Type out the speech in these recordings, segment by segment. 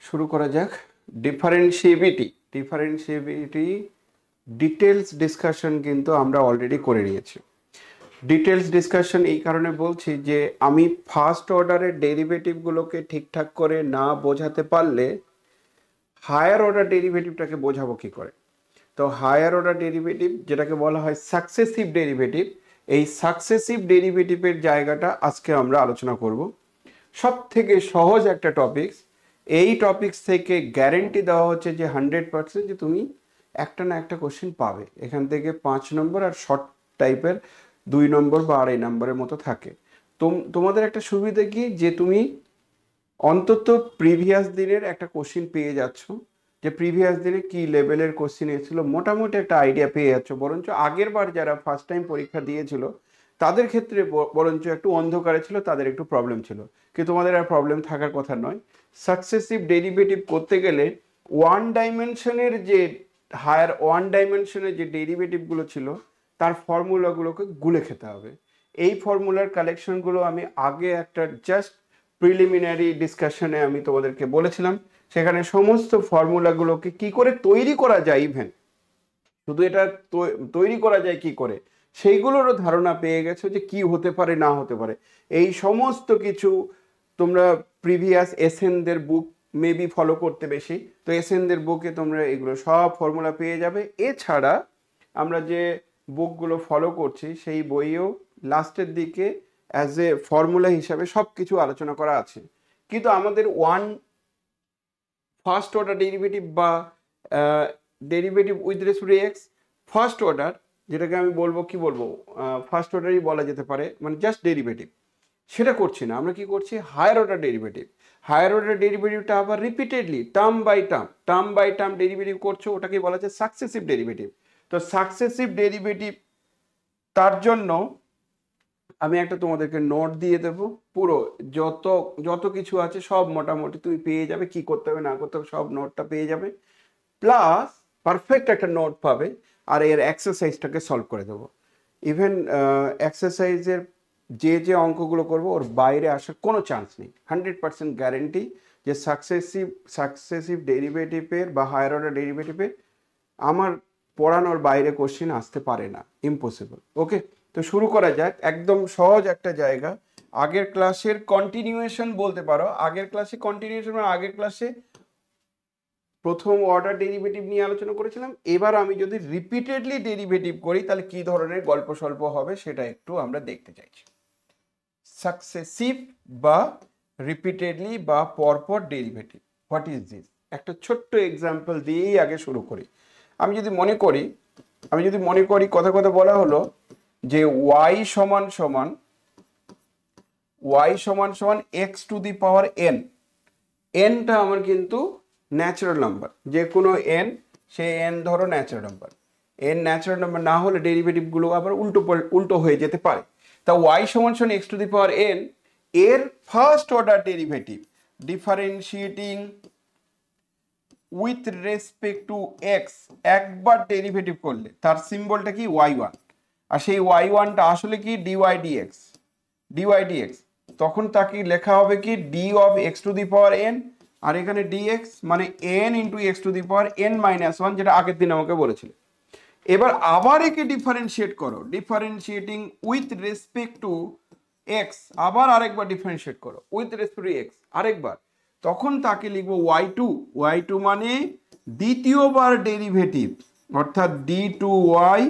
শুরু করা যাক। ডিফারেন্সিয়েবিলিটি ডিটেলস ডিসকাশন কিন্তু আমরা অলরেডি করে নিয়েছি। ডিটেলস ডিসকাশন এই কারণে বলছি যে আমি ফার্স্ট অর্ডারের ডেরিভেটিভগুলোকে ঠিকঠাক করে না বোঝাতে পারলে হায়ার অর্ডার ডেরিভেটিভটাকে বোঝাবো কী করে। তো হায়ার অর্ডার ডেরিভেটিভ যেটাকে বলা হয় সাকসেসিভ ডেরিভেটিভ, এই সাকসেসিভ ডেরিভেটিভের জায়গাটা আজকে আমরা আলোচনা করব। সব থেকে সহজ একটা টপিকস, এই টপিকস থেকে গ্যারেন্টি দেওয়া হচ্ছে যে 100% যে তুমি একটা না একটা কোশ্চেন পাবে এখান থেকে। 5 নম্বর আর শর্ট টাইপের 2 নম্বর বা 2.5 নম্বরের মতো থাকে। তোমাদের একটা সুবিধা কি যে তুমি অন্তত প্রিভিয়াস দিনের একটা কোশ্চেন পেয়ে যাচ্ছ, যে প্রিভিয়াস দিনে কি লেভেলের কোশ্চেন এসেছিল মোটামুটি একটা আইডিয়া পেয়ে যাচ্ছ। বরঞ্চ আগের বার যারা ফার্স্ট টাইম পরীক্ষা দিয়েছিল তাদের ক্ষেত্রে বরঞ্চ একটু অন্ধকারে ছিল, তাদের একটু প্রবলেম ছিল, কিন্তু তোমাদের আর প্রবলেম থাকার কথা নয়। সাকসেসিভ ডেরিভেটিভ করতে গেলে ওয়ান ডাইমেনশনের যে ডেরিভেটিভগুলো ছিল তার ফর্মুলাগুলোকে গুলে খেতে হবে। এই ফর্মুলার কালেকশনগুলো আমি আগে একটা জাস্ট প্রিলিমিনারি ডিসকাশনে আমি তোমাদেরকে বলেছিলাম। সেখানে সমস্ত ফর্মুলাগুলোকে কি করে তৈরি করা যায়, ইভেন শুধু এটা তৈরি করা যায় কি করে সেইগুলোরও ধারণা পেয়ে গেছো যে কি হতে পারে না হতে পারে। এই সমস্ত কিছু তোমরা প্রিভিয়াস এসএনদের বুক মেবি ফলো করতে বেশি, তো এসএনদের বুকে তোমরা এগুলো সব ফর্মুলা পেয়ে যাবে। এছাড়া আমরা যে বুকগুলো ফলো করছি সেই বইয়েও লাস্টের দিকে অ্যাজ এ ফর্মুলা হিসাবে সব কিছু আলোচনা করা আছে। কিন্তু আমাদের ফার্স্ট অর্ডার ডেরিভেটিভ বা derivative with respect to x first order, যেটাকে আমি বলবো ফার্স্ট অর্ডারই বলা যেতে পারে, মানে জাস্ট ডেরিভেটিভ, সেটা করছি না। আমরা কি করছি, higher order derivative. Higher order ডেরিভেটিভটা আবার repeatedly term by term derivative করছো, ওটাকে বলা যায় সাকসেসিভ ডেরিভেটিভ। তো সাকসেসিভ ডেরিভেটিভ তার জন্য আমি একটা তোমাদেরকে নোট দিয়ে দেব, পুরো যত কিছু আছে সব মোটামুটি তুমি পেয়ে যাবে, কি করতে হবে না করতে হবে সব নোটটা পেয়ে যাবে, প্লাস পারফেক্ট একটা নোট পাবে। আর এর এক্সারসাইজটাকে সলভ করে দেবো। ইভেন এক্সারসাইজের যে অঙ্কগুলো করবো ওর বাইরে আসার কোনো চান্স নেই, 100% গ্যারেন্টি যে সাকসেসিভ ডেরিভেটিভের বা হায়ার অর্ডার ডেরিভেটিভের আমার পড়ানোর বাইরে কোশ্চেন আসতে পারে না, ইম্পসিবল। ওকে, তো শুরু করা যাক। একদম সহজ একটা জায়গা, আগের ক্লাসের কন্টিনিউয়েশন বলতে পারো। আগের ক্লাসে প্রথম অর্ডার ডেরিভেটিভ নিয়ে আলোচনা করেছিলাম। এবার আমি যদি রিপিটেডলি ডেরিভেটিভ করি তাহলে কি ধরনের গল্প স্বল্প হবে সেটা একটু আমরা দেখতে চাইছি। সাকসেসিভ বা রিপিটেডলি বা পরপর ডেরিভেটিভ, হোয়াট ইজ দিস? একটা ছোট্ট এক্সাম্পল দিয়েই আগে শুরু করি। আমি যদি মনে করি কথা বলা হলো যে y সমান x to the power n. এনটা আমার কিন্তু ন্যাচারাল নাম্বার, যে কোনো এন, সে এন ধরো natural number. N natural number না হলে ডেরিভেটিভগুলো আবার উল্টো হয়ে যেতে পারে। তা y সমান x to the power n এর first order derivative differentiating with respect to x, একবার ডেরিভেটিভ করলে তার সিম্বলটা কি y1, আর সেই y1টা আসলে কি dy dx, তখন তাকে লেখা হবে কি d of x to the power n, আর এখানে dx মানে n into x to the power n-1, যেটা আগের দিন আমাকে বলেছিল। এবার আবার একে ডিফারেন্সিয়েট করো, differentiating with respect to x, আবার আরেকবার ডিফারেন্সিয়েট করো উইথ রেসপেক্ট টু এক্স আরেকবার, তখন তাকে লিখবো y2 মানে দ্বিতীয়বার ডেরিভেটিভ, অর্থাৎ d2y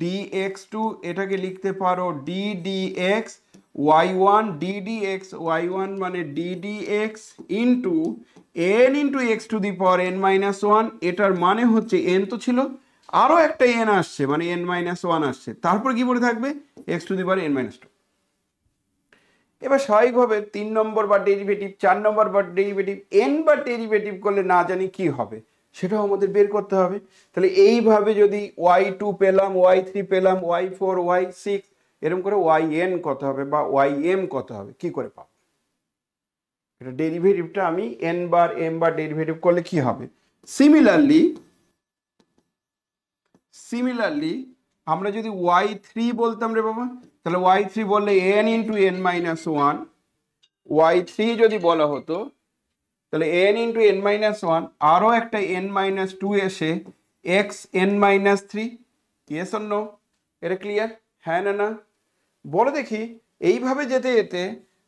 dx2, এটাকে লিখতে পারো ddx y1 ddx y1 মানে ddx into n into x to the power n-1। এটার মানে হচ্ছে n তো ছিল, আরও একটা n আসছে মানে n-1 আসছে, তারপর কি পড়ে থাকবে x to the power n-2। এবার স্বাভাবিকভাবে 3 নম্বর বা ডেরিভেটিভ, 4 নম্বর বা ডেরিভেটিভ, n বার ডেরিভেটিভ করলে না জানি কি হবে সেটাও আমাদের বের করতে হবে। তাহলে এইভাবে যদি y2 পেলাম, y3 পেলাম, y4 y6, এরকম করে yn কত হবে বা ym কত হবে কি করে পাবো? এটা ডেরিভেটিভটা আমি n বার m বার ডেরিভেটিভ করলে কি হবে। সিমিলারলি আমরা যদি y3 বলতাম রে বাবা, তাহলে y3 বললে n ইন্টু n-1, y3 যদি বলা হতো তাহলে n into n minus one, আরও একটা n মাইনাস টু এসে x n minus three. Yes or no? এটা ক্লিয়ার? হ্যাঁ না না? বলো দেখি। এইভাবে যেতে যেতে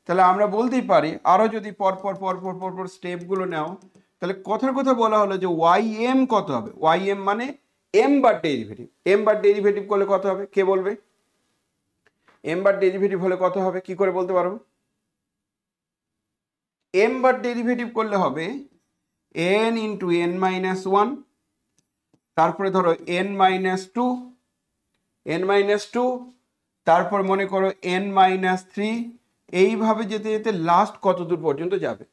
তাহলে আমরা বলতেই পারি, আরও যদি পরপর পরপর পরপর স্টেপগুলো নাও, তাহলে কথার কথা বলা হলো যে ওয়াই এম কত হবে? ওয়াই এম মানে এম বার ডেরিভেটিভ। এম বার ডেরিভেটিভ করলে কত হবে? কে বলবে? এম বার ডেরিভেটিভ হলে কত হবে কি করে বলতে পারো? এম বার ডেরিভেটিভ করলে হবে n into n minus one, তারপরে ধরো n minus two, n minus two, তারপর মনে করো এন মাইনাস থ্রি। এইভাবে যেতে যেতে লাস্ট কত দূর পর্যন্ত যাবে?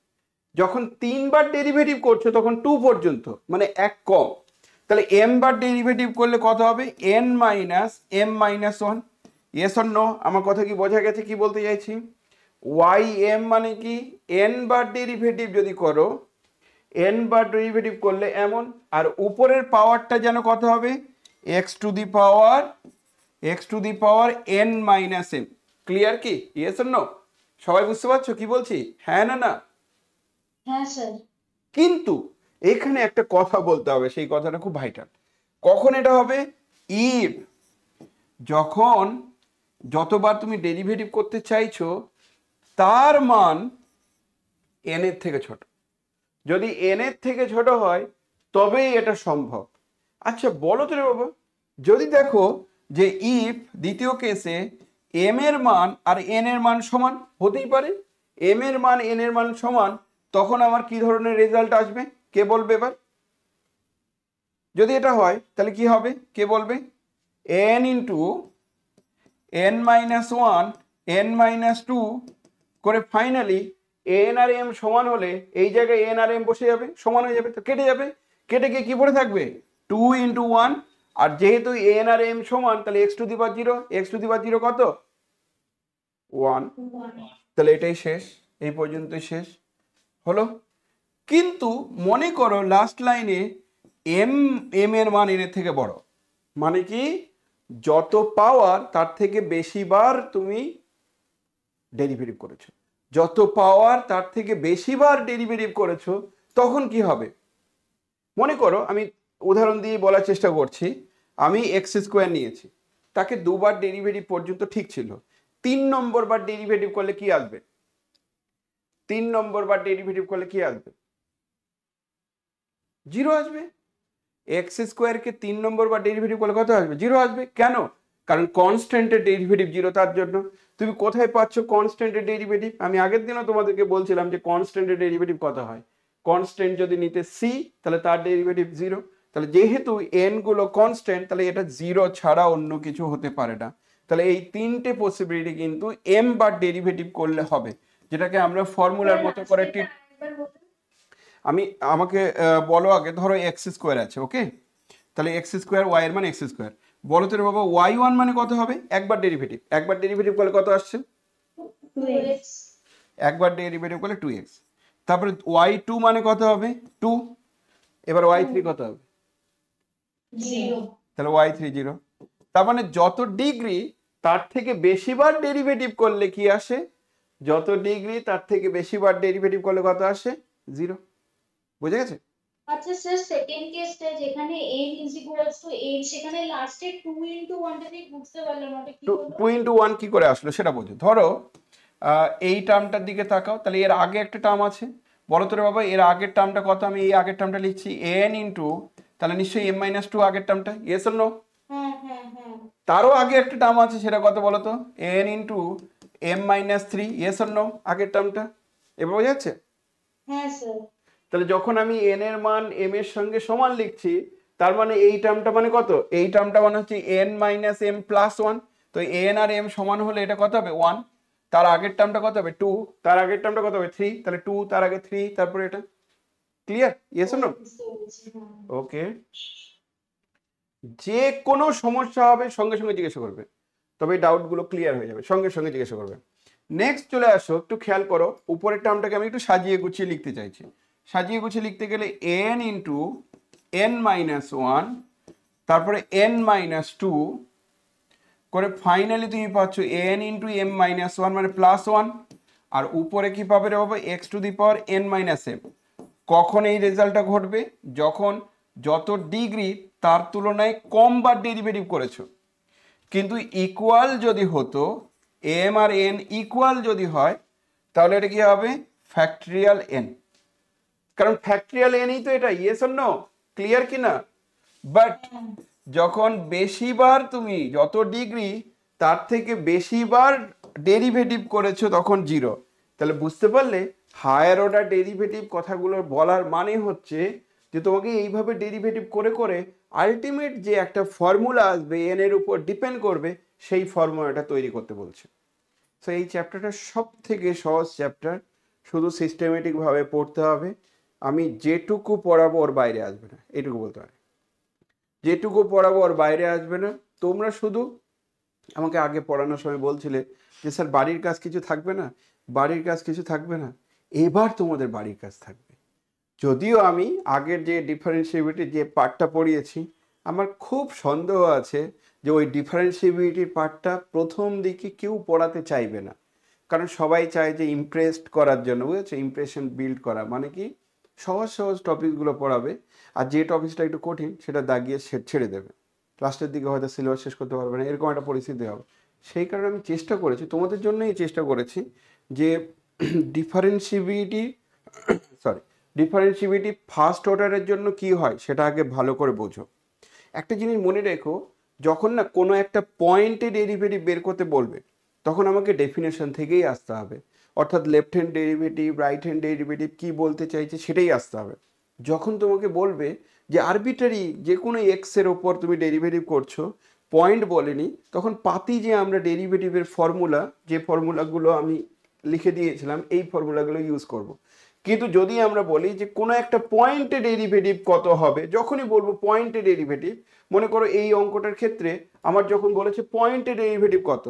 যখন তিনবার ডেরিভেটিভ করছো তখন টু পর্যন্ত, মানে এক কম। তাহলে এম বার ডেরিভেটিভ করলে কত হবে? N minus m minus one. Yes or no? আমার কথা কি বোঝা গেছে কি বলতে চাইছি? ওয়াই এম মানে কি? এন বার ডেরিভেটিভ যদি করো, এন বার ডেরিভেটিভ করলে এমন, আর উপরের পাওয়ারটা যেন কত হবে? X to the power n minus m. Clear কি? Yes or no? সবাই বুঝতে পারছো কি বলছি? হ্যাঁ না না? হ্যাঁ স্যার। কিন্তু এখানে একটা কথা বলতে হবে, সেই কথাটা খুব ভাইটাল। কখন এটা হবে? ইফ যখন যতবার তুমি ডেরিভেটিভ করতে চাইছো তার মান এন এর থেকে ছোট। যদি এন এর থেকে ছোট হয় তবেই এটা সম্ভব। আচ্ছা বলো তো রে বাবা, যদি দেখো যে ইফ দ্বিতীয় কেসে এম এর মান আর এন এর মান সমান, হতেই পারে এম এর মান এন এর মান সমান, তখন আমার কি ধরনের রেজাল্ট আসবে কে বলবে এবার? যদি এটা হয় তাহলে কি হবে কে বলবে? N into n minus one n minus two করে ফাইনালি এন আর এম সমান হলে এই জায়গায় এন আর এম বসে যাবে, সমান হয়ে যাবে, তো কেটে যাবে। কেটে গিয়ে কি পড়ে থাকবে? Two into one. আর যেহেতু এন আর এম সমান তাহলে x to the power zero, x to the power zero কত? ওয়ান। তাহলে এটাই শেষ, এই পর্যন্তই শেষ হলো। কিন্তু মনে করো লাস্ট লাইনে এম এম এর মান এন এর থেকে বড়, মানে কি যত পাওয়ার তার থেকে বেশি বার তুমি ডেরিভেটিভ করেছো, যত পাওয়ার তার থেকে বেশি বার ডেরিভেটিভ করেছো, তখন কি হবে? মনে করো আমি উদাহরণ দিয়ে বলার চেষ্টা করছি। আমি এক্স স্কোয়ার নিয়েছি, তাকে দুবার ডেরিভেটিভ পর্যন্ত ঠিক ছিল। 3 নম্বর বার ডেরিভেটিভ করলে কি আসবে? 3 নম্বর বার ডেরিভেটিভ করলে কি আসবে? জিরো আসবে। এক্স স্কোয়ারকে 3 নম্বর বার ডেরিভেটিভ করলে কত আসবে? জিরো আসবে। কেন? কারণ কনস্ট্যান্টের ডেরিভেটিভ জিরো, তার জন্য। তুমি কোথায় পাচ্ছ কনস্ট্যান্টের ডেরিভেটিভ? আমি আগের দিনও তোমাদেরকে বলছিলাম যে কনস্ট্যান্টের ডেরিভেটিভ কত হয়। কনস্ট্যান্ট যদি নিতে সি তাহলে তার ডেরিভেটিভ জিরো। তাহলে যেহেতু এন গুলো কনস্ট্যান্ট তাহলে এটা জিরো ছাড়া অন্য কিছু হতে পারে না। তাহলে এই তিনটে পসিবিলিটি কিন্তু এম বার ডেরিভেটিভ করলে হবে, যেটাকে আমরা ফর্মুলার মতো করে আমাকে বলো আগে, ধরো এক্স স্কোয়ার আছে, ওকে? তাহলে এক্স স্কোয়ার ওয়াই এর মানে এক্স স্কোয়ার। বলো তো রে বাবা ওয়াই ওয়ান মানে কত হবে? একবার ডেরিভেটিভ, একবার ডেরিভেটিভ করলে কত আসছে? 2x। একবার ডেরিভেটিভ করলে 2x। তারপরে ওয়াই টু মানে কত হবে? 2। এবার ওয়াই থ্রি কত হবে? 0। তাহলে ওয়াই থ্রি 0। তার মানে যত ডিগ্রি তার থেকে বেশিবার ডেরিভেটিভ করলে কি আসে? যত ডিগ্রি তার থেকে বেশিবার ডেরিভেটিভ করলে কত আসে? 0। বুঝে গেছে? আচ্ছা স্যার, সেকেন্ড কেসটা যেখানে n n, সেখানে লাস্টে 2 * 1 টা ঠিক বুঝতে পারলাম না, ওটা কি হলো? 2 ইন্টু 1 কি করে আসলো সেটা বোঝো। ধরো এই টার্মটার দিকে তাকাও, তাহলে এর আগে একটা টার্ম আছে। বলো তো রে বাবা এর আগের টার্মটা কত? আমি এই আগের টার্মটা লিখছি এন ইন্টু, তাহলে নিশ্চয়ই এম মাইনাস টু আগের টার্মটা। Yes or no? হ্যাঁ হ্যাঁ হ্যাঁ। তারও আগে একটা টার্ম আছে, সেটা কত বলো তো? N into m minus three. Yes or no? আগের টার্মটা। এবার বোঝা যাচ্ছে? হ্যাঁ স্যার। তাহলে যখন আমি এন এর মান এম এর সঙ্গে সমান লিখছি, তার মানে এই টার্মটা মানে কত? এই টার্মটা মানে হচ্ছে n minus m plus one. তো এন আর এম সমান হলে এটা কত হবে? 1। তার আগের টার্মটা কত হবে? 2। তার আগের টার্মটা কত হবে? 3। তাহলে 2 তার আগে 3, তারপরে এটা। ক্লিয়ার? Yes or no? বুঝতে পেরেছি, হ্যাঁ। ওকে। যে কোনো সমস্যা হবে সঙ্গে সঙ্গে জিজ্ঞাসা করবে, তবে ডাউটগুলো ক্লিয়ার হয়ে যাবে। সঙ্গে সঙ্গে জিজ্ঞাসা করবে। নেক্সট চলে আসো, একটু খেয়াল করো। উপরের টার্মটাকে আমি একটু সাজিয়ে গুছিয়ে লিখতে চাইছি। সাজিয়ে গুছিয়ে লিখতে গেলে n into n minus one, তারপরে এন মাইনাস টু করে ফাইনালি তুমি পাচ্ছ n into m minus one মানে প্লাস ওয়ান। আর উপরে কি পাবে রে বাবা? X to the power n minus m. কখন এই রেজাল্টটা ঘটবে? যখন যত ডিগ্রি তার তুলনায় কম বার ডেরিভেটিভ করেছো। কিন্তু ইকুয়াল যদি হতো, এম আর এন ইকুয়াল যদি হয়, তাহলে এটা কি হবে? Factorial N. কারণ ফ্যাক্টরিয়াল এনেই তো এটা, ইয়েস অর নো? ক্লিয়ার কি না? বাট যখন বেশিবার তুমি যত ডিগ্রি তার থেকে বেশিবার ডেরিভেটিভ করেছো তখন জিরো। তাহলে বুঝতে পারলে হায়ার অর্ডার ডেরিভেটিভ কথাগুলো বলার মানে হচ্ছে যে তোমাকে এইভাবে ডেরিভেটিভ করে করে আলটিমেট যে একটা ফর্মুলা আসবে এন এর উপর ডিপেন্ড করবে, সেই ফর্মুলাটা তৈরি করতে বলছে। সো এই চ্যাপ্টারটা সব থেকে সহজ চ্যাপ্টার, শুধু সিস্টেমেটিকভাবে পড়তে হবে। আমি যেটুকু পড়াবো ওর বাইরে আসবে না, এটুকু বলতে পারি। যেটুকু পড়াবো ওর বাইরে আসবে না। তোমরা শুধু আমাকে আগে পড়ানোর সময় বলছিলে যে স্যার বাড়ির কাজ কিছু থাকবে না, বাড়ির কাজ কিছু থাকবে না। এবার তোমাদের বাড়ির কাজ থাকবে। যদিও আমি আগের যে ডিফারেন্সিয়েবিলিটি যে পার্টটা পড়িয়েছি, আমার খুব সন্দেহ আছে যে ওই ডিফারেন্সিয়েবিলিটির পার্টটা প্রথম দিকে কেউ পড়াতে চাইবে না। কারণ সবাই চায় যে ইমপ্রেসড করার জন্য, বুঝেছো? ইমপ্রেশন বিল্ড করা মানে কি সহজ সহজ টপিকগুলো পড়াবে, আর যে টপিকটা একটু কঠিন সেটা দাগিয়ে ছেড়ে দেবে। লাস্টের দিকে হয়তো সিলেবাস শেষ করতে পারবে না, এরকম একটা পরিস্থিতি হবে। সেই কারণে আমি চেষ্টা করেছি, তোমাদের জন্যই চেষ্টা করেছি যে ডিফারেন্সিবিলিটি ডিফারেন্সিবিলিটি ফার্স্ট অর্ডারের জন্য কি হয় সেটা আগে ভালো করে বোঝো। একটা জিনিস মনে রেখো, যখন না কোনো একটা পয়েন্টে ডেরিভেটিভ বের করতে বলবে, তখন আমাকে ডেফিনেশন থেকেই আসতে হবে। অর্থাৎ left hand derivative, right hand derivative কী বলতে চাইছে সেটাই আসতে হবে। যখন তোমাকে বলবে যে আরবিটারি যে কোনো এক্সের ওপর তুমি ডেরিভেটিভ করছো, পয়েন্ট বলেনি, তখন পাতি যে আমরা ডেরিভেটিভের ফর্মুলা, যে ফর্মুলাগুলো আমি লিখে দিয়েছিলাম, এই ফর্মুলাগুলো ইউজ করব। কিন্তু যদি আমরা বলি যে কোনো একটা পয়েন্টে ডেরিভেটিভ কত হবে, যখনই বলবো পয়েন্টে ডেরিভেটিভ, মনে করো এই অঙ্কটার ক্ষেত্রে আমার যখন বলেছে পয়েন্টে ডেরিভেটিভ কত,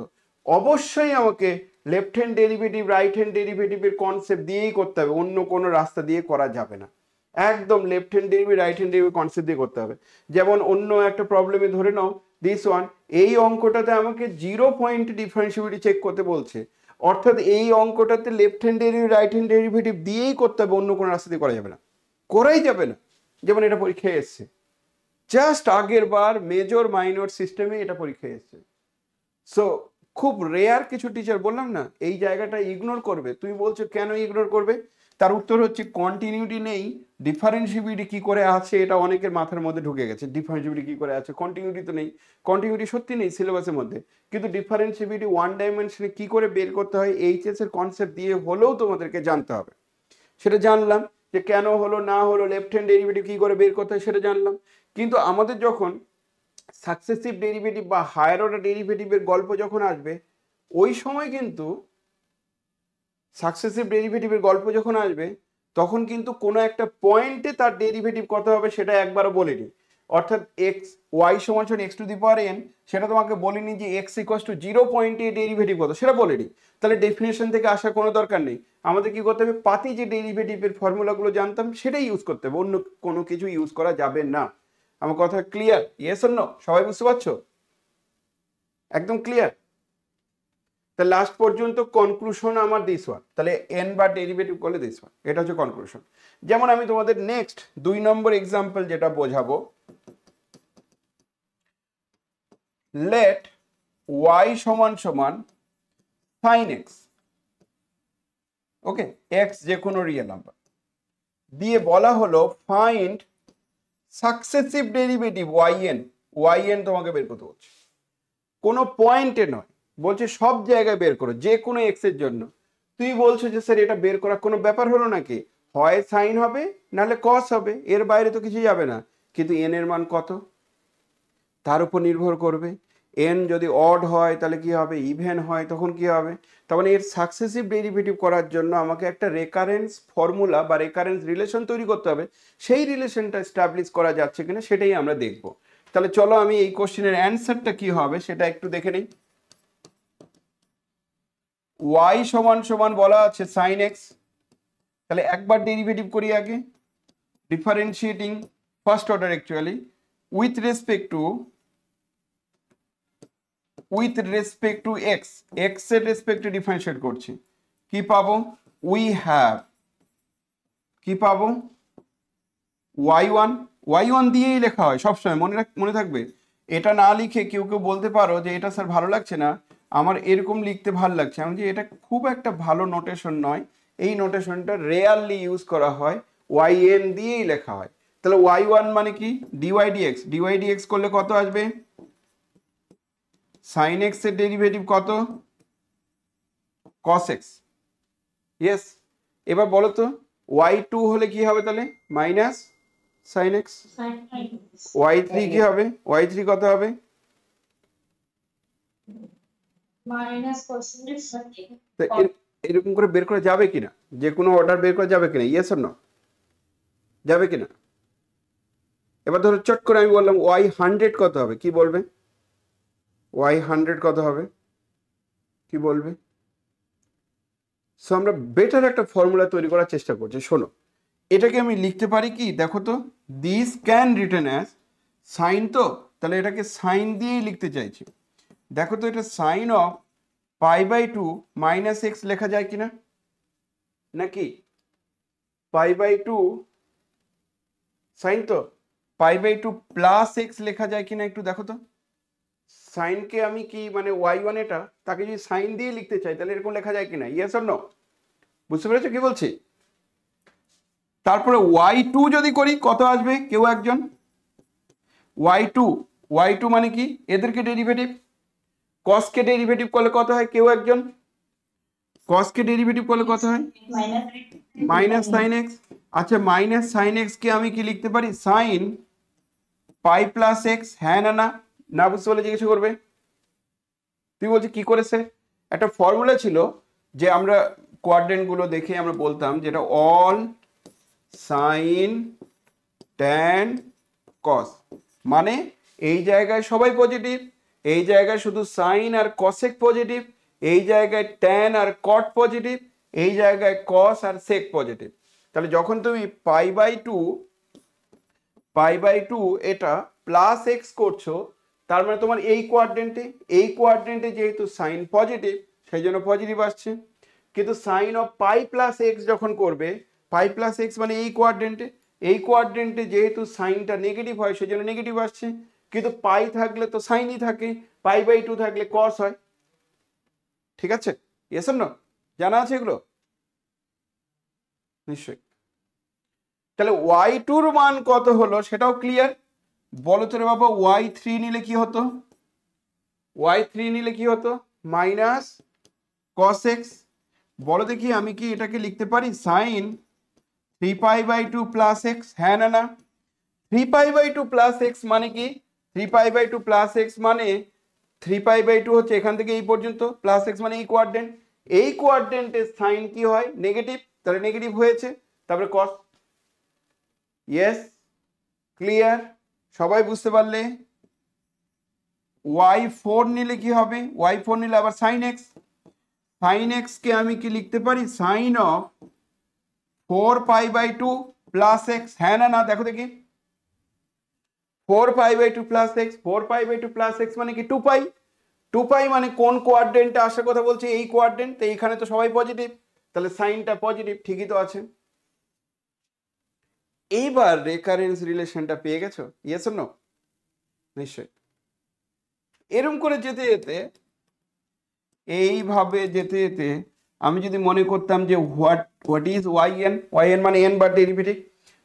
অবশ্যই আমাকে left hand derivative right hand ডেরিভেটিভের কনসেপ্ট দিয়েই করতে হবে, অন্য কোনো রাস্তা দিয়ে করা যাবে না। একদম left hand derivative right hand derivative concept দিয়ে করতে হবে। যেমন অন্য একটা প্রবলেমে ধরে নাও দিস ওয়ান, এই অঙ্কটাতে আমাকে 0 পয়েন্ট ডিফারেন্সিবিলিটি চেক করতে বলছে, অর্থাৎ এই অঙ্কটাতে left hand derivative right hand derivative দিয়েই করতে হবে, অন্য কোনো রাস্তা দিয়ে করা যাবে না, করাই যাবে না। যেমন এটা পরীক্ষায় এসছে, জাস্ট আগের বার মেজর মাইনর সিস্টেমে এটা পরীক্ষায় এসছে। সো খুব রেয়ার কিছু টিচার, বললাম না, এই জায়গাটা ইগনোর করবে। তুমি বলছো কেন ইগনোর করবে? তার উত্তর হচ্ছে কন্টিনিউটি নেই, ডিফারেন্সিবিলিটি কি করে আছে এটা অনেকের মাথার মধ্যে ঢুকে গেছে। ডিফারেন্সিবিলিটি কি করে আছে, কন্টিনিউটি তো নেই। কন্টিনিউটি সত্যি নেই সিলেবাসের মধ্যে, কিন্তু ডিফারেন্সিবিলিটি ওয়ান ডাইমেনশনে কি করে বের করতে হয় এইচএস এর কনসেপ্ট দিয়ে হলেও তোমাদেরকে জানতে হবে। সেটা জানলাম যে কেন হলো না হলো, লেফট হ্যান্ড ডেরিভেটিভ কি করে বের করতে হয় সেটা জানলাম। কিন্তু আমাদের যখন সাকসেসিভ ডেরিভেটিভ বা হায়ার অর্ডার ডেরিভেটিভের গল্প যখন আসবে, ওই সময় কিন্তু সাকসেসিভ ডেরিভেটিভের গল্প যখন আসবে, তখন কিন্তু কোনো একটা পয়েন্টে তার ডেরিভেটিভ কত হবে সেটা একবারও বলিনি। অর্থাৎ এক্স ওয়াই সমান x to the power N, সেটা তোমাকে বলিনি যে এক্স ইকুয়ালস টু 0 পয়েন্টে ডেরিভেটিভ কত, সেটা বলিনি। তাহলে ডেফিনেশন থেকে আসার কোনো দরকার নেই, আমাদের কি করতে হবে, পাতি যে ডেরিভেটিভের ফর্মুলাগুলো জানতাম সেটাই ইউজ করতে হবে, অন্য কোনো কিছু ইউজ করা যাবে না। আমার কথা ক্লিয়ার? Yes or no? সবাই বুঝতে পারছো? একদম ক্লিয়ার? তাহলে লাস্ট পর্যন্ত কনক্লুশন আমার দিস ওয়ান, তাহলে এন বার ডেরিভেটিভ করলে দিস ওয়ান, এটা হচ্ছে কনক্লুশন। যেমন আমি তোমাদের নেক্সট 2 নম্বর এক্সাম্পল যেটা বোঝাবো, লেট ওয়াই সমান সমান সাইন এক্স, ওকে, এক্স যে কোনো রিয়েল নাম্বার দিয়ে বলা হলো find successive derivative y n তোমাকে বের করতে বলছে, কোনো পয়েন্টে নয়, বলছে সব জায়গায় বের করো যে কোনো এক্স এর জন্য। তুই বলছো যে স্যার এটা বের করার কোনো ব্যাপার হলো নাকি, হয় সাইন হবে নাহলে কস হবে, এর বাইরে তো কিছু যাবে না। কিন্তু এন এর মান কত তার উপর নির্ভর করবে। এন যদি অড হয় তাহলে কি হবে, ইভেন হয় তখন কি হবে। তার মানে এর সাকসেসিভ ডেরিভেটিভ করার জন্য আমাকে একটা রেকারেন্স ফর্মুলা বা রেকারেন্স রিলেশন তৈরি করতে হবে, সেই রিলেশনটা এস্টাবলিশ করা যাচ্ছে কিনা সেটাই আমরা দেখব। তাহলে চলো আমি এই কোশ্চেনের অ্যান্সারটা কি হবে সেটা একটু দেখে নিই। y সমান সমান বলা আছে sin x, তাহলে একবার ডেরিভেটিভ করি আগে, differentiating first order actually with respect two x, x এর রেসপেক্টে ডিফারেন্সিয়েট করছি, কি পাবো, উই হ্যাভ, কি পাবো, y1 দিয়েই লেখা হয় সবসময়, মনে থাকবে। এটা না লিখে কেউ কেউ বলতে পারো যে এটা স্যার ভালো লাগছে না, আমার এরকম লিখতে ভালো লাগছে, আমি যে এটা খুব একটা ভালো নোটেশন নয়, এই নোটেশনটা রেয়ারলি ইউজ করা হয়, yn দিয়েই লেখা হয়। তাহলে y1 মানে কি, dy dx করলে কত আসবে, sin x এর ডেরিভেটিভ কত, cos x। ইয়েস, এবার বলো তো y2 হলে কি হবে, তাহলে মাইনাস sin x। y3 কি হবে, y3 কত হবে, মাইনাস কোসিনেস তো এরকম করে বের করা যাবে কিনা, যে কোনো অর্ডার বের করা যাবে কিনা, ইয়েস অর নো, যাবে কিনা? এবার ধরো চট করে আমি বললাম y100 কত হবে, কি বলবে, y100 কত হবে, কি বলবে? সো আমরা বেটার একটা ফর্মুলা তৈরি করার চেষ্টা করছি। শোনো, এটাকে আমি লিখতে পারি কি, দেখো তো, this can written as sine, তো তাহলে এটাকে সাইন দিয়েই লিখতে চাইছি। দেখো তো এটা সাইন অফ π/2 মাইনাস এক্স লেখা যায় কিনা, নাকি π/2 সাইন, তো π/2 প্লাস এক্স লেখা যায় কিনা, একটু দেখো তো। সাইনকে আমি কি মানে y1 এটা, তাকে যদি সাইন দিয়ে লিখতে চাই তাহলে এরকম লেখা যায় কিনা, ইয়েস অর নো? বুঝতে পেরেছো কি বলছি? তারপরে y2 যদি করি কত আসবে, কেউ একজন, y2 মানে কি, এদেরকে ডেরিভেটিভ, cos কে ডেরিভেটিভ করলে কত হয়, কেউ একজন, cos কে ডেরিভেটিভ করলে কত হয়, মাইনাস সাইন এক্স। আচ্ছা মাইনাস সাইন এক্স কে আমি কি লিখতে পারি, সাইন পাই প্লাস এক্স, হ্যাঁ না না, না বুঝতে পারলে জিজ্ঞাসা করবে। তুই বলছি কি করেছে, একটা ফর্মুলা ছিল যে আমরা কোয়াড্রেন্ট গুলো দেখে আমরা বলতাম যেটা অল সাইন ট্যান কস, মানে এই জায়গায় সবাই পজিটিভ, এই জায়গায় শুধু সাইন আর কসেক পজিটিভ, এই জায়গায় ট্যান আর কট পজিটিভ, এই জায়গায় কস আর সেক পজিটিভ। তাহলে যখন তুমি পাই বাই টু এটা প্লাস এক্স করছো, তার মানে তোমার এই কোয়াড্রেন্টে যেহেতু সাইন পজিটিভ সেই জন্য পজিটিভ আসছে, কিন্তু sine of pi plus x যখন করবে, পাই প্লাস এক্স মানে এই কোয়াড্রেন্টে যেহেতু সাইনটা নেগেটিভ হয় সেই জন্য নেগেটিভ আসছে, কিন্তু পাই থাকলে তো সাইনই থাকে, π/2 থাকলে কস হয়। ঠিক আছে, ইয়েস অর নো, জানা আছে এগুলো নিশ্চয়ই। তাহলে y2 মান কত হলো সেটাও ক্লিয়ার। বলো তো রে বাবা, y3 নিলে কি হতো, মাইনাস cos x। বলো দেখি আমি কি এটাকে লিখতে পারি সাইন 3π/2 প্লাস এক্স, হ্যাঁ না না, 3π/2 প্লাস এক্স মানে কি, 3π/2 প্লাস এক্স মানে 3π/2 হচ্ছে এখান থেকে এই পর্যন্ত, প্লাস এক্স মানে এই কোয়াড্রেন্টের সাইন কি হয়, নেগেটিভ, তাহলে নেগেটিভ হয়েছে, তারপরে cos। ইয়েস, ক্লিয়ার, সবাই বুঝতে পারলে? y4 নিলে কি হবে, y4 নিলে আবার সাইন এক্স কে আমি কি লিখতে পারি, সাইন অফ 4π/2 প্লাস এক্স, হ্যাঁ না না, দেখো দেখি 4π/2 প্লাস এক্স মানে কি 2π মানে কোন কোয়াড্রেন্টে আসার কথা বলছে, এই কোয়াড্রেন্ট, তো এইখানে তো সবাই পজিটিভ, তাহলে সাইনটা পজিটিভ, ঠিকই তো আছে। এইবার রেকারেন্স রিলেশনটা পেয়ে গেছো, ইয়েস অর নো? নিশ্চয়। এরকম করে যেতে যেতে, এইভাবে যেতে যেতে আমি যদি মনে করতাম যে হোয়াট ইজ yn মানে n বার ডেরিভেটিভ,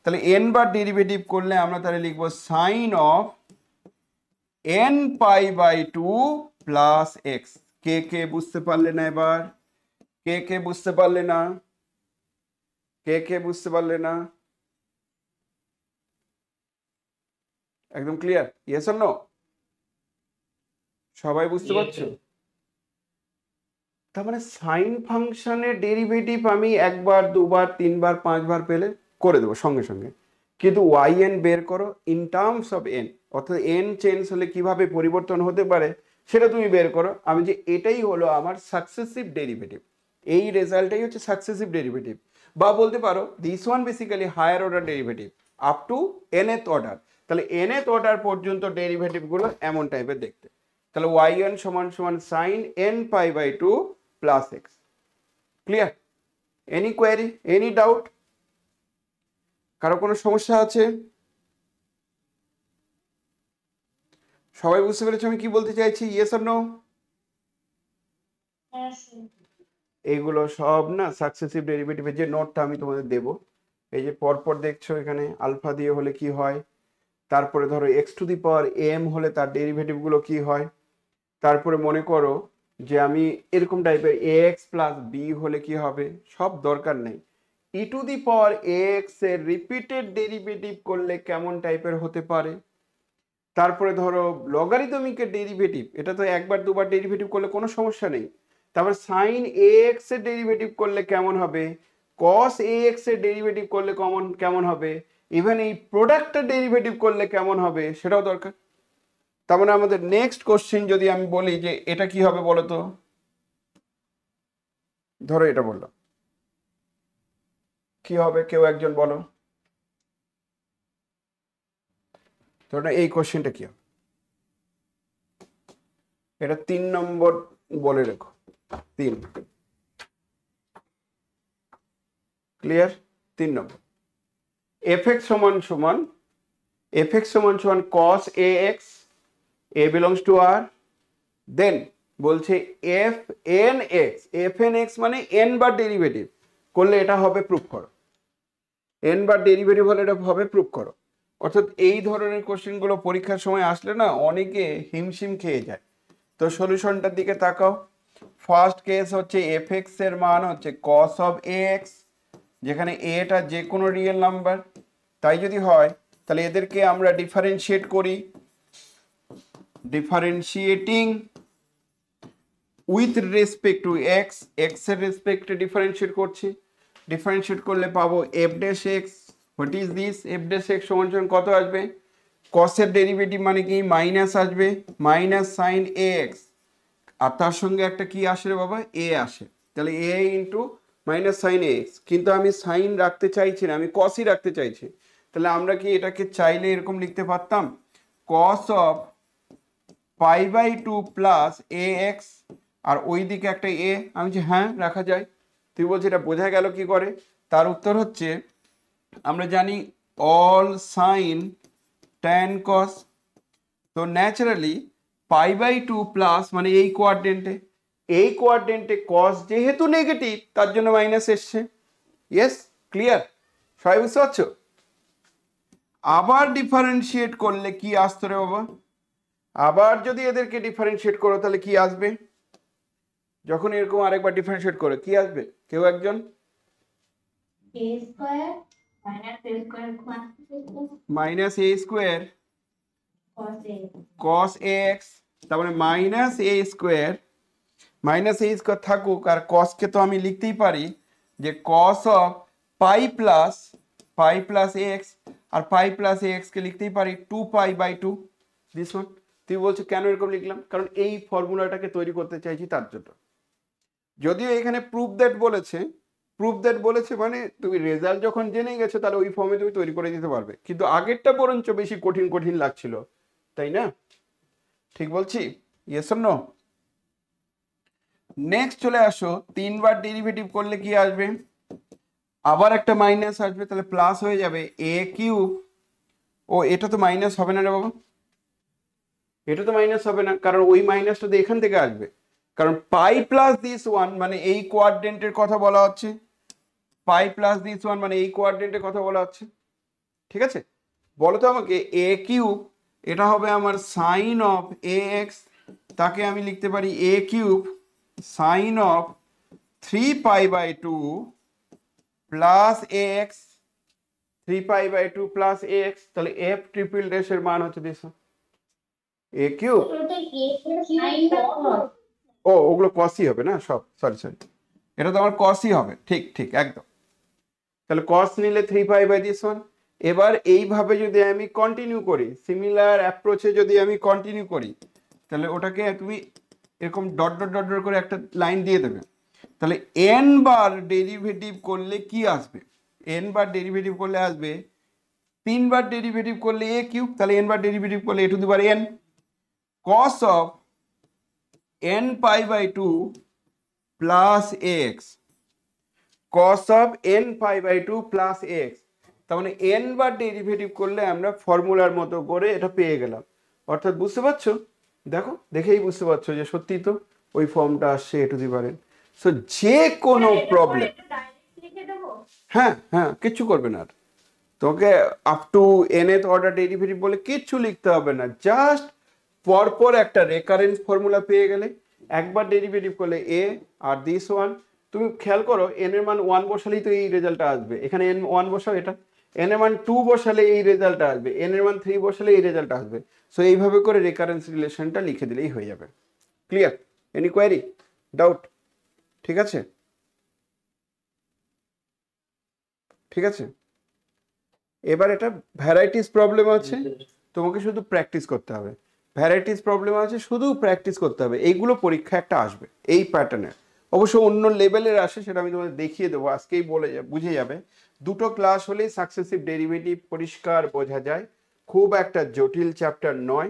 তাহলে n বার ডেরিভেটিভ করলে আমরা তাহলে লিখবো sine of n π/2 plus x. কে বুঝতে পারলে না, এবার কে বুঝতে পারলে না, বুঝতে পারলে না, একদম ক্লিয়ার, ইয়েস অর নো? সবাই বুঝতে পারছো? তার মানে সাইন ফাংশনের ডেরিভেটিভ আমি একবার, দুবার, তিনবার, পাঁচবার পেলে করে দেবো সঙ্গে সঙ্গে, কিন্তু yn বের করো ইন টার্মস অফ n, অর্থাৎ n চেঞ্জ হলে কিভাবে পরিবর্তন হতে পারে সেটা তুমি বের করো। আমি যে এটাই হলো আমার সাকসেসিভ ডেরিভেটিভ, এই রেজাল্টটাই হচ্ছে সাকসেসিভ ডেরিভেটিভ, বা বলতে পারো this one basically higher order derivative up to nth order. তাহলে nth অর্ডার পর্যন্ত ডেরিভেটিভগুলো এমন টাইপের দেখতে। তাহলে yn সমান সমান sine n π/2 plus x. Clear? Any query, any doubt? কারো কোনো সমস্যা আছে? সবাই বুঝতে পেরেছো আমি কি বলতে চাইছি? Yes or no? হ্যাঁ স্যার। এইগুলো সব না সাকসেসিভ ডেরিভেটিভের যে নোটটা আমি তোমাদের দেব, এই যে পরপর দেখছো এখানে আলফা দিয়ে হলে কি হয়, তারপরে ধরো x to the power m হলে তার ডেরিভেটিভ গুলো কি হয়, তারপরে মনে করো যে আমি এরকম টাইপের এ এক্স প্লাস বি হলে কি হবে, সব দরকার নেই। ই টু দি পাওয়ার এক্স এর রিপিটেড ডেরিভেটিভ করলে কেমন টাইপের হতে পারে, তারপরে ধরো লগারিদমিকের ডেরিভেটিভ, এটা তো একবার দুবার ডেরিভেটিভ করলে কোনো সমস্যা নেই। তারপর সাইন এ এক্স এর ডেরিভেটিভ করলে কেমন হবে, কস এ এক্স এর ডেরিভেটিভ করলে কেমন হবে, ইভেন এই প্রোডাক্টের ডেরিভেটিভ করলে কেমন হবে সেটাও দরকার। তার মানে আমাদের নেক্সট কোশ্চেন যদি আমি বলি যে এটা কি হবে বলো তো, ধরো এটা বললাম, কি হবে কেউ একজন বলো, ধরো এই কোশ্চেনটা কি হবে, এটা 3 নম্বর বলে রেখো, 3, ক্লিয়ার? 3 নম্বর, এফ এক্স সমান সমান cos a x, a belongs to R, then বলছে এফ এন এক্স মানে এন বার ডেরিভেটিভ করলে এটা হবে প্রুফ করো, এন বার ডেরিভেটিভ হলে এটা হবে প্রুফ করো। অর্থাৎ এই ধরনের কোশ্চেনগুলো পরীক্ষার সময় আসলে না অনেকে হিমশিম খেয়ে যায়। তো সলিউশনটার দিকে তাকাও। ফার্স্ট কেস হচ্ছে এফ এক্স এর মান হচ্ছে কস অফ এ এক্স, যেখানে এটা যে কোনো রিয়েল নাম্বার, তাই যদি হয় তাহলে এদেরকে আমরা ডিফারেন্সিয়েট করি, differentiating with respect to x, x এর রেসপেক্টে ডিফারেন্সিয়েট করছি, ডিফারেন্সিয়েট করলে পাবো F dash x, what is this, F dash x সমান সমান কত আসবে, কসের ডেরিভেটিভ মানে কি মাইনাস আসবে, মাইনাস সাইন এ এক্স, আর তার সঙ্গে একটা কি আসে রে বাবা, এ আসে, তাহলে এ ইন্টু মাইনাস সাইন এ এক্স। কিন্তু আমি সাইন রাখতে চাইছি না, আমি কসই রাখতে চাইছি, তাহলে আমরা কি এটাকে চাইলে এরকম লিখতে পারতাম, cos of π/2 plus a x, আর ওই দিকে একটা এ, আমি যে হ্যাঁ রাখা যায়। তুই বলছি এটা বোঝা গেল কি করে, তার উত্তর হচ্ছে আমরা জানি অল সাইন ট্যান কস, তো ন্যাচারালি π/2 প্লাস মানে এই কোয়াড্রেন্টে কস যেহেতু নেগেটিভ তার জন্য মাইনাস এসছে। Yes, clear? সবাই বুঝতে পারছো? আবার ডিফারেন্সিয়েট করলে কি আসতো রে বাবা, আবার যদি এদেরকে ডিফারেন্সিয়েট করো তাহলে কি আসবে, যখন এরকম আরেকবার ডিফারেন্সিয়েট করে কি আসবে কেউ একজন, a square minus A square cos a cos A x, তার মানে মাইনাস এ স্কোয়ার থাকুক, আর কসকে তো আমি লিখতেই পারি যে cos of pi plus a x, আর পাই প্লাস এ এক্স কে লিখতেই পারি 2π/2, দিস ওয়ান। তুই বলছো কেন এরকম লিখলাম, কারণ এই ফর্মুলাটাকে তৈরি করতে চাইছি তার জন্য। যদিও এখানে প্রুফ দ্যাট বলেছে মানে তুমি রেজাল্ট যখন জেনে গেছো তাহলে ওই ফর্মে তুমি তৈরি করে দিতে পারবে, কিন্তু আগেরটা বরঞ্চ বেশি কঠিন লাগছিল, তাই না? ঠিক বলছি? Yes or no? নেক্সট চলে আসো, 3 বার ডেরিভেটিভ করলে কি আসবে, আবার একটা মাইনাস আসবে, তাহলে প্লাস হয়ে যাবে এ কিউব, ও এটা তো মাইনাস হবে না রে বাবা, এটা তো মাইনাস হবে না, কারণ ওই মাইনাসটা তো এখান থেকে আসবে, কারণ পাই প্লাস দিস ওয়ান মানে এই কোয়াড্রেন্টের কথা বলা হচ্ছে, পাই প্লাস দিস ওয়ান মানে এই কোয়াড্রেন্টের কথা বলা হচ্ছে। ঠিক আছে, বলো তো আমাকে এ কিউব, এটা হবে আমার সাইন অফ এ এক্স, তাকে আমি লিখতে পারি a cube sine of 3π/2 plus a x, 3π/2 plus a x, তাহলে এফ ট্রিপল ড্যাশের মান হচ্ছে দিস এ কিউব, ওটা a sin cos ও ওগুলো কসই হবে না সব, সরি এটা তো আমার কসই হবে, ঠিক একদম। তাহলে কস নিলে 3π/1, এবার এইভাবে যদি আমি কন্টিনিউ করি, সিমিলার অ্যাপ্রোচে যদি আমি কন্টিনিউ করি, তাহলে ওটাকে তুমি এরকম ডট ডট ডট ডট করে একটা লাইন দিয়ে দেবে, তাহলে এন বার ডেরিভেটিভ করলে কি আসবে, এন বার ডেরিভেটিভ করলে আসবে 3 বার ডেরিভেটিভ করলে এ কিউব, তাহলে এন বার ডেরিভেটিভ করলে a to the power n, cos of n π/2 plus x, cos of n π/2 plus x, তার মানে n বার ডেরিভেটিভ করলে আমরা ফর্মুলার মতো করে এটা পেয়ে গেলাম। অর্থাৎ বুঝতে পারছো, দেখো দেখেই বুঝতে পারছো যে সত্যি তো ওই ফর্মটা আসছে a two the power n। So যে কোনো প্রবলেম, হ্যাঁ হ্যাঁ কিচ্ছু করবে না আর, তোমাকে up to nth order derivative বলে কিচ্ছু লিখতে হবে না, জাস্ট পরপর একটা রেকারেন্স ফর্মুলা পেয়ে গেলে একবার ডেরিভেটিভ করলে a আর দিস ওয়ান। তুমি খেয়াল করো n এর মান 1 বসালেই তো এই রেজাল্টটা আসবে, এখানে n 1 বসাও, এটা n এর মান 2 বসালে এই রেজাল্টটা আসবে, n এর মান 3 বসালে এই রেজাল্টটা আসবে। সো এইভাবে করে রেকারেন্স রিলেশনটা লিখে দিলেই হয়ে যাবে। ক্লিয়ার? Any query, doubt? ঠিক আছে, ঠিক আছে। এবার এটা ভ্যারাইটিস প্রবলেম আছে, তোমাকে শুধু প্র্যাকটিস করতে হবে। ভ্যারাইটিস প্রবলেম আছে, শুধু প্র্যাকটিস করতে হবে। এইগুলো পরীক্ষা একটা আসবে এই প্যাটার্নের, অবশ্য অন্য লেভেলের আসে, সেটা আমি তোমাদের দেখিয়ে দেবো, আজকেই বলে বুঝে যাবে। দুটো ক্লাস হলেই সাকসেসিভ ডেরিভেটিভ পরিষ্কার বোঝা যায়, খুব একটা জটিল চ্যাপ্টার নয়।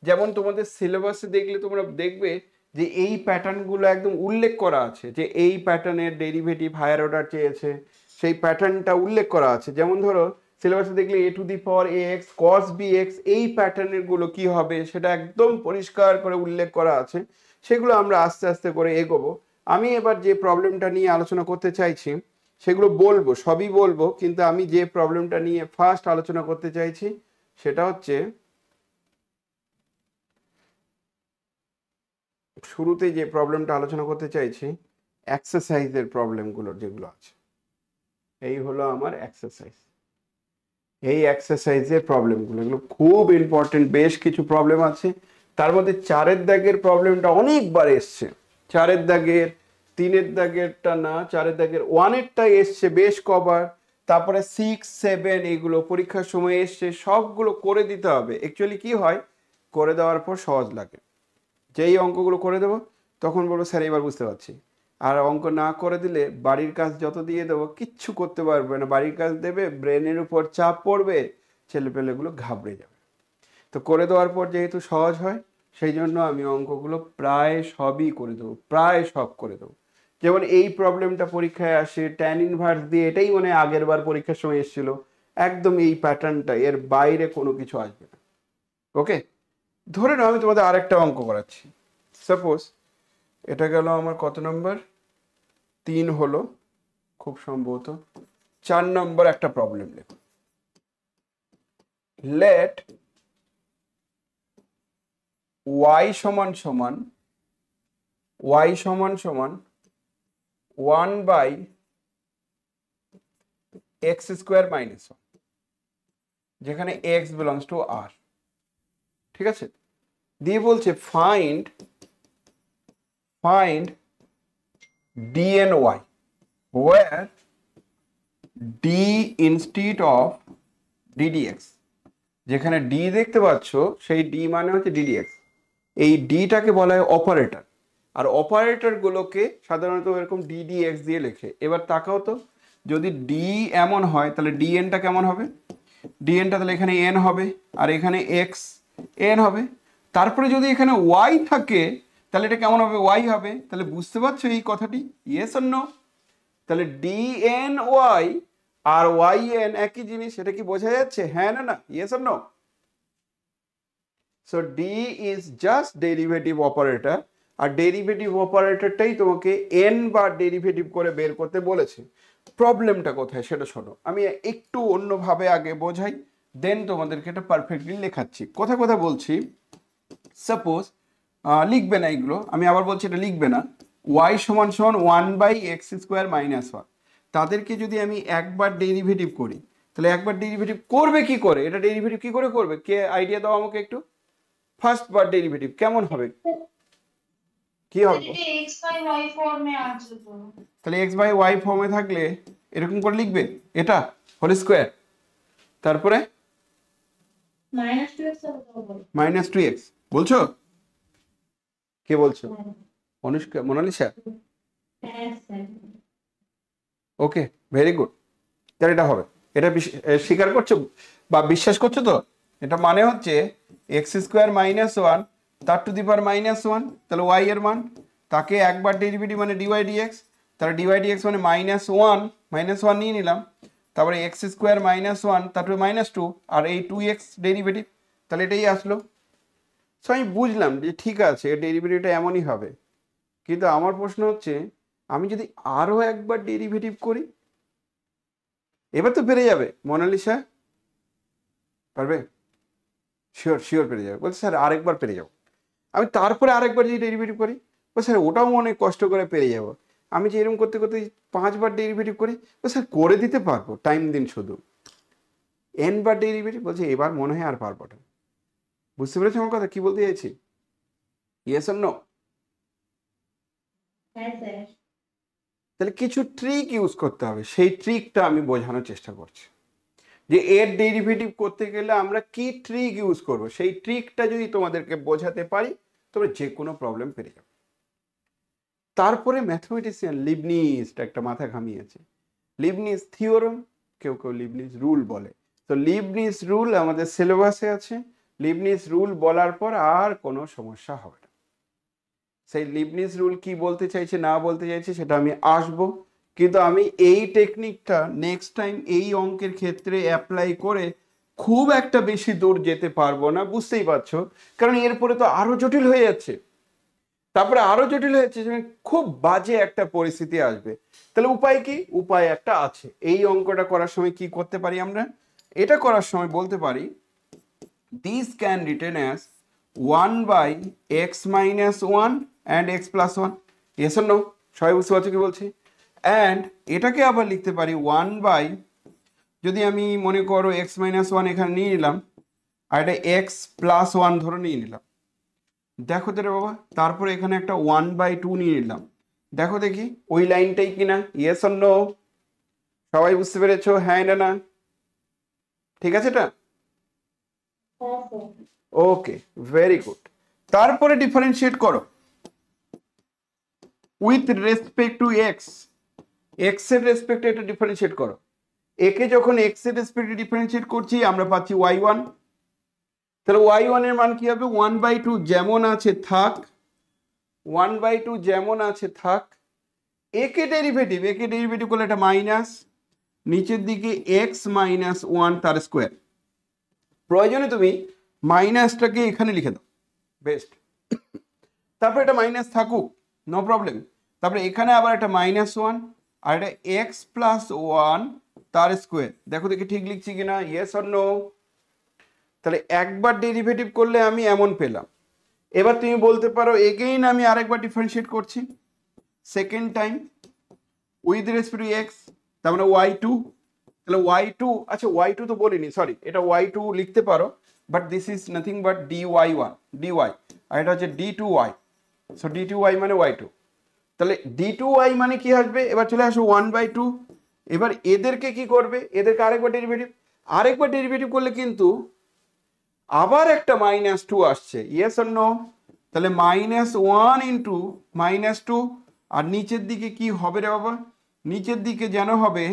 যেমন তোমাদের সিলেবাসে দেখলে তোমরা দেখবে যে এই প্যাটার্নগুলো একদম উল্লেখ করা আছে, যে এই প্যাটার্নের ডেরিভেটিভ হায়ার অর্ডার চেয়েছে, সেই প্যাটার্নটা উল্লেখ করা আছে। যেমন ধরো সিলেবাসে দেখলে a two the power ax cos bx, এই প্যাটার্নের গুলো কি হবে সেটা একদম পরিষ্কার করে উল্লেখ করা আছে। সেগুলো আমরা আস্তে আস্তে করে এগোবো। আমি এবার যে প্রবলেমটা নিয়ে আলোচনা করতে চাইছি সেগুলো বলবো, সবই বলবো, কিন্তু আমি যে প্রবলেমটা নিয়ে ফার্স্ট আলোচনা করতে চাইছি সেটা হচ্ছে, শুরুতে যে প্রবলেমটা আলোচনা করতে চাইছি এক্সারসাইজের প্রবলেমগুলো যেগুলো আছে, এই হলো আমার এক্সারসাইজ। এই এক্সারসাইজের প্রবলেমগুলো, এগুলো খুব ইম্পর্টেন্ট, বেশ কিছু প্রবলেম আছে। তার মধ্যে 4-এর দাগের প্রবলেমটা অনেকবার এসছে, 4-এর দাগের, 3-এর দাগেরটা না, 4-এর দাগের 1-এরটা এসছে বেশ কবার, তারপরে 6, 7 এগুলো পরীক্ষার সময় এসছে। সবগুলো করে দিতে হবে। অ্যাকচুয়ালি কি হয়, করে দেওয়ার পর সহজ লাগে, যেই অঙ্কগুলো করে দেবো তখন বলবো স্যার এবার বুঝতে পারছি। আর অঙ্ক না করে দিলে বাড়ির কাজ যত দিয়ে দেবো কিচ্ছু করতে পারবে না, বাড়ির কাজ দেবে, ব্রেনের উপর চাপ পড়বে, ছেলেপেলেগুলো ঘাবড়ে যাবে। তো করে দেওয়ার পর যেহেতু সহজ হয়, সেই জন্য আমি অঙ্কগুলো প্রায় সবই করে দেবো, প্রায় সব করে দেবো। যেমন এই প্রবলেমটা পরীক্ষায় আসে ট্যান ইনভার্স দিয়ে, এটাই মানে আগের বার পরীক্ষার সময় এসেছিল, একদম এই প্যাটার্নটা, এর বাইরে কোনো কিছু আসবে না। ওকে, ধরে নাও আমি তোমাদের আরেকটা অঙ্ক করাচ্ছি। সাপোজ এটা গেল আমার কত নম্বর, 3 হলো খুব সম্ভবত। 4 নম্বর একটা প্রবলেম লেখো। লেট y সমান সমান 1/x স্কোয়ার মাইনাস 1, যেখানে x বিলংস টু r। ঠিক আছে, দিয়ে বলছে find dny where d instead of ddx, যেখানে d দেখতে পাচ্ছ সেই d মানে হচ্ছে ddx। এই ডটাকে বলা হয় অপারেটর, আর অপারেটর গুলোকে সাধারণত এরকম ddx দিয়ে লেখে। এবার তাকাও তো, যদি d এমন হয় তাহলে dnটা কেমন হবে, dnটা তাহলে এখানে n হবে আর এখানে x n হবে। তারপরে যদি এখানে y থাকে তাহলে এটা কেমন হবে, y হবে। তাহলে বুঝতে পারছো এই কথাটি, ইয়েস অর নো? তাহলে dny আর yn একই জিনিস, এটা কি বোঝা যাচ্ছে, হ্যাঁ না না, yes or no? So d is just derivative operator, আর ডেরিভেটিভ অপারেটরটাই তোমাকে n বার ডেরিভেটিভ করে বের করতে বলেছে। প্রবলেমটা কোথায় সেটা শোনো, আমি একটু অন্যভাবে আগে বোঝাই, দেন তোমাদেরকে এটা পারফেক্টলি লেখাচ্ছি। কথা কথা বলছি, সাপোজ লিখবে না এগুলো, আমি আবার বলছি এটা লিখবে না। y সমান সমান 1/x স্কোয়ার মাইনাস 1, তাদেরকে যদি আমি একবার ডেরিভেটিভ করি তাহলে একবার ডেরিভেটিভ করবে কি করে, এটা ডেরিভেটিভ কি করে করবে, কে আইডিয়া দাও আমাকে একটু। ফার্স্ট বার ডেরিভেটিভ কেমন হবে, কি হবে? তাহলে x বাই y ফর্মে থাকলে এরকম করে লিখবে, এটা হোল স্কোয়ার, তারপরে -2x বলছো, কে বলছো? অনুষ্কা, মোনালিসা? ওকে, ভেরি গুড। তাহলে এটা হবে, এটা স্বীকার করছো বা বিশ্বাস করছো তো? এটা মানে হচ্ছে x স্কোয়ার মাইনাস 1 তার টু দি পাওয়ার -1, তাহলে y এর মান, তাকে একবার ডেরিভেটিভ মানে dy dx, তাহলে dy dx মানে -1 নিয়ে নিলাম, তারপরে এক্স স্কোয়ার মাইনাস ওয়ান, তারপরে মাইনাস টু, আর এই 2x ডেরিভেটিভ, তাহলে এটাই আসলো। সো আমি বুঝলাম যে ঠিক আছে এর ডেরিভেটিভটা এমনই হবে, কিন্তু আমার প্রশ্ন হচ্ছে আমি যদি আরও একবার ডেরিভেটিভ করি, এবার তো পেরে যাবে মোনালিসা, পারবে? শিওর শিওর পেরে যাবে। বলছে স্যার আরেকবার পেরে যাবো। আমি তারপরে আরেকবার যদি ডেরিভেটিভ করি, বলছে স্যার ওটাও অনেক কষ্ট করে পেরে যাবো। আমি যে এরকম করতে করতে 5বার ডেরিভেটিভ করি, বলছে স্যার করে দিতে পারবো, টাইম দিন শুধু। n বার ডেরিভেটিভ, বলছে এবার মনে হয় আর পারবো না। বুঝতে পেরেছো আমার কথা কি বলতে চাইছি? Yes or no? হ্যাঁ স্যার। তাহলে কিছু ট্রিক ইউজ করতে হবে, সেই ট্রিকটা আমি বোঝানোর চেষ্টা করছি যে এর ডেরিভেটিভ করতে গেলে আমরা কি ট্রিক ইউজ করব। সেই ট্রিকটা যদি তোমাদেরকে বোঝাতে পারি, তোমরা যে কোনো প্রবলেম পেরে যাবে। তারপরে ম্যাথমেটিশিয়ান লিবনিজ একটা মাথা ঘামিয়েছে, লিবনিজ থিওরেম, কেউ কেউ লিবনিজ রুল বলে। তো লিবনিজ রুল আমাদের সিলেবাসে আছে। লিবনিজ রুল বলার পর আর কোনো সমস্যা হবে না। সেই লিবনিজ রুল কি বলতে চাইছে না বলতে চাইছে সেটা আমি আসবো, কিন্তু আমি এই টেকনিকটা নেক্সট টাইম এই অঙ্কের ক্ষেত্রে অ্যাপ্লাই করে খুব একটা বেশি দূর যেতে পারবো না, বুঝতেই পারছো, কারণ এরপরে তো আরো জটিল হয়ে যাচ্ছে। তারপরে আরো জটিল হয়েছে, খুব বাজে একটা পরিস্থিতি আসবে। তাহলে উপায় কি? উপায় একটা আছে। এই অঙ্কটা করার সময় কি করতে পারি আমরা? এটা করার সময় বলতে পারি this can written as 1/x minus 1 and x plus 1। Yes or no? সবাই বুঝতে পারছো কি বলছি? অ্যান্ড এটাকে আবার লিখতে পারি 1 যদি আমি মনে করো x minus 1 এখানে নিয়ে নিলাম, আর এটা x plus 1 ধরে নিয়ে নিলাম। দেখো তো রে বাবা, তারপরে এখানে একটা 1/2 নিয়ে নিলাম। দেখো দেখি ওই লাইনটাই কিনা। Yes or no? সবাই বুঝতে পেরেছো? হ্যাঁ না না? ঠিক আছে এটা? হ্যাঁ স্যার। ওকে, ভেরি গুড। তারপরে ডিফারেন্সিয়েট করো with respect to x. X এর রেসপেক্টে এটা ডিফারেন্সিয়েট করো। একে যখন এক্স এর রেসপেক্টে ডিফারেন্সিয়েট করছি আমরা পাচ্ছি y1। তাহলে y1 এর মান কি হবে? 1/2 যেমন আছে থাক, 1/2 যেমন আছে থাক। একে ডেরিভেটিভ করলে এটা মাইনাস, নিচের দিকে x minus 1 তার স্কোয়ার। প্রয়োজনে তুমি মাইনাসটাকে এখানে লিখে দাও, বেস্ট। তারপরে এটা মাইনাস থাকুক, নো প্রবলেম। তারপরে এখানে আবার একটা -1 আর এটা x plus 1 তার স্কোয়ার। দেখো দেখি ঠিক লিখছি কিনা, ইয়েস অর নো? তাহলে একবার ডেরিভেটিভ করলে আমি এমন পেলাম। এবার তুমি বলতে পারো এগেইন আমি আরেকবার ডিফারেন্সিয়েট করছি, second time with respect to x, তার মানে y2। তাহলে y2, আচ্ছা y2 তো বলিনি, সরি, এটা y2 লিখতে পারো, but this is nothing but dy1 dy, আর এটা হচ্ছে d2y। সো d2y মানে y2। তাহলে d2y মানে কি আসবে? এবার চলে আসো 1/2। এবার এদেরকে কি করবে? এদেরকে আরেকবার ডেরিভেটিভ করলে কিন্তু আবার একটা -2 আসছে, ইয়েস অর নো? তাহলে -1 ইন্টু -2, আর নিচের দিকে কি হবে রে বাবা? নিচের দিকে যেন হবে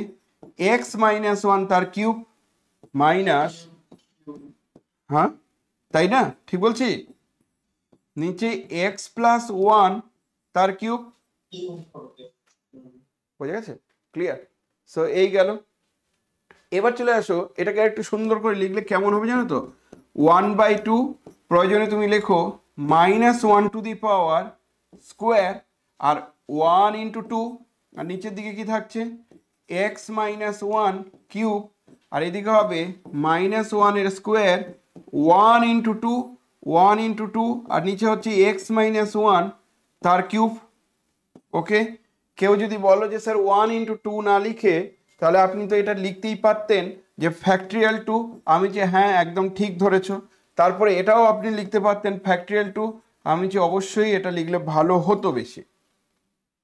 x minus 1 তার কিউব মাইনাস, হ্যাঁ তাই না? ঠিক বলছি? নিচে x plus 1 তার কিউব। বোঝা গেছে? ক্লিয়ার? সো এই গেল। এবার চলে আসো, এটাকে একটু সুন্দর করে লিখলে কেমন হবে জানো তো? 1/2 প্রয়োজনে তুমি লেখো -1 টু দি পাওয়ার স্কোয়ার, আর 1 ইন্টু 2, আর নিচের দিকে কি থাকছে? x minus 1 কিউব, আর এদিকে হবে -1 এর স্কোয়ার, 1 ইন্টু 2, 1 ইন্টু 2, আর নিচে হচ্ছে x minus 1 তার কিউব। ওকে, কেউ যদি বলো যে স্যার 1 ইন্টু 2 না লিখে, তাহলে আপনি তো এটা লিখতেই পারতেন যে ফ্যাক্টরিয়াল 2। আমি যে হ্যাঁ একদম ঠিক ধরেছো। তারপরে এটাও আপনি লিখতে পারতেন ফ্যাক্টরিয়াল 2। আমি যে অবশ্যই এটা লিখলে ভালো হতো বেশি,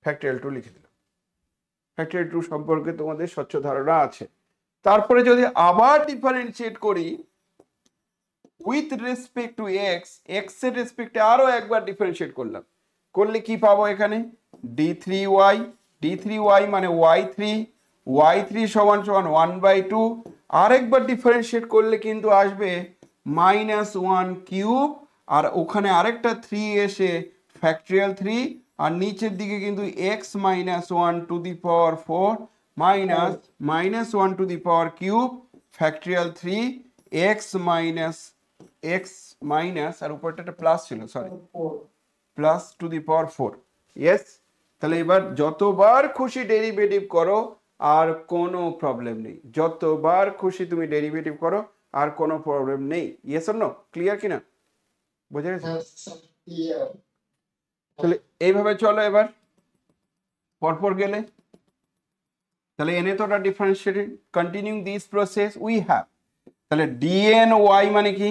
ফ্যাক্টরিয়াল 2 লিখে দিলাম। ফ্যাক্টরিয়াল 2 সম্পর্কে তোমাদের স্বচ্ছ ধারণা আছে। তারপরে যদি আবার ডিফারেন্সিয়েট করি with respect to x, x এর রেসপেক্টে আরো একবার ডিফারেন্সিয়েট করলে কি পাবো? এখানে d3y মানে y3 সমান 1/2। আরেকবার ডিফারেন্সিয়েট করলে কিন্তু আসবে -1 কিউব, আর ওখানে আরেকটা 3 এসে ফ্যাক্টরিয়াল 3, আর নিচের দিকে কিন্তু x minus 1 to the power 4 minus minus 1 to the power cube factorial 3 x minus আর উপরটা একটা প্লাস ছিল sorry plus to the power 4 yes. তাহলে এবার যতবার খুশি ডেরিভেটিভ করো আর কোনো প্রবলেম নেই, যতবার খুশি তুমি ডেরিভেটিভ করো আর কোনো প্রবলেম নেই। Yes or no? ক্লিয়ার কিনা? বুঝে গেছে? তাহলে এইভাবে চলো এবার পরপর গেলে তাহলে এনে তোটা differentiated continue this process we have তাহলে ডিএন ওয়াই মানে কি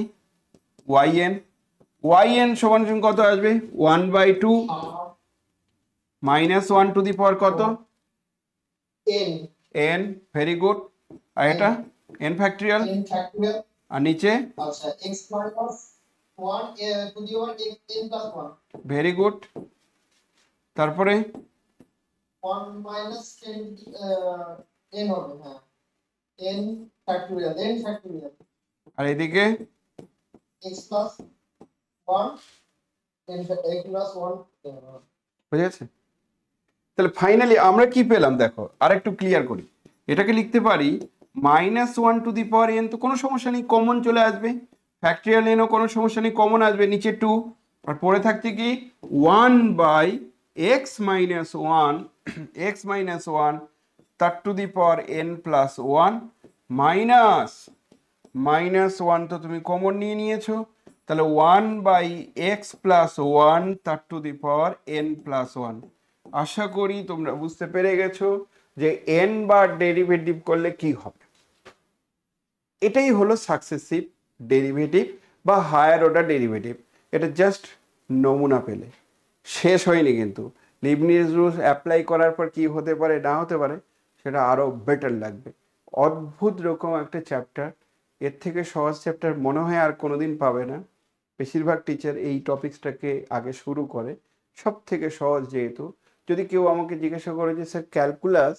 ওয়াইএন সমান সমান কত আসবে 1/2 মাইনাস 1 টু দি পাওয়ার কত এন ভেরি গুড আর এটা এন ফ্যাক্টরিয়াল আর নিচে আচ্ছা x minus 1 to the 1 n plus 1 very good তারপরে 1 minus n হবে হ্যাঁ n factorial আর এদিকে x plus 1 n plus 1 বুঝে গেছে? তাহলে ফাইনালি আমরা কি পেলাম দেখো আর একটু ক্লিয়ার করি। এটাকে লিখতে পারি minus 1 to the power N, তো কোনো সমস্যা নেই, কমন চলে আসবে। ফ্যাক্টরিয়াল এনও কোনো সমস্যা নেই, কমন আসবে, নিচে 2 আর পরে থাকছে কি 1/x minus 1 তার two the power n plus 1 minus 1 তো তুমি কমন নিয়ে নিয়েছো, তাহলে 1/x প্লাস 1 তার two the power n plus 1। আশা করি তোমরা বুঝতে পেরে গেছো যে n বার ডেরিভেটিভ করলে কি হবে। এটাই হলো সাকসেসিভ ডেরিভেটিভ বা হায়ার অর্ডার ডেরিভেটিভ। এটা জাস্ট নমুনা পেলে, শেষ হয়নি কিন্তু। লিবনিজ রুলস অ্যাপ্লাই করার পর কি হতে পারে না হতে পারে সেটা আরও বেটার লাগবে। অদ্ভুত রকম একটা চ্যাপ্টার, এর থেকে সহজ চ্যাপ্টার মনে হয় আর কোনোদিন পাবে না। বেশিরভাগ টিচার এই টপিকসটাকে আগে শুরু করে, সব থেকে সহজ যেহেতু। যদি কেউ আমাকে জিজ্ঞাসা করে যে স্যার ক্যালকুলাস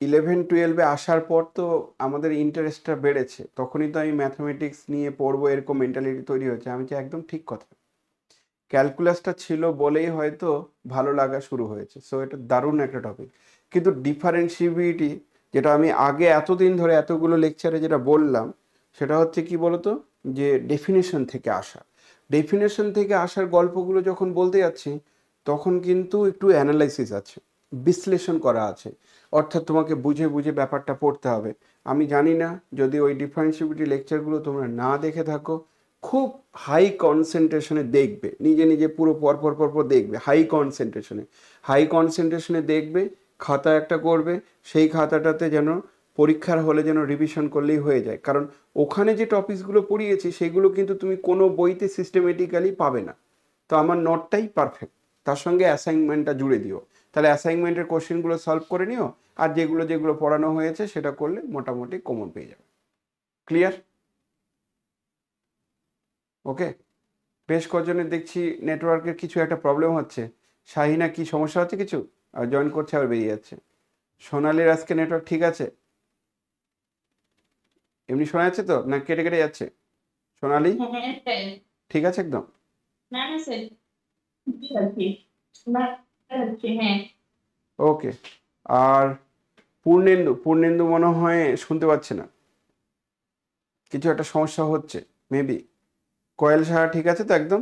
11-12 আসার পর তো আমাদের ইন্টারেস্টটা বেড়েছে, তখনই তো আমি ম্যাথমেটিক্স নিয়ে পড়বো এরকম মেন্টালিটি তৈরি হচ্ছে। আমি যে একদম ঠিক কথা, ক্যালকুলাসটা ছিল বলেই হয়তো ভালো লাগা শুরু হয়েছে। সো এটা দারুণ একটা টপিক। কিন্তু ডিফারেন্সিবিলিটি যেটা আমি আগে এতদিন ধরে এতগুলো লেকচারে যেটা বললাম সেটা হচ্ছে কি বলতো, যে ডেফিনেশন থেকে আসা। ডেফিনেশন থেকে আসার গল্পগুলো যখন বলতে যাচ্ছি তখন কিন্তু একটু অ্যানালাইসিস আছে, বিশ্লেষণ করা আছে, অর্থাৎ তোমাকে বুঝে বুঝে ব্যাপারটা পড়তে হবে। আমি জানি না যদি ওই ডিফারেন্সিবিলিটি লেকচারগুলো তোমরা না দেখে থাকো, খুব হাই কনসেন্ট্রেশনে দেখবে, নিজে নিজে পুরো পরপর দেখবে, হাই কনসেন্ট্রেশনে দেখবে, খাতা একটা করবে, সেই খাতাটাতে যেন পরীক্ষার হলে যেন রিভিশন করলেই হয়ে যায়। কারণ ওখানে যে টপিকসগুলো পড়িয়েছি সেগুলো কিন্তু তুমি কোনো বইতে সিস্টেমেটিক্যালি পাবে না। তো আমার নোটটাই পারফেক্ট, তার সঙ্গে অ্যাসাইনমেন্টটা জুড়ে দিও, তাহলে অ্যাসাইনমেন্টের কোশ্চেনগুলো সলভ করে নিও, আর যেগুলো যেগুলো পড়ানো হয়েছে সেটা করলে মোটামুটি কমন পেয়ে যাবে। ক্লিয়ার? ওকে। বেশ কজনের দেখছি নেটওয়ার্কের কিছু একটা প্রবলেম হচ্ছে। শাহিনা কি সমস্যা হচ্ছে কিছু? আর জয়েন করছে আবার বেরিয়ে যাচ্ছে। সোনালির আজকে নেটওয়ার্ক ঠিক আছে? এমনি শোনা যাচ্ছে তো না কেটে কেটে যাচ্ছে? সোনালি ঠিক আছে একদম? ওকে। আর পূর্ণেন্দু মনে হয় শুনতে পাচ্ছে না, কিছু একটা সমস্যা হচ্ছে মেবি। কোয়েল সাহা ঠিক আছে তো একদম?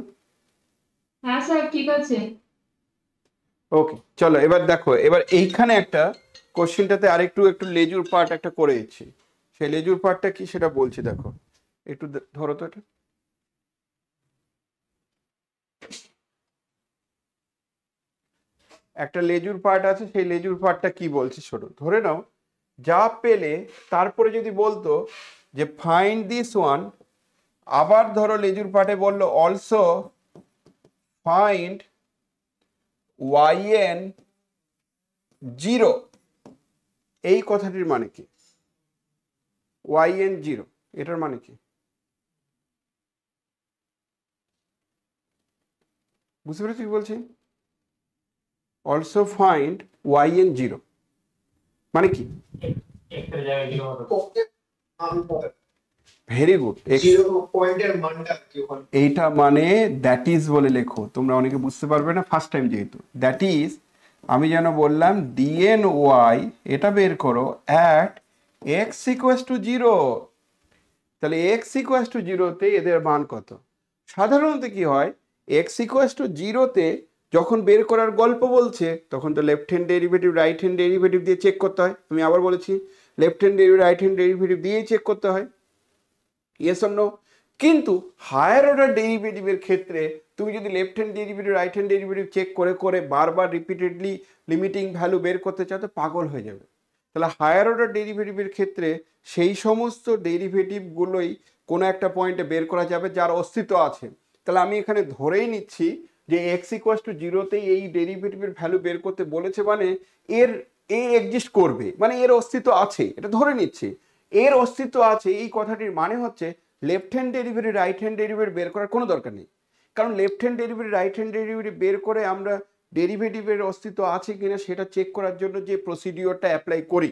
হ্যাঁ স্যার ঠিক আছে। ওকে চলো এবার দেখো, এবার এইখানে একটা কোশ্চেনটাতে আরেকটু লেজুর পার্ট একটা করে দিচ্ছি। সেই লেজুর পার্টটা কি সেটা বলছি, দেখো একটু ধরো তো এটা। একটা লেজুর পার্ট আছে, সেই লেজুর পার্টটা কি বলছি শোনো। ধরে নাও যা পেলে তারপরে যদি বলতো যে ফাইন্ড দিস ওয়ান, আবার ধরো লেজুর পার্টে বললো অলসো ফাইন্ড yn 0, এই কথাটির মানে কি? yn 0 এটার মানে কি বুঝতে পেরেছি কি বলছি? অলসো ফাইন্ড yn 0 মানে কি? Very good. এইটা মানে দ্যাট ইজ বলে লেখো, তোমরা অনেকে বুঝতে পারবে না ফার্স্ট টাইম যেহেতু। দ্যাট ইজ আমি যেন বললাম ডিএন ওয়াই এটা বের করো at x equals to zero. তাহলে এক্স ইকুয়াস টু জিরোতে এদের মান কত? সাধারণত কি হয়, এক্স ইকুয়াস টু জিরোতে যখন বের করার গল্প বলছে তখন তো left hand derivative right hand derivative দিয়ে চেক করতে হয়। আমি আবার বলেছি left hand derivative right hand derivative দিয়েই চেক করতে হয়, ইয়েস অর নো। কিন্তু হায়ার অর্ডার ডেরিভেটিভের ক্ষেত্রে তুমি যদি left hand derivative right hand derivative check করে করে বারবার রিপিটেডলি লিমিটিং ভ্যালু বের করতে চাও তো পাগল হয়ে যাবে। তাহলে হায়ার অর্ডার ডেরিভেটিভের ক্ষেত্রে সেই সমস্ত ডেরিভেটিভগুলোই কোনো একটা পয়েন্টে বের করা যাবে যার অস্তিত্ব আছে। তাহলে আমি এখানে ধরেই নিচ্ছি যে এক্স ইকুয়াস টু জিরোতেই এই ডেরিভেটিভের ভ্যালু বের করতে বলেছে, মানে এর এ এক্সিস্ট করবে, মানে এর অস্তিত্ব আছে, এটা ধরে নিচ্ছি। এর অস্তিত্ব আছে এই কথাটির মানে হচ্ছে left hand derivative right hand derivative বের করার কোনো দরকার নেই। কারণ left hand derivative right hand derivative বের করে আমরা ডেরিভেটিভের অস্তিত্ব আছে কিনা সেটা চেক করার জন্য যে প্রসিডিওরটা অ্যাপ্লাই করি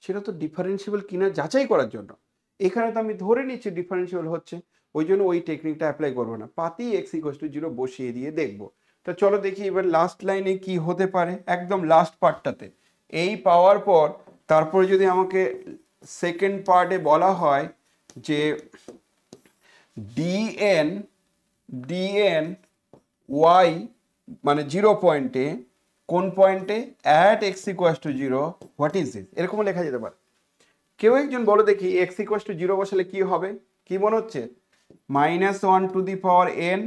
সেটা তো ডিফারেন্সিয়েবল কিনা যাচাই করার জন্য। এখানে তো আমি ধরে নিচ্ছি ডিফারেন্সিয়েবল হচ্ছে, ওই জন্য ওই টেকনিকটা অ্যাপ্লাই করবো না, পাতি এক্স ইকুয়াস টু জিরো বসিয়ে দিয়ে দেখবো। তো চলো দেখি এবার লাস্ট লাইনে কি হতে পারে, একদম লাস্ট পার্টটাতে এই পাওয়ার পর তারপরে যদি আমাকে সেকেন্ড পার্টে বলা হয় যে ডিএন ডিএন ওয়াই মানে জিরো পয়েন্টে, কোন পয়েন্টে, at x equals to zero, what is this, এরকমও লেখা যেতে পারে। কেউ একজন বলো দেখি এক্স ইকুয়াস টু জিরো বসালে কি হবে, কি মনে হচ্ছে? Minus one to the power n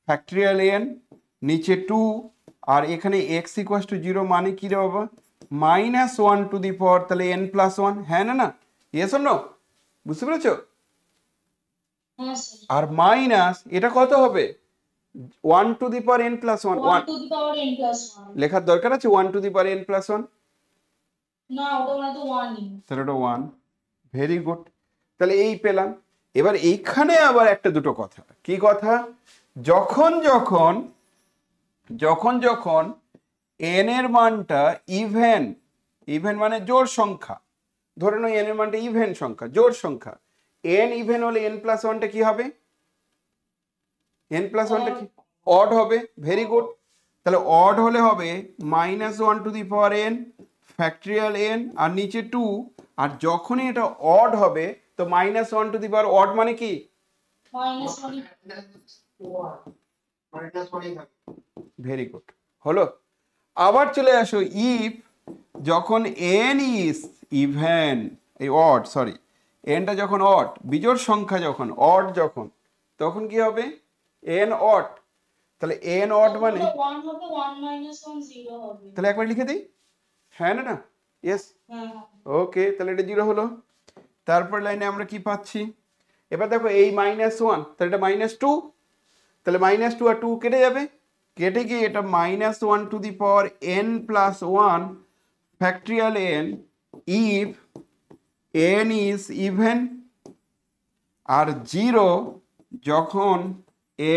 factorial N, নিচে টু, আর এখানে এক্স ইকুয়াস টু জিরো মানে কি রে বাবা? মাইনাস ওয়ান টু দি পাওয়ার, তাহলে এন প্লাস ওয়ান, হ্যাঁ না না, ইয়েস অর নো, বুঝতে পেরেছো? হ্যাঁ স্যার। আর মাইনাস এটা কত হবে? One to the power n plus one, 1 to the power n plus 1 লেখার দরকার আছে one to the power n plus one? না, ওটা মানে তো 1 তাহলে ওটা ওয়ান, ভেরি গুড। তাহলে এই পেলাম। এবার এইখানে আবার একটা দুটো কথা, কি কথা? যখন যখন যখন যখন এন এর মানটা ইভেন, ইভেন মানে জোড় সংখ্যা, ধরে নাও এন এর মানটা ইভেন সংখ্যা, জোড় সংখ্যা, এন ইভেন হলে এন প্লাস ওয়ানটা কি হবে? এন প্লাস ওয়ানটা কি অড হবে, ভেরি গুড। তাহলে অড হলে হবে minus one to the power n factorial n আর নিচে টু, আর যখনই এটা অড হবে তো minus one to the power odd মানে কি? minus 1 মাইনাস ওয়ানই থাকে। ভেরি গুড, হলো। আবার চলে আসো ইফ যখন এন ইজ ইভেন, এই অড, সরি, এনটা যখন অড, বিজোড় সংখ্যা যখন অড, যখন তখন কি হবে? N odd. তাহলে এন অড মানে 1 হবে, 1 minus 1 0 হবে। তাহলে একবার লিখে দিই, হ্যাঁ না না, ইয়েস, হ্যাঁ ওকে। তাহলে এটা জিরো হলো। তারপর লাইনে আমরা কি পাচ্ছি? এবার দেখো এই মাইনাস ওয়ান, তাহলে এটা মাইনাস টু, তাহলে মাইনাস টু আর টু কেটে যাবে, কেটে গিয়ে এটা minus one to the power n plus one factorial n if n is even, আর জিরো যখন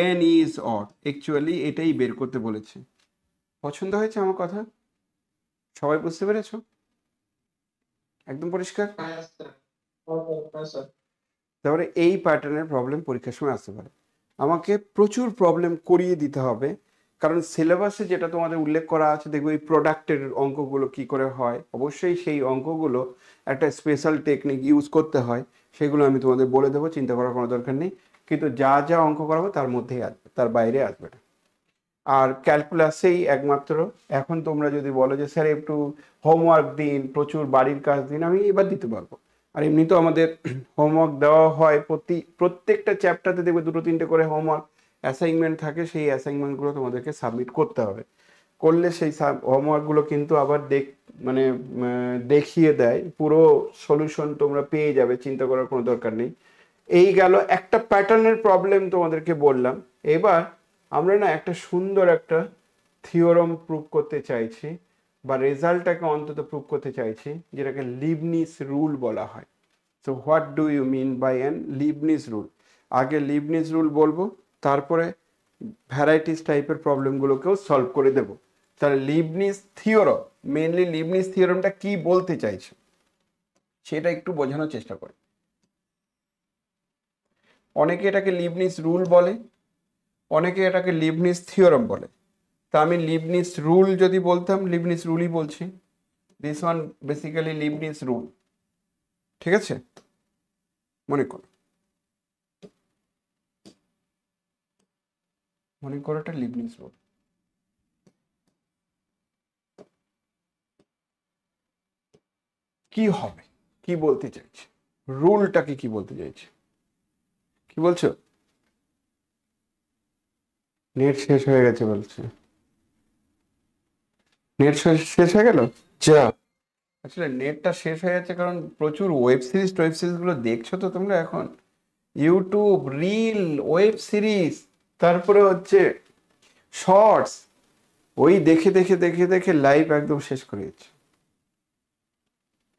এন ইজ অড। অ্যাকচুয়ালি এটাই বের করতে বলেছে। পছন্দ হয়েছে আমার কথা? সবাই বুঝতে পেরেছো? একদম পরিষ্কার? হ্যাঁ স্যার। হ্যাঁ স্যার। তারপরে এই প্যাটার্নের প্রবলেম পরীক্ষার সময় আসতে পারে। আমাকে প্রচুর প্রবলেম করিয়ে দিতে হবে, কারণ সিলেবাসে যেটা তোমাদের উল্লেখ করা আছে দেখবে এই প্রোডাক্টের অঙ্কগুলো কি করে হয়, অবশ্যই সেই অঙ্কগুলো একটা স্পেশাল টেকনিক ইউজ করতে হয়, সেগুলো আমি তোমাদের বলে দেবো, চিন্তা করার কোনো দরকার নেই। কিন্তু যা যা অঙ্ক করাবো তার মধ্যেই আসবে, তার বাইরে আসবে না। আর ক্যালকুলাসেই একমাত্র এখন তোমরা যদি বলো যে স্যার একটু হোমওয়ার্ক দিন, প্রচুর বাড়ির কাজ দিন, আমি এবার দিতে পারবো। আর এমনি তো আমাদের হোমওয়ার্ক দেওয়া হয়, প্রত্যেকটা চ্যাপ্টারে দেখবে দুটো তিনটে করে হোমওয়ার্ক অ্যাসাইনমেন্ট থাকে, সেই অ্যাসাইনমেন্টগুলো তোমাদেরকে সাবমিট করতে হবে। করলে সেই হোমওয়ার্কগুলো কিন্তু আবার দেখিয়ে দেয়, পুরো সলিউশন তোমরা পেয়ে যাবে, চিন্তা করার কোনো দরকার নেই। এই গেল একটা প্যাটার্নের প্রবলেম তোমাদেরকে বললাম। এবার আমরা না একটা সুন্দর একটা থিওরাম প্রুভ করতে চাইছি, বা রেজাল্টটাকে অন্তত প্রুভ করতে চাইছি, যেটাকে লিবনিস রুল বলা হয়। So what do you mean by an Leibniz rule? আগে লিবনিস রুল বলবো, তারপরে ভ্যারাইটিস টাইপের প্রবলেমগুলোকেও সলভ করে দেব। তাহলে লিবনিস থিওরাম, মেনলি লিবনিস থিওরামটা কি বলতে চাইছে সেটা একটু বোঝানোর চেষ্টা করি। অনেকে এটাকে লিবনিস রুল বলে, অনেকে এটাকে লিবনিস থিওরাম বলে। তা আমি লিবনিজ রুল যদি বলতাম, লিবনিজ রুলই বলছি। This one basically Leibniz rule, ঠিক আছে? মনে করো, এটা লিবনিজ রুল। কি হবে, কি বলতে চাইছে, রুলটাকে কি বলতে চাইছে, কি বলছো? নেট শেষ হয়ে গেছে বলছে, নেট শেষ হয়ে গেল? যা, আসলে নেটটা শেষ হয়ে যাচ্ছে কারণ প্রচুর ওয়েব সিরিজ গুলো দেখছো তো তোমরা এখন, ইউটিউব রিল, ওয়েব সিরিজ, তারপরে হচ্ছে শর্টস, ওই দেখে দেখে দেখে দেখে লাইফ একদম শেষ করে যাচ্ছে,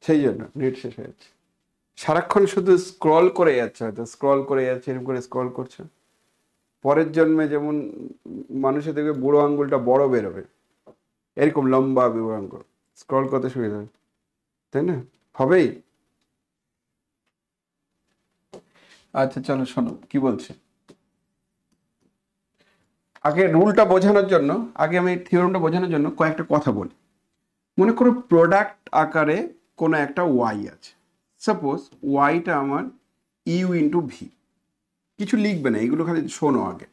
সেই জন্য নেট শেষ হয়ে যাচ্ছে। সারাক্ষণ শুধু স্ক্রল করে যাচ্ছে, হয়তো স্ক্রল করে যাচ্ছে, এরকম করে স্ক্রল করছে। পরের জন্মে যেমন মানুষের দেখবে বুড়ো আঙ্গুলটা বড় বেরোবে, এরকম লম্বা বুড়ো আঙ্গুল, স্ক্রল করতে সুবিধা হবে, তাই না? হবেই। আচ্ছা চলো শোনো কি বলছে। আগে রুলটা বোঝানোর জন্য, আগে আমি থিওরামটা বোঝানোর জন্য কয়েকটা কথা বলি। মনে করো প্রোডাক্ট আকারে কোনো একটা ওয়াই আছে, সাপোজ ওয়াইটা আমার ইউ ইন্টু ভি, কিছু লিখবে না, এগুলো খালি শোনো আগে।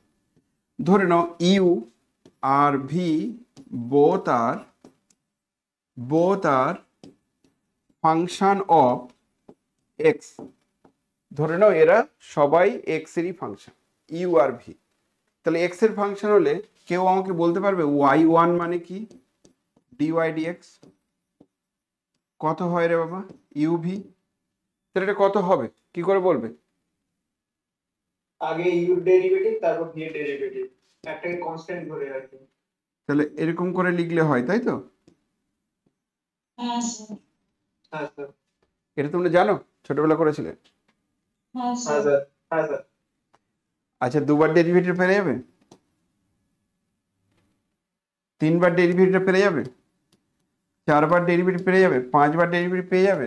ধরে নাও ইউ আর v both are function of x. ধরে নাও এরা সবাই এক্স এরই ফাংশন, ইউ আর ভি। তাহলে এক্স এর ফাংশন হলে কেউ আমাকে বলতে পারবে ওয়াই ওয়ান মানে কি, ডিওয়াই ডিএক্স কত হয় রে বাবা, ইউ ভি? তাহলে এটা কত হবে, কি করে বলবে? আগে ইউ ডেরিভেটিভ তারপর ভি এর ডেরিভেটিভ, একটাকে কনস্ট্যান্ট ধরে আর কি। তাহলে এরকম করে লিখলে হয়, তাই তো? হ্যাঁ স্যার। হ্যাঁ স্যার। এটা তোমরা জানো, ছোটবেলা করেছিলে? হ্যাঁ হ্যাঁ স্যার। স্যার। হ্যাঁ স্যার। আচ্ছা দুবার ডেরিভেটিভ পেরে যাবে, তিনবার ডেরিভেটিভ পেরে যাবে, চারবার ডেরিভেটিভ পেরে যাবে, পাঁচবার ডেরিভেটিভ পেয়ে যাবে,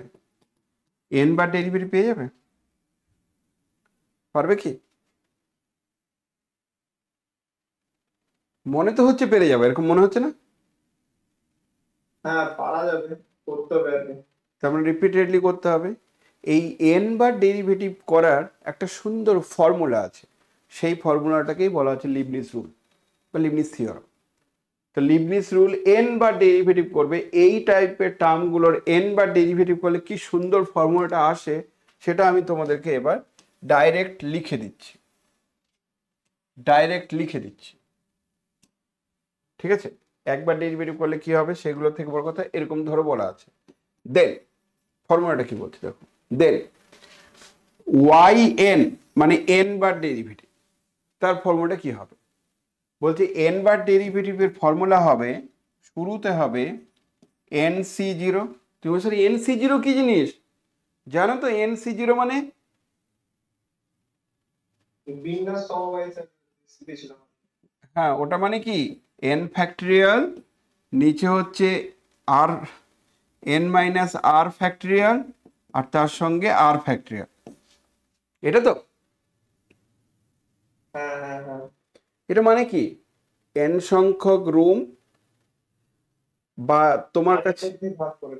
এন বার ডেরিভেটিভ পেয়ে যাবে, পারবে কি? মনে তো হচ্ছে পেরে যাবে, এরকম মনে হচ্ছে না? হ্যাঁ পারা যাবে, করতে হবে আর কি। তার মানে রিপিটেডলি করতে হবে। এই এন বার ডেরিভেটিভ করার একটা সুন্দর ফর্মুলা আছে, সেই ফর্মুলাটাকেই বলা হচ্ছে লিবনিজ রুল বা লিবনিজ থিওরাম। তো লিবনিজ রুল এন বার ডেরিভেটিভ করবে, এই টাইপের টার্মগুলোর এন বার ডেরিভেটিভ করলে কি সুন্দর ফর্মুলাটা আসে, সেটা আমি তোমাদেরকে এবার ডাইরেক্ট লিখে দিচ্ছি, ঠিক আছে? একবার ডেরিভেটিভ করলে কি হবে সেগুলো থেকে বড় কথা এরকম ধরো বলা আছে। দেন ফর্মুলাটা কি বলছে দেখো, দেন ওয়াই এন মানে এন বার ডেরিভেটিভ, তার ফর্মুলাটা কি হবে? বলছে এন বার ডেরিভেটিভের ফর্মুলা হবে, শুরুতে হবে এন সি জিরো। তুমি বলছো এন সি জিরো কি জিনিস জানো তো? এন সি জিরো মানে বিন্যাস সমবায় স্যার শিখেছিলাম। হ্যাঁ ওটা মানে কি এন ফ্যাক্টরিয়াল, নিচে হচ্ছে আর এন মাইনাস আর ফ্যাক্টরিয়াল, আর তার সঙ্গে আর ফ্যাক্টরিয়াল, এটা তো? হ্যাঁ হ্যাঁ হ্যাঁ। এটা মানে কি এন সংখ্যক রুম, বা তোমার কাছে ভাগ করে।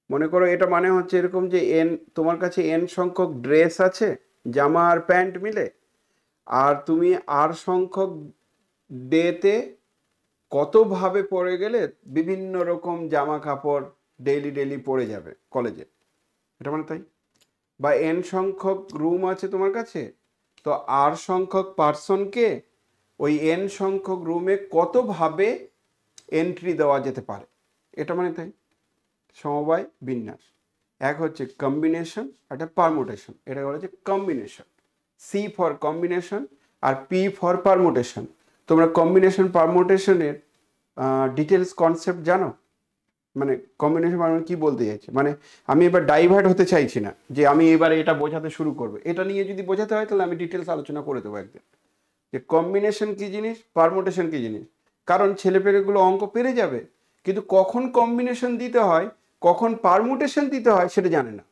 মনে করো এটা মানে হচ্ছে এরকম যে এন, তোমার কাছে এন সংখ্যক ড্রেস আছে, জামা আর প্যান্ট মিলে, আর তুমি আর সংখ্যক ডেতে কতভাবে পরে গেলে বিভিন্ন রকম জামা কাপড় ডেইলি পরে যাবে কলেজে, এটা মানে তাই। বা এন সংখ্যক রুম আছে তোমার কাছে, তো আর সংখ্যক পার্সনকে ওই এন সংখ্যক রুমে কতভাবে এন্ট্রি দেওয়া যেতে পারে, এটা মানে তাই। সমবায় বিন্যাস, এক হচ্ছে কম্বিনেশন, একটা পারমুটেশন, এটা হচ্ছে কম্বিনেশন। সি ফর কম্বিনেশন আর পি ফর পারমুটেশন। তোমরা কম্বিনেশন পারমুটেশনের ডিটেলস কনসেপ্ট জানো? মানে কম্বিনেশন মানে কি বলতে চাইছে, মানে আমি এবার ডাইভার্ট হতে চাইছি না যে আমি এবারে এটা বোঝাতে শুরু করবো, এটা নিয়ে যদি বোঝাতে হয় তাহলে আমি ডিটেলস আলোচনা করে দেবো একদিন, যে কম্বিনেশন কি জিনিস, পারমুটেশন কি জিনিস। কারণ ছেলেপেলেগুলো অঙ্ক পেরে যাবে, কিন্তু কখন কম্বিনেশন দিতে হয়, কখন পারমুটেশন দিতে হয় সেটা জানে না।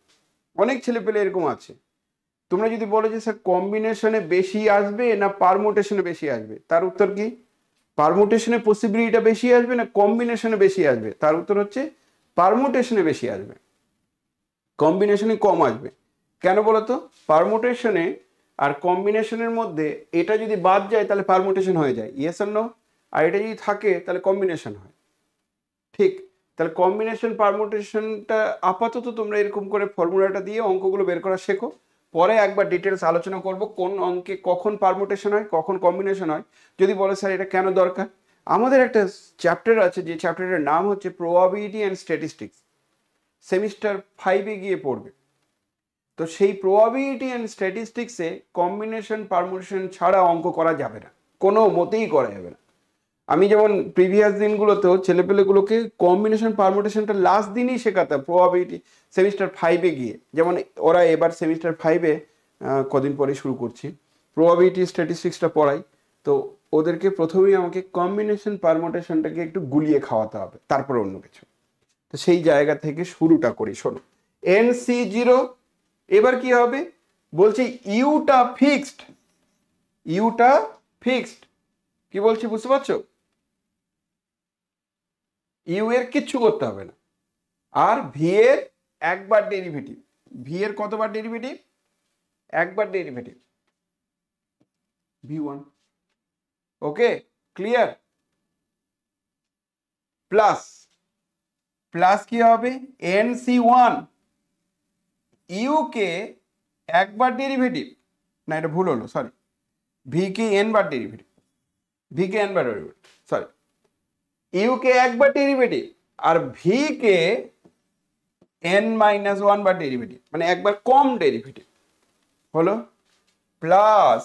অনেক ছেলেপেলে এরকম আছে। তোমরা যদি বলো যে স্যার কম্বিনেশনে বেশি আসবে না পারমুটেশনে বেশি আসবে, তার উত্তর কি? পারমুটেশনে পসিবিলিটিটা বেশি আসবে না কম্বিনেশনে বেশি আসবে? তার উত্তর হচ্ছে পারমুটেশনে বেশি আসবে, কম্বিনেশনে কম আসবে। কেন বলতো? পারমুটেশনে আর কম্বিনেশনের মধ্যে এটা যদি বাদ যায় তাহলে পারমুটেশন হয়ে যায়, ইয়েস আর নো? আর এটা যদি থাকে তাহলে কম্বিনেশন হয়। ঠিক, তাহলে কম্বিনেশন পারমুটেশনটা আপাতত তোমরা এরকম করে ফর্মুলাটা দিয়ে অঙ্কগুলো বের করা শেখো। পরে একবার ডিটেলস আলোচনা করব কোন অঙ্কে কখন পারমুটেশন হয় কখন কম্বিনেশন হয়। যদি বলে স্যার এটা কেন দরকার, আমাদের একটা চ্যাপ্টার আছে যে চ্যাপ্টারের নাম হচ্ছে প্রবাবিলিটি অ্যান্ড স্ট্যাটিস্টিক্স, সেমিস্টার 5-এ গিয়ে পড়বে। তো সেই প্রবাবিলিটি অ্যান্ড স্ট্যাটিস্টিক্সে কম্বিনেশন পারমুটেশন ছাড়া অঙ্ক করা যাবে না, কোনো মতেই করা যাবে না। আমি যেমন প্রিভিয়াস দিনগুলোতেও ছেলেপেলেগুলোকে কম্বিনেশন পারমুটেশনটা লাস্ট দিনই শেখাতাম প্রবাবিলিটি সেমিস্টার 5-এ গিয়ে। যেমন ওরা এবার সেমিস্টার 5-এ কদিন পরে শুরু করছি প্রবাবিলিটি স্ট্যাটিস্টিক্সটা পড়াই, তো ওদেরকে প্রথমেই আমাকে কম্বিনেশন পারমুটেশনটাকে একটু গুলিয়ে খাওয়াতে হবে, তারপরে অন্য কিছু। তো সেই জায়গা থেকে শুরুটা করি। শোনো, NC0 এবার কি হবে বলছি, ইউটা ফিক্সড, ইউটা ফিক্সড। কি বলছি বুঝতে পারছো? ইউ এর কিচ্ছু করতে হবে না, আর ভি এর একবার ডেরিভেটিভ। ভি এর কতবার ডেরিভেটিভ? একবার ডেরিভেটিভ, v1। ওকে, ক্লিয়ার? প্লাস প্লাস কি হবে? NC1 ইউ কে একবার ডেরিভেটিভ, না এটা ভুল হলো, সরি, ভি কে n বার ডেরিভেটিভ, ভি কে n বার ডেরিভেটিভ, সরি, ইউ কে একবার ডেরিভেটিভ আর ভি কে n-1 বার ডেরিভেটিভ, মানে একবার কম ডেরিভেটিভ হলো, প্লাস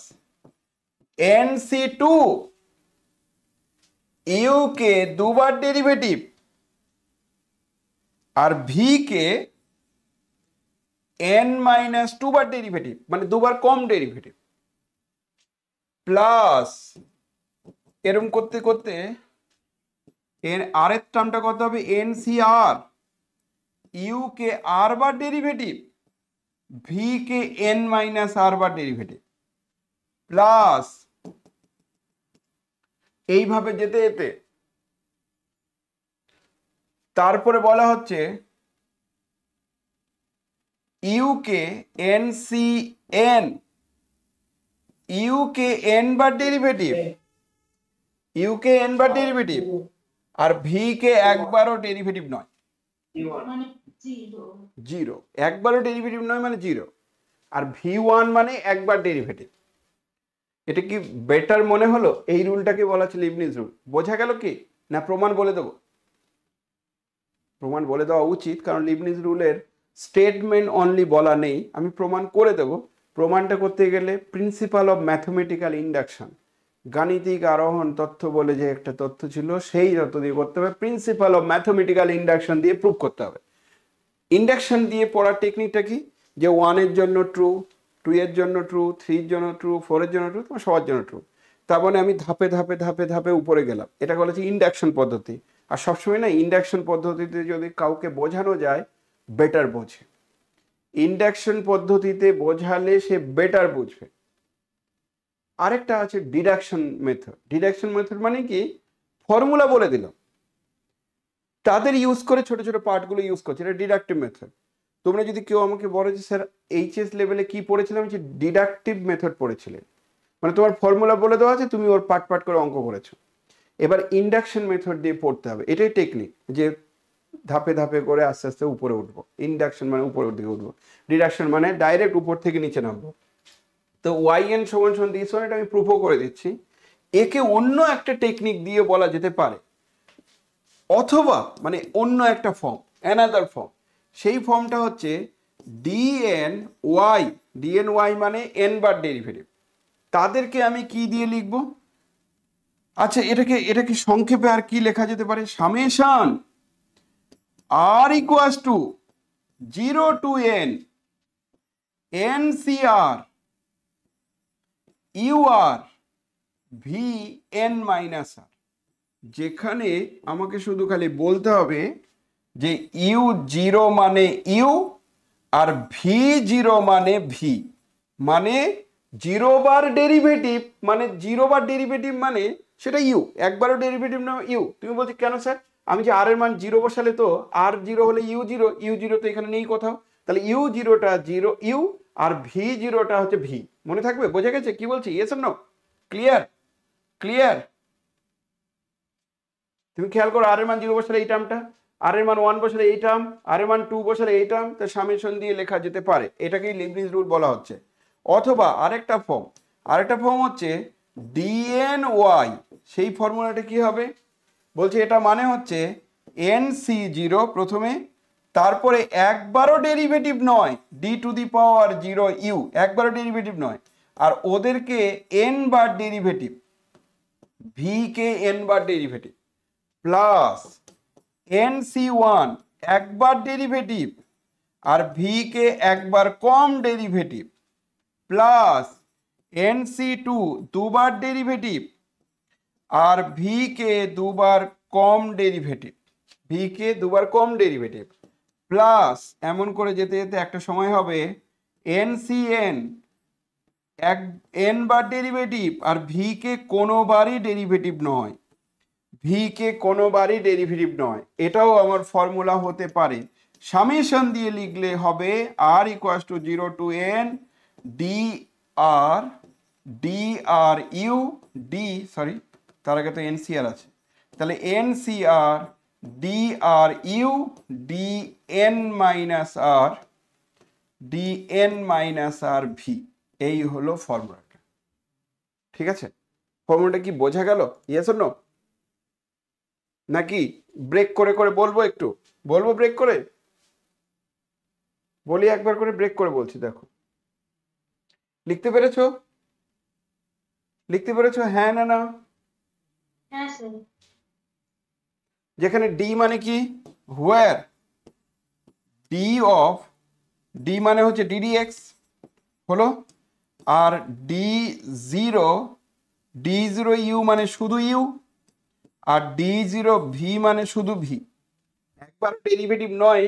NC2 ইউ কে দুবার ডেরিভেটিভ আর ভি কে n-2 বার ডেরিভেটিভ, মানে দুবার কম ডেরিভেটিভ, প্লাস এরকম করতে করতে এর আরের টার্মটা কত হবে? NCR ইউ কে আর বার ডেরিভেটিভ, ভি কে n-r বার ডেরিভেটিভ, প্লাস এইভাবে যেতে যেতে তারপরে বলা হচ্ছে ইউ কে NCN ইউ কে n বার ডেরিভেটিভ, ইউ কে n বার ডেরিভেটিভ আর ভি কে একবারও ডেরিভেটিভ নয়, মানে জিরো। জিরো, একবারও ডেরিভেটিভ নয় মানে জিরো, আর V1 মানে একবার ডেরিভেটিভ। এটা কি বেটার মনে হলো? এই রুলটাকে বলা হচ্ছে লিবনিজ রুল। বোঝা গেল কি না? প্রমাণ বলে দেবো, প্রমাণ বলে দেওয়া উচিত, কারণ লিবনিজ রুলের স্টেটমেন্ট অনলি বলা নেই, আমি প্রমাণ করে দেব। প্রমাণটা করতে গেলে প্রিন্সিপাল অফ ম্যাথমেটিক্যাল ইন্ডাকশন, গাণিতিক আরোহণ তথ্য বলে যে একটা তথ্য ছিল, সেই তথ্য দিয়ে করতে হবে। প্রিন্সিপাল অফ ম্যাথমেটিক্যাল ইন্ডাকশন দিয়ে প্রুভ করতে হবে। ইন্ডাকশন দিয়ে পড়ার টেকনিকটা কি? যে 1 এর জন্য ট্রু, 2 এর জন্য ট্রু, 3 এর জন্য ট্রু, 4 এর জন্য ট্রু, তোমার সবার জন্য ট্রু। তার মানে আমি ধাপে ধাপে ধাপে ধাপে উপরে গেলাম। এটা বলা হচ্ছে ইন্ডাকশন পদ্ধতি। আর সবসময় না ইন্ডাকশন পদ্ধতিতে যদি কাউকে বোঝানো যায় বেটার বোঝে, ইন্ডাকশন পদ্ধতিতে বোঝালে সে বেটার বুঝবে। আরেকটা আছে ডিডাকশন মেথড। ডিডাকশন মেথড মানে কি? ফর্মুলা বলে দিলাম, তাদের ইউজ করে ছোট ছোট পার্টগুলো ইউজ করছে, এটা ডিডাকটিভ মেথড। তোমরা যদি কেউ আমাকে বলো যে স্যার এইচএস লেভেলে কি পড়েছিলাম, যে ডিডাকটিভ মেথড পড়েছিলে, মানে তোমার ফর্মুলা বলে দেওয়া আছে, তুমি ওর পার্ট পার্ট করে অঙ্ক করেছো। এবার ইন্ডাকশন মেথড দিয়ে পড়তে হবে, এটাই টেকনিক, যে ধাপে ধাপে করে আস্তে আস্তে উপরে উঠবো। ইন্ডাকশন মানে উপরের দিকে উঠবো, ডিডাকশন মানে ডাইরেক্ট উপর থেকে নিচে নামবো। তো yn = দিস ওয়ান, এটা আমি প্রুফও করে দিচ্ছি। একে অন্য একটা টেকনিক দিয়ে বলা যেতে পারে, অথবা মানে অন্য একটা ফর্ম, অ্যানাদার ফর্ম। সেই ফর্মটা হচ্ছে dny, dny মানে n বার ডেরিভেটিভ। তাদেরকে আমি কি দিয়ে লিখব? আচ্ছা, এটাকে সংক্ষেপে আর কি লেখা যেতে পারে? Summation r = 0 to n NCR UR VN-R, যেখানে আমাকে শুধু খালি বলতে হবে যে U0 মানে U আর V0 মানে V, মানে জিরো বার ডেরিভেটিভ মানে জিরো বার ডেরিভেটিভ মানে সেটা ইউ, একবারও ডেরিভেটিভ না ইউ। তুমি বলছো কেন স্যার, আমি যে আর এর মান জিরো বসালে তো আর জিরো হলে ইউ জিরো, ইউ জিরো তো এখানে নেই কোথাও, তাহলে ইউ জিরোটা জিরো ইউ আর ভি জিরোটা হচ্ছে ভি। মনে থাকবে? বোঝা গেছে কি বলছি? Yes or no? Clear? Clear? তুমি খেয়াল করো, আর এর মান জিরো বসালে এই টার্মটা, আর এর মান ওয়ান বসালে এই টার্ম, আর এর মান টু বসালে এই টার্ম, তো সামেশন দিয়ে লেখা যেতে পারে। এটাকেই লিবনিজ রুল বলা হচ্ছে। অথবা আরেকটা ফর্ম হচ্ছে ডিএন ওয়াই। সেই ফর্মুলাটা কি হবে বলছে, এটা মানে হচ্ছে এন সি জিরো প্রথমে, তারপরে একবারও ডেরিভেটিভ নয় d to the power zero u, একবারও ডেরিভেটিভ নয়, আর ওদেরকে এন বার ডেরিভেটিভ, ভি কে এন বার derivative, plus n C one একবার ডেরিভেটিভ আর ভি কে একবার কম derivative, plus n C two দুবার ডেরিভেটিভ আর ভি কে দুবার কম ডেরিভেটিভ, ভি কে দুবার কম ডেরিভেটিভ, প্লাস এমন করে যেতে যেতে একটা সময় হবে এন সি এন এক এন বার ডেরিভেটিভ আর ভি কে কোনোবারই ডেরিভেটিভ নয়, ভি কে কোনোবারই ডেরিভেটিভ নয়। এটাও আমার ফর্মুলা হতে পারে। সামেশন দিয়ে লিখলে হবে আর equals to zero to n d r u d, sorry তার আগে তো এনসিআর আছে, তাহলে n C r d r u d n minus r v. এই হলো ফর্মুলাটা। ঠিক আছে? ফর্মুলাটা কি বোঝা গেল? Yes or no? নাকি ব্রেক করে করে বলবো? একটু বলবো ব্রেক করে বলি, একবার করে ব্রেক করে বলছি। দেখো, লিখতে পেরেছো? লিখতে পেরেছো? হ্যাঁ না না? হ্যাঁ স্যার। যেখানে ডি মানে কি, হোয়ার ডি অফ, ডি মানে হচ্ছে ডিডিএক্স হলো, আর ডি জিরো ইউ মানে শুধু ইউ, আর ডি জিরো ভি মানে শুধু ভি, একবার ডেরিভেটিভ নয়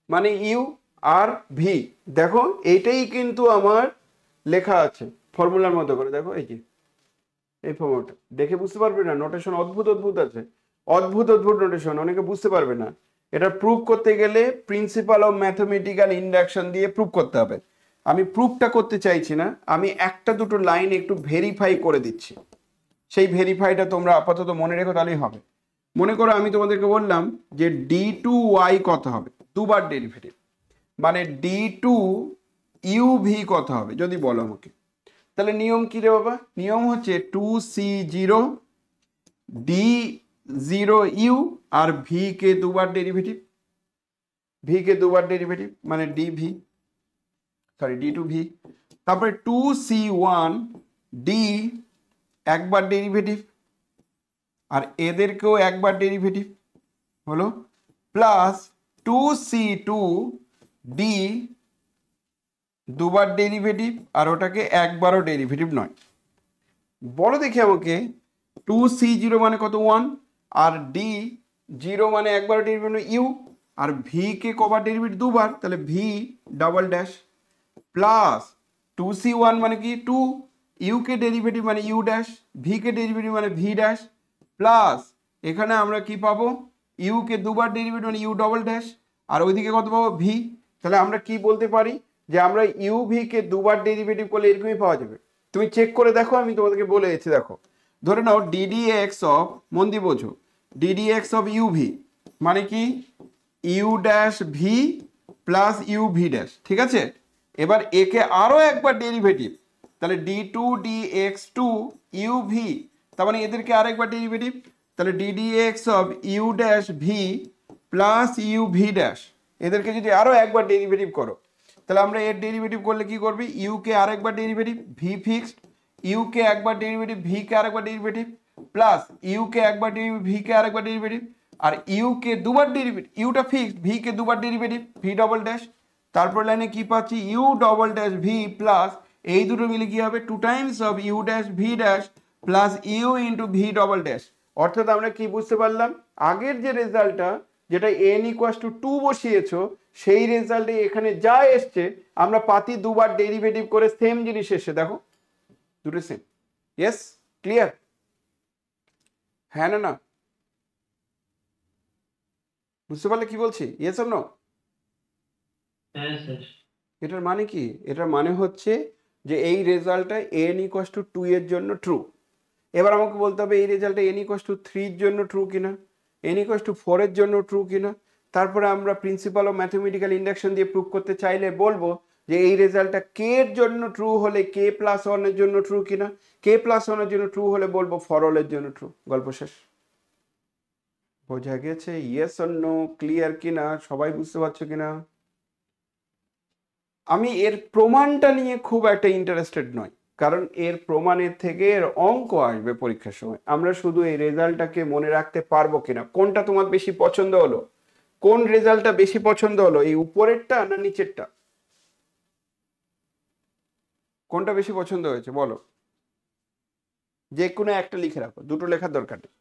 মানে ইউ আর ভি। দেখো এইটাই কিন্তু আমার লেখা আছে ফর্মুলার মতো করে। দেখো এই যে এই ফর্মুলাটা দেখে বুঝতে পারবে না, নোটেশন অদ্ভুত আছে, অদ্ভুত নোটেশন, অনেকে বুঝতে পারবে না। এটা প্রুভ করতে গেলে প্রিন্সিপাল অফ ম্যাথমেটিক্যাল ইন্ডাকশন দিয়ে প্রুভ করতে হবে। আমি প্রুফটা করতে চাইছি না, আমি একটা দুটো লাইন একটু ভেরিফাই করে দিচ্ছি। সেই ভেরিফাইটা তোমরা আপাতত মনে রেখো, তাহলেই হবে। মনে করো আমি তোমাদেরকে বললাম যে ডি টু ওয়াই কত হবে, দুবার ডেরিভেটিভ, মানে ডি টু ইউ ভি কত হবে যদি বলো আমাকে, তাহলে নিয়ম কি রে বাবা? নিয়ম হচ্ছে two C zero d zero u আর ভি কে দুবার ডেরিভেটিভ, ভি কে দুবার ডেরিভেটিভ মানে d v, sorry d two v, তারপরে টু সি ওয়ান ডি একবার ডেরিভেটিভ আর এদেরকেও একবার ডেরিভেটিভ হলো, plus two C two d দুবার ডেরিভেটিভ আর ওটাকে একবারও ডেরিভেটিভ নয়। বলো দেখি আমাকে, টু সি জিরো মানে কত? ওয়ান, আর ডি জিরো মানে একবার ডেরিভেটিভ ইউ, আর ভি কে কবার ডেরিভেটিভ? দুবার, তাহলে v double dash, plus two C one মানে কি? টু, ইউ কে ডেরিভেটিভ মানে ইউ ড্যাশ, ভি কে ডেরিভেটিভ মানে ভি ড্যাশ, প্লাস এখানে আমরা কি পাবো? ইউ কে দুবার ডেরিভেটিভ মানে ইউ ডবল ড্যাশ, আর ওইদিকে কত পাবো? ভি। তাহলে আমরা কি বলতে পারি যে আমরা ইউ ভি কে দুবার ডেরিভেটিভ করলে এরকমই পাওয়া যাবে। তুমি চেক করে দেখো, আমি তোমাদেরকে বলে দিচ্ছি। দেখো, ধরে নাও ডিডিএক্স অফ, মন দিয়ে বোঝো, ডিডিএক্স অফ ইউ ভি মানে কি? U dash v plus u v dash. ঠিক আছে? এবার একে আরও একবার ডেরিভেটিভ, তাহলে d two d x two u v, তার মানে এদেরকে আরেকবার ডেরিভেটিভ, তাহলে ddx of u dash v plus u v dash, এদেরকে যদি আরও একবার ডেরিভেটিভ করো, তাহলে আমরা এর ডেরিভেটিভ করলে কি করবি? ইউ কে আরেকবার ডেরিভেটিভ, ভি ফিক্সড, ইউ কে একবার ডেরিভেটিভ, ভি কে আরেকবার ডেরিভেটিভ, প্লাস ইউ কে একবার ডেরিভেটিভ, ভি কে আরেকবার ডেরিভেটিভ, আর ইউ কে দুবার ডেরিভেটিভ, ইউটা ফিক্সড, ভি কে দুবার ডেরিভেটিভ, ভি ডবল ড্যাশ, তারপর লাইনে কি পাচ্ছি? U double dash v plus এই দুটো মিলে কি হবে? Two times of u dash v dash plus u into v double dash. অর্থাৎ আমরা কি বুঝতে পারলাম? আগের যে রেজাল্টটা, যেটা এন ইকুয়াস টু টু বসিয়েছো, সেই রেজাল্টে এখানে যা এসছে আমরা পাতি দুবার ডেরিভেটিভ করে সেম জিনিস এসছে। দেখো দুটো সেম। Yes, clear? হ্যাঁ না না? বুঝতে পারলে কি বলছি? Yes or no? হ্যাঁ স্যার। এটার মানে কি? এটার মানে হচ্ছে যে এই রেজাল্টটা n ইকুয়াস টু 2 এর জন্য ট্রু। এবার আমাকে বলতে হবে এই রেজাল্টটা n ইকুয়াস টু 3 এর জন্য ট্রু কিনা, n ইকুয়াস টু 4 এর জন্য ট্রু কিনা। তারপরে আমরা প্রিন্সিপাল অফ ম্যাথমেটিক্যাল ইন্ডাকশন দিয়ে প্রুভ করতে চাইলে বলবো যে এই রেজাল্টটা কে এর জন্য ট্রু হলে k প্লাস 1 এর জন্য ট্রু কিনা, k প্লাস 1 এর জন্য ট্রু হলে বলবো ফর অল এর জন্য ট্রু। গল্প শেষ। বোঝা গেছে? Yes or no? ক্লিয়ার কিনা? সবাই বুঝতে পারছো কিনা? আমি এর প্রমাণটা নিয়ে খুব একটা ইন্টারেস্টেড নই, কারণ এর প্রমাণের থেকে এর অঙ্ক আসবে পরীক্ষার সময়। আমরা শুধু এই রেজাল্টটাকে মনে রাখতে পারবো কিনা, কোনটা তোমার বেশি পছন্দ হলো, কোন রেজাল্টটা বেশি পছন্দ হলো, এই উপরেরটা না নিচেরটা? কোনটা বেশি পছন্দ হয়েছে বলো? যে কোনো একটা লিখে রাখো, দুটো লেখার দরকার নেই।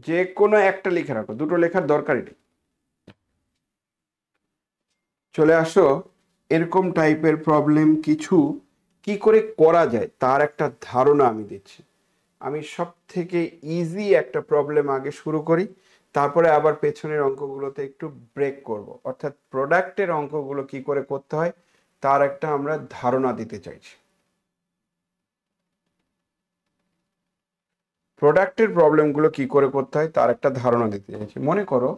যে কোনো একটা লিখে রাখো, দুটো লেখার দরকারই নেই। চলে আসো, এরকম টাইপের প্রবলেম কিছু কি করে করা যায় তার একটা ধারণা আমি দিচ্ছি। আমি সব থেকে ইজি একটা প্রবলেম আগে শুরু করি, তারপরে আবার পেছনের অঙ্কগুলোতে একটু ব্রেক করব, অর্থাৎ প্রোডাক্টের অঙ্কগুলো কি করে করতে হয় তার একটা আমরা ধারণা দিতে চাইছি। প্রোডাক্টের প্রবলেমগুলো কি করে করতে হয় তার একটা ধারণা দিতে চাইছি। মনে করো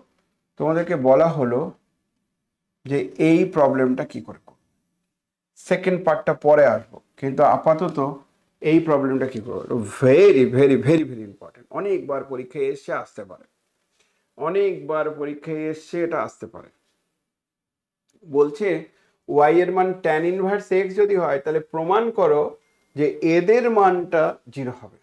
তোমাদেরকে বলা হলো যে এই প্রবলেমটা কি করে করব, সেকেন্ড পার্টটা পরে আসবো, কিন্তু আপাতত এই প্রবলেমটা কি করবো। Very very very very important, অনেকবার পরীক্ষায় এসে আসতে পারে, অনেকবার পরীক্ষায় এসছে, এটা আসতে পারে। বলছে y এর মান tan ইনভার্স x যদি হয় তাহলে প্রমাণ করো যে এদের মানটা 0 হবে।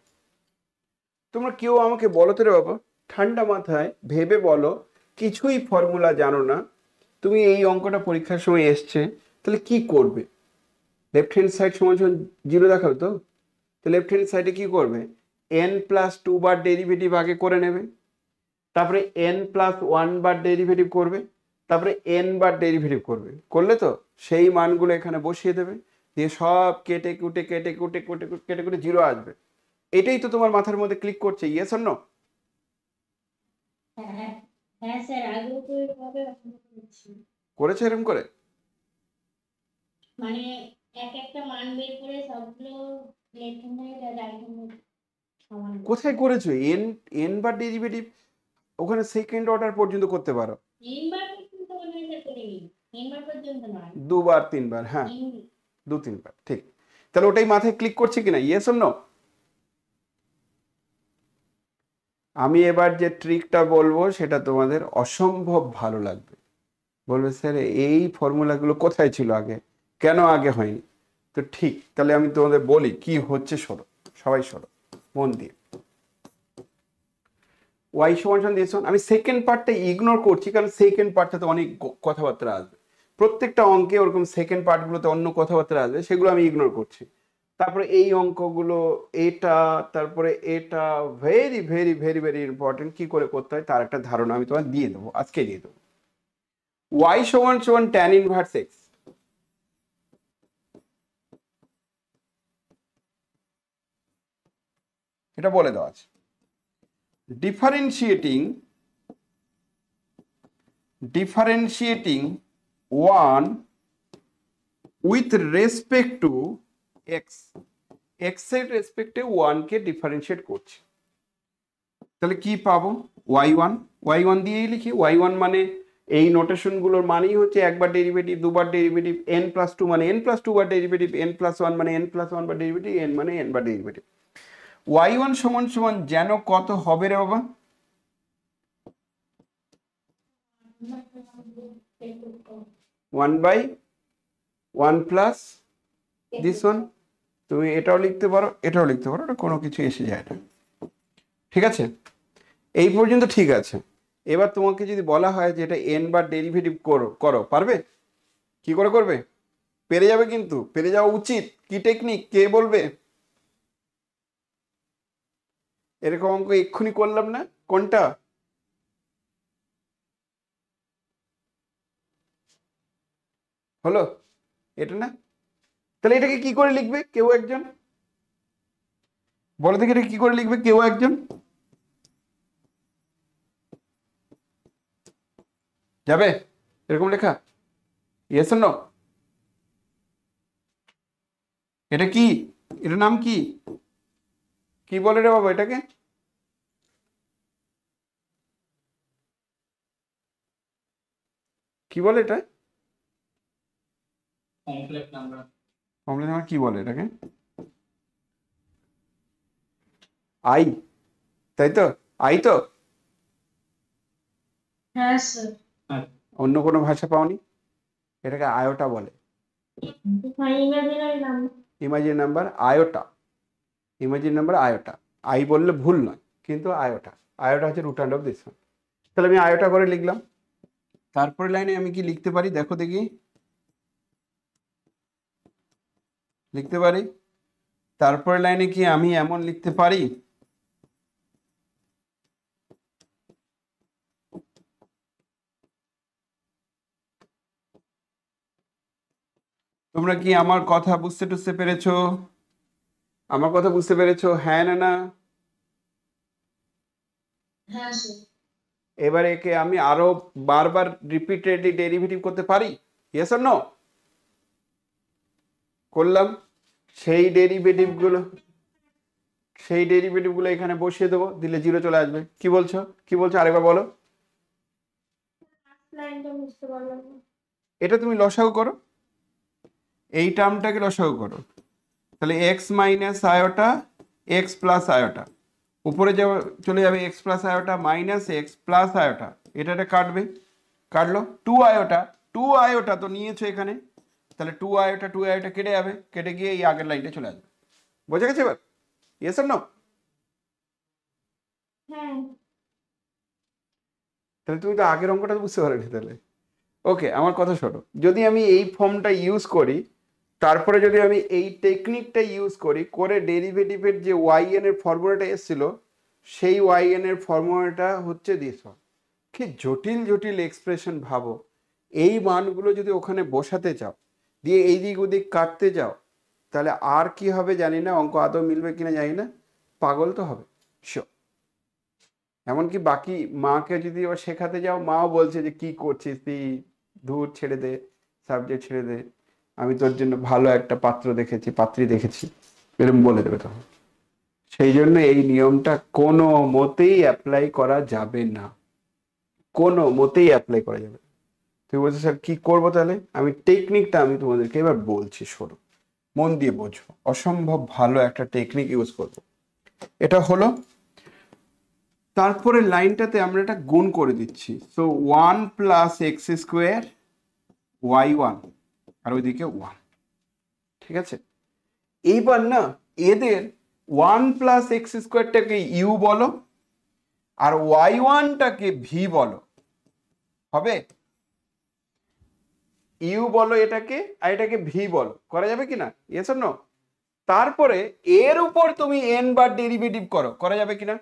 তোমরা কেউ আমাকে বলো তো রে বাবা, ঠান্ডা মাথায় ভেবে বলো, কিছুই ফর্মুলা জানো না, তুমি এই অঙ্কটা পরীক্ষার সময় এসছে, তাহলে কি করবে? লেফট হ্যান্ড সাইড সমান সমান 0 দেখাবে তো? লেফট হ্যান্ড সাইডে কি করবে? n প্লাস 2 বার ডেরিভেটিভ আগে করে নেবে, তারপরে n প্লাস 1 বার ডেরিভেটিভ করবে, তারপরে n বার ডেরিভেটিভ করবে। করলে তো সেই মানগুলো এখানে বসিয়ে দেবে, দিয়ে সব কেটে কুটে কেটে কুটে কেটে কেটে কুটে 0 আসবে। এটাই তো তোমার মাথার মধ্যে ক্লিক করছে, ইয়েস অর নো? হ্যাঁ হ্যাঁ স্যার, আগেও তো এভাবে করেছি। করেছে এরকম করে? মানে এক একটা মান বের করে সবগুলো লেফট হ্যান্ড আর রাইট হ্যান্ড সমান। কোথায় করেছো? n বার ডেরিভেটিভ ওখানে সেকেন্ড অর্ডার পর্যন্ত করতে পারো, তিনবার পর্যন্ত মনে হয় করিনি, তিনবার পর্যন্ত নয়, দুবার তিনবার, হ্যাঁ 2-3 বার, ঠিক। তাহলে ওটাই মাথায় ক্লিক করছে কিনা, ইয়েস অর নো? আমি এবার যে ট্রিকটা বলবো সেটা তোমাদের অসম্ভব ভালো লাগবে। বলবে স্যার এই ফর্মুলাগুলো কোথায় ছিল আগে, কেন আগে হয়নি? তো ঠিক, তাহলে আমি তোমাদের বলি কি হচ্ছে, শোনো সবাই, শোনো মন দিয়ে। ওয়াই সমান দিয়েছ, আমি সেকেন্ড পার্টটা ইগনোর করছি, কারণ সেকেন্ড পার্টটাতে অনেক কথাবার্তা আসবে, প্রত্যেকটা অঙ্কে ওরকম সেকেন্ড পার্টগুলোতে অন্য কথাবার্তা আসবে, সেগুলো আমি ইগনোর করছি। তারপরে এই অঙ্কগুলো, এটা, তারপরে এটা, very very very very important, কি করে করতে হয় তার একটা ধারণা আমি তোমার দিয়ে দেবো, আজকে দিয়ে দেবো। y সমান সমান tan ইনভার্স x, এটা বলে দেওয়া আছে। differentiating 1 with respect to x, x এর রেসপেক্টে 1 কে ডিফারেন্সিয়েট করছি, তাহলে কি পাবো? y1 দিয়েই লিখি। y1 মানে এই নোটেশনগুলোর মানেই হচ্ছে একবার ডেরিভেটিভ, দুবার ডেরিভেটিভ, n+2 মানে n+2 বার ডেরিভেটিভ, n+1 মানে n+1 বার ডেরিভেটিভ, n মানে n বার ডেরিভেটিভ। y1 সমান সমান যেন কত হবে রে বাবা? 1/1 প্লাস দিস ওয়ান। তুমি এটাও লিখতে পারো, এটাও লিখতে পারো, এটা কোনো কিছু এসে যায় না, ঠিক আছে? এই পর্যন্ত ঠিক আছে। এবার তোমাকে যদি বলা হয় যে এটা n বার ডেরিভেটিভ করো, পারবে? কি করে করবে? পেরে যাবে, কিন্তু পেরে যাওয়া উচিত। কি টেকনিক, কে বলবে? এরকম অঙ্ক এক্ষুনি করলাম না, কোনটা? হলো এটা না? তাহলে এটাকে কি করে লিখবে কেউ একজন? বলো দেখি এটা কি করে লিখবে কেউ একজন? যাবে এরকম লেখা? Yes or no? এটা কি? এটার নাম কি? কি বলে রে বাবা এটাকে? কি বলে এটা? Complex number. কমপ্লেক্স নাম্বার কি বলে এটাকে? আই, তাই তো? আই তো? হ্যাঁ স্যার। অন্য কোনো ভাষা পাওনি? এটাকে আয়োটা বলে। Imaginary number. Imagine number iota, imagine number iota. I বললে ভুল নয়, কিন্তু আয়োটা, আয়োটা হচ্ছে রুট অফ দিস ওয়ান। তাহলে আমি আয়োটা করে লিখলাম। তারপরে লাইনে আমি কি লিখতে পারি দেখো দেখি, লিখতে পারি তারপরে লাইনে কি আমি এমন লিখতে পারি, তোমরা কি আমার কথা বুঝতে টুঝতে পেরেছো? আমার কথা বুঝতে পেরেছো? হ্যাঁ না না? হ্যাঁ স্যার। এবার একে আমি আরো বারবার রিপিটেডলি ডেরিভেটিভ করতে পারি? Yes or no? করলাম। সেই ডেরিভেটিভগুলো এখানে বসিয়ে দেবো, দিলে জিরো চলে আসবে। কি বলছো, কি বলছো আরেকবার বলো। লাইনটা বুঝতে পারলাম না। এটা তুমি লসাগু করো, এই টার্মটাকে লসাগু করো। তাহলে x minus iota x plus iota, উপরে চলে যাবে x plus iota minus x plus iota, এটা কাটবে, কাটলো। টু আয়োটা তো নিয়েছো এখানে, তাহলে টু আয়োটা কেটে যাবে, কেটে গিয়ে এই আগের লাইনটা চলে আসবে। বোঝা গেছে এবার? Yes or no? হ্যাঁ। তাহলে তুমি তো আগের অঙ্কটা বুঝতে পারোনি তাহলে। ওকে, আমার কথা শোনো, যদি আমি এই ফর্মটা ইউজ করি, তারপরে যদি আমি এই টেকনিকটা ইউজ করি, করে ডেরিভেটিভের যে ওয়াইএন এর ফর্মুলাটা এসেছিল, সেই ওয়াইএন এর ফর্মুলাটা হচ্ছে দিস ওয়ান। কি জটিল জটিল এক্সপ্রেশন ভাবো, এই মানগুলো যদি ওখানে বসাতে চাও, দিয়ে এই দিক ওদিক কাটতে যাও, তাহলে আর কি হবে জানি না, অঙ্ক আদৌ মিলবে কিনা জানি না, পাগল তো হবে শিওর। এমনকি বাকি মাকে যদি আবার শেখাতে যাও, মাও বলছে যে কি করছিস তুই, দূর ছেড়ে দে, সাবজেক্ট ছেড়ে দে, আমি তোর জন্য ভালো একটা পাত্রী দেখেছি, এরকম বলে দেবে তখন। সেই জন্য এই নিয়মটা কোনো মতেই অ্যাপ্লাই করা যাবে না, কোনো মতেই অ্যাপ্লাই করা যাবে না। তুই বলছিস স্যার কি করবো? তাহলে আমি টেকনিকটা আমি তোমাদেরকে এবার বলছি, শোনো মন দিয়ে বোঝো, অসম্ভব ভালো একটা টেকনিক ইউজ করবো। এটা হলো, তারপরে লাইনটাতে আমরা এটা গুণ করে দিচ্ছি। So 1 plus x square y1 আর ওইদিকে 1, ঠিক আছে? এইবার না এদের 1 প্লাস এক্স স্কোয়ারটাকে ইউ বলো আর y1টাকে ভি বলো, হবে? ইউ বলো এটাকে, আর এটাকে ভি বলো, করা যাবে কিনা? Yes or no? তারপরে এর উপর তুমি এন বার ডেরিভেটিভ করো, করা যাবে কিনা?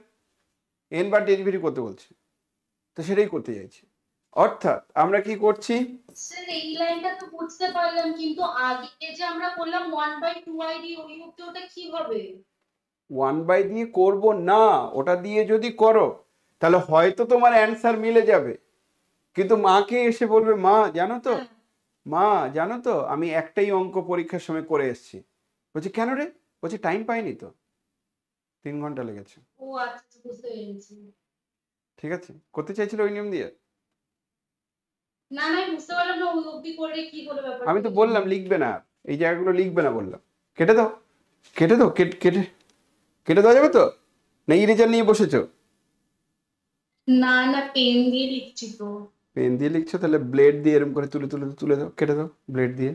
এন বার ডেরিভেটিভ করতে বলছে, তো সেটাই করতে চাইছি। অর্থাৎ আমরা কি করছি, স্যার এই লাইনটা তো বুঝতে পারলাম, কিন্তু আগে যে আমরা করলাম 1/2i দিয়ে, ওই অবধি ওটা কি হবে? 1 দিয়ে করব না, ওটা দিয়ে যদি করো তাহলে হয়তো তোমার অ্যান্সার মিলে যাবে, কিন্তু মাকে এসে বলবে মা জানো তো, মা জানো তো আমি একটাই অঙ্ক পরীক্ষার সময় করে এসেছি। বলছি কেন রে? বলছি টাইম পাইনি তো, 3 ঘন্টা লেগেছে। ও আচ্ছা, বুঝতে পেরেছি। ঠিক আছে, করতে চাইছিল ওই নিয়ম দিয়ে। না না, বুঝতে পারলাম না ওই অবধি করে কি করে ব্যাপারটা। আমি তো বললাম লিখবে না, এই জায়গাগুলো লিখবে না বললাম, কেটে দাও, কেটে দাও, কেটে কেটে দেওয়া যাবে তো? না ইরেজার নিয়ে বসেছো? না না, পেন দিয়ে লিখছি তো। পেন দিয়ে লিখছো, তাহলে ব্লেড দিয়ে এরকম করে তুলে দাও, কেটে দাও ব্লেড দিয়ে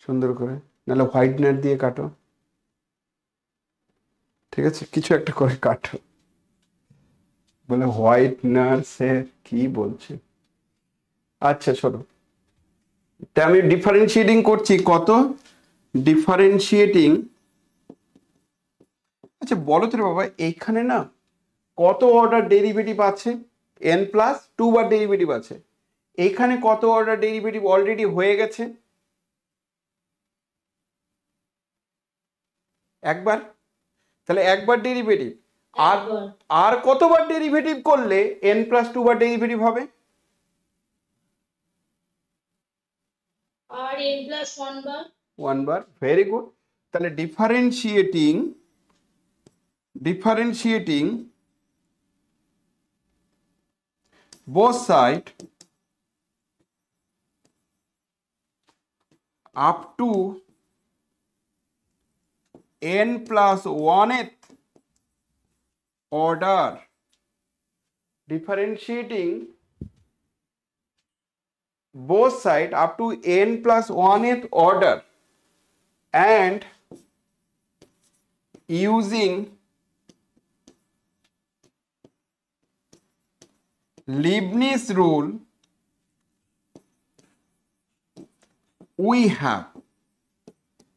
সুন্দর করে, নাহলে হোয়াইটনার দিয়ে কাটো, ঠিক আছে? কিছু একটা করে কাটো। বলে হোয়াইটনার, সে কি বলছে। আচ্ছা শোনো, তা আমি ডিফারেন্সিয়েটিং করছি কত, ডিফারেন্সিয়েটিং। আচ্ছা বলো তো রে বাবা, এইখানে না কত অর্ডার ডেরিভেটিভ আছে? n+2 বার ডেরিভেটিভ আছে। এইখানে কত অর্ডার ডেরিভেটিভ অলরেডি হয়ে গেছে? একবার, তাহলে একবার ডেরিভেটিভ। আর একবার। আর কতবার ডেরিভেটিভ করলে n+2 বার ডেরিভেটিভ হবে? আর n+1 বার। 1 বার। Very good. তাহলে differentiating both side up to n+1th order, differentiating both side up to n+1th order and using Leibniz rule we have,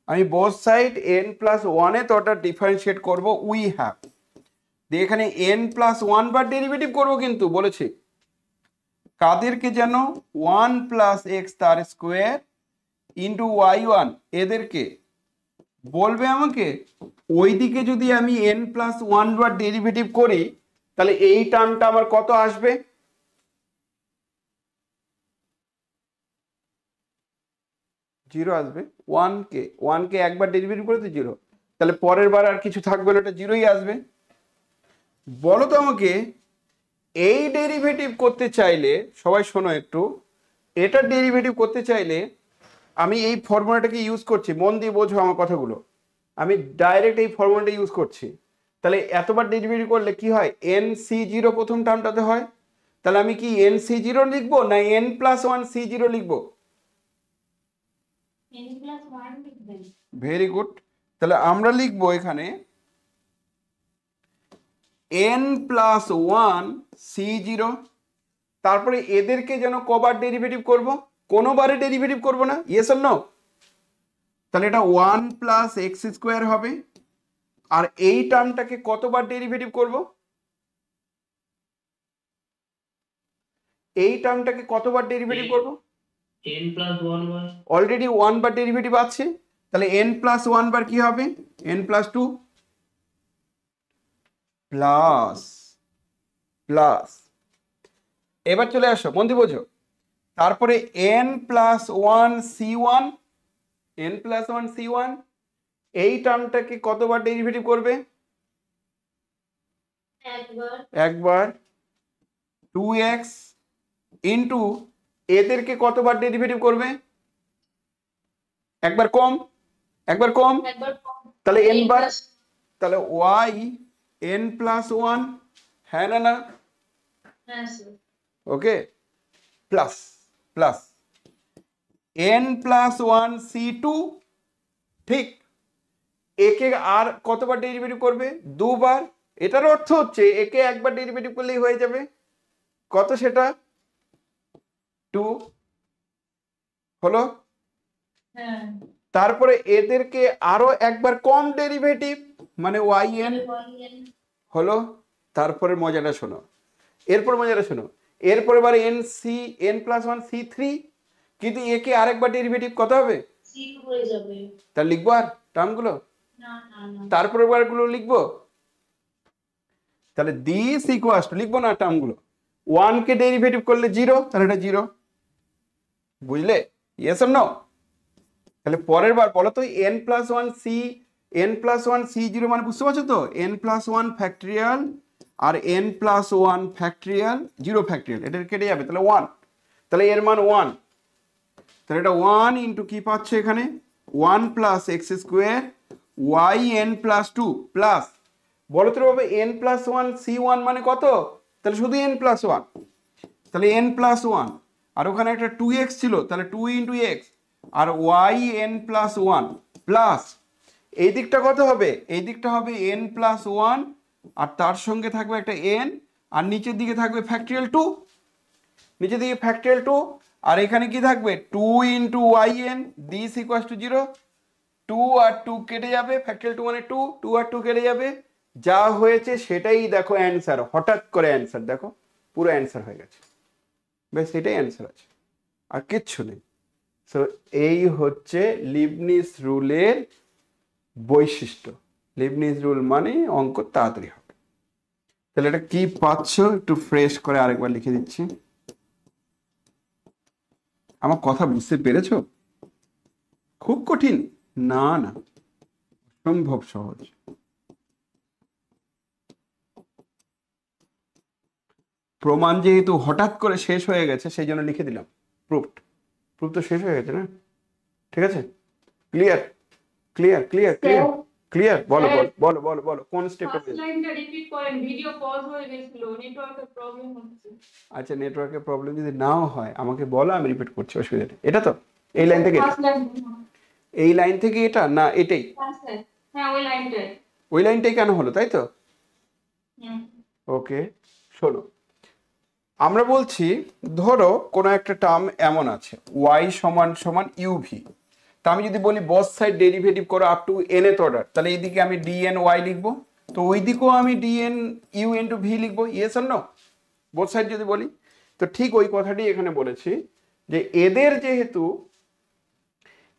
আমি both side n+1th order differentiate করব we have, দিয়ে এখানে n+1 বার derivative করব কিন্তু বলেছি কাদেরকে যেন 1 + x তার স্কোয়ার ইন্টু y1 এদেরকে বলবে আমাকে ওইদিকে যদি আমি n+1 বার ডেরিভেটিভ করি তাহলে এই টার্মটা আমার কত আসবে? 0 আসবে। 1 কে একবার ডেরিভেটিভ করে তো 0, তাহলে পরের বার আর কিছু থাকবে না, এটা 0ই আসবে। বলো তো আমাকে এই ডেরিভেটিভ করতে চাইলে, সবাই শোনো একটু, এটা ডেরিভেটিভ করতে চাইলে আমি এই ফর্মুলাটাকে ইউজ করছি, মন দিয়ে বোঝো আমার কথাগুলো, আমি ডাইরেক্ট এই ফর্মুলাটা ইউজ করছি। তাহলে এতবার ডেরিভেটিভ করলে কি হয়? nc0 প্রথম টার্মটাতে হয়, তাহলে আমি কি nc0 লিখবো না n+1 c0 লিখবো? n+1 লিখবেন। Very good. তাহলে আমরা লিখবো এখানে n+1 c0, তারপরে এদেরকে যেন কবার ডেরিভেটিভ করব? কোনোবারে ডেরিভেটিভ করব না, ইয়েস অর নো? তাহলে এটা 1 + x² হবে। আর এই টার্মটাকে কতবার ডেরিভেটিভ করব? এই টার্মটাকে কতবার ডেরিভেটিভ করব? n+1 বার। অলরেডি 1 বার ডেরিভেটিভ আছে, তাহলে n+1 বার কি হবে? n+2 প্লাস, এবার চলে আসো, মন দিয়ে বোঝো। তারপরে n+1 c1 এই টার্মটাকে কতবার ডেরিভেটিভ করবে? একবার। একবার। 2x ইন্টু এদেরকে কতবার ডেরিভেটিভ করবে? একবার কম। একবার কম। তাহলে n বার, তাহলে y n+1, হ্যাঁ না? হ্যাঁ স্যার। ওকে, প্লাস n+1 c2, ঠিক। একে আর কতবার ডেরিভেটিভ করবে? 2 বার। এটার অর্থ হচ্ছে একে একবার ডেরিভেটিভ করলেই হয়ে যাবে। কত সেটা? 2 হলো। হ্যাঁ। তারপরে এদেরকে আরো একবার কম ডেরিভেটিভ মানে yn হলো। তারপরে মজাটা শোনো, এরপরে বার n+1 c3, কিন্তু একে আরেকবার ডেরিভেটিভ কত হবে? c হয়ে যাবে। তা লিখবো আর টার্মগুলো? না। তারপরে বারগুলো লিখবো। তাহলে দিস ইকুয়ালস টু, লিখবো না টার্মগুলো, 1 কে ডেরিভেটিভ করলে 0, তাহলে এটা 0, বুঝলে? Yes or no? তাহলে পরের বার বলো তো n+1 c0 মানে বুঝতে পারছো তো? n+1 ফ্যাক্টরিয়াল আর n+1 ফ্যাক্টরিয়াল 0 ফ্যাক্টরিয়াল, এটা কেটে যাবে, তাহলে 1, তাহলে এর মান 1, তাহলে এটা 1 ইন্টু কি পাচ্ছে এখানে? 1 + x² y n+2 প্লাস, বলো তো বাবা n+1 c1 মানে কত? তাহলে শুধু n+1, তাহলে n+1, আর ওখানে একটা 2x ছিল, তাহলে 2 × x, আর y n+1 প্লাস, এই দিকটা কত হবে? এই দিকটা হবে n+1, আর তার সঙ্গে থাকবে একটা n, আর নিচের দিকে থাকবে ফ্যাক্টরিয়াল 2, নিচের দিকে ফ্যাক্টরিয়াল 2, আর এখানে কি থাকবে? 2 × yn, দিস ইকুয়ালস টু 0, 2 আর 2 কেটে যাবে, ফ্যাক্টরিয়াল 2 মানে 2 আর 2 কেটে যাবে, যা হয়েছে সেটাই দেখো অ্যান্সার, হঠাৎ করে অ্যান্সার দেখো, পুরো অ্যান্সার হয়ে গেছে, বেশ সেটাই অ্যান্সার আছে, আর কিচ্ছু নেই। সো এই হচ্ছে লিবনিজ রুলের বৈশিষ্ট্য। লিবনিজ রুল মানে অঙ্ক তাড়াতাড়ি হবে। তাহলে এটা কি পাচ্ছ একটু ফ্রেশ করে আরেকবার লিখে দিচ্ছি। আমার কথা বুঝতে পেরেছো? খুব কঠিন না, না, সম্ভব সহজ। প্রমাণ যেহেতু হঠাৎ করে শেষ হয়ে গেছে সেই জন্য লিখে দিলাম প্রুফ তো শেষ হয়ে গেছে না? ঠিক আছে, clear clear clear clear clear. বলো বলো বলো বলো বলো কোন স্টেপটা? ফার্স্ট লাইনটা রিপিট করেন, ভিডিও পজ হয়ে গেছিল, নেটওয়ার্কের প্রবলেম হচ্ছে। আচ্ছা, নেটওয়ার্কের প্রবলেম যদি নাও হয় আমাকে বলো, আমি রিপিট করছি, অসুবিধা নেই। এটা তো এই লাইন থেকে ফার্স্ট লাইন, এই লাইন থেকে এটা না এটাই? ফার্স্ট লাইন, হ্যাঁ ওই লাইনটাই। ওই লাইনটাই কেন হলো, তাই তো? হুম, ওকে, শোনো, আমরা বলছি ধরো কোনো একটা টার্ম এমন আছে y সমান সমান ইউভি। তা আমি যদি বলি বোথ সাইড ডেরিভেটিভ করো আপ টু nth অর্ডার, তাহলে এইদিকে আমি dn y লিখবো, তো ওই দিকেও আমি dn u ইন্টু ভি লিখবো। Yes or no? Both side যদি বলি, তো ঠিক ওই কথাটি এখানে বলেছি যে এদের যেহেতু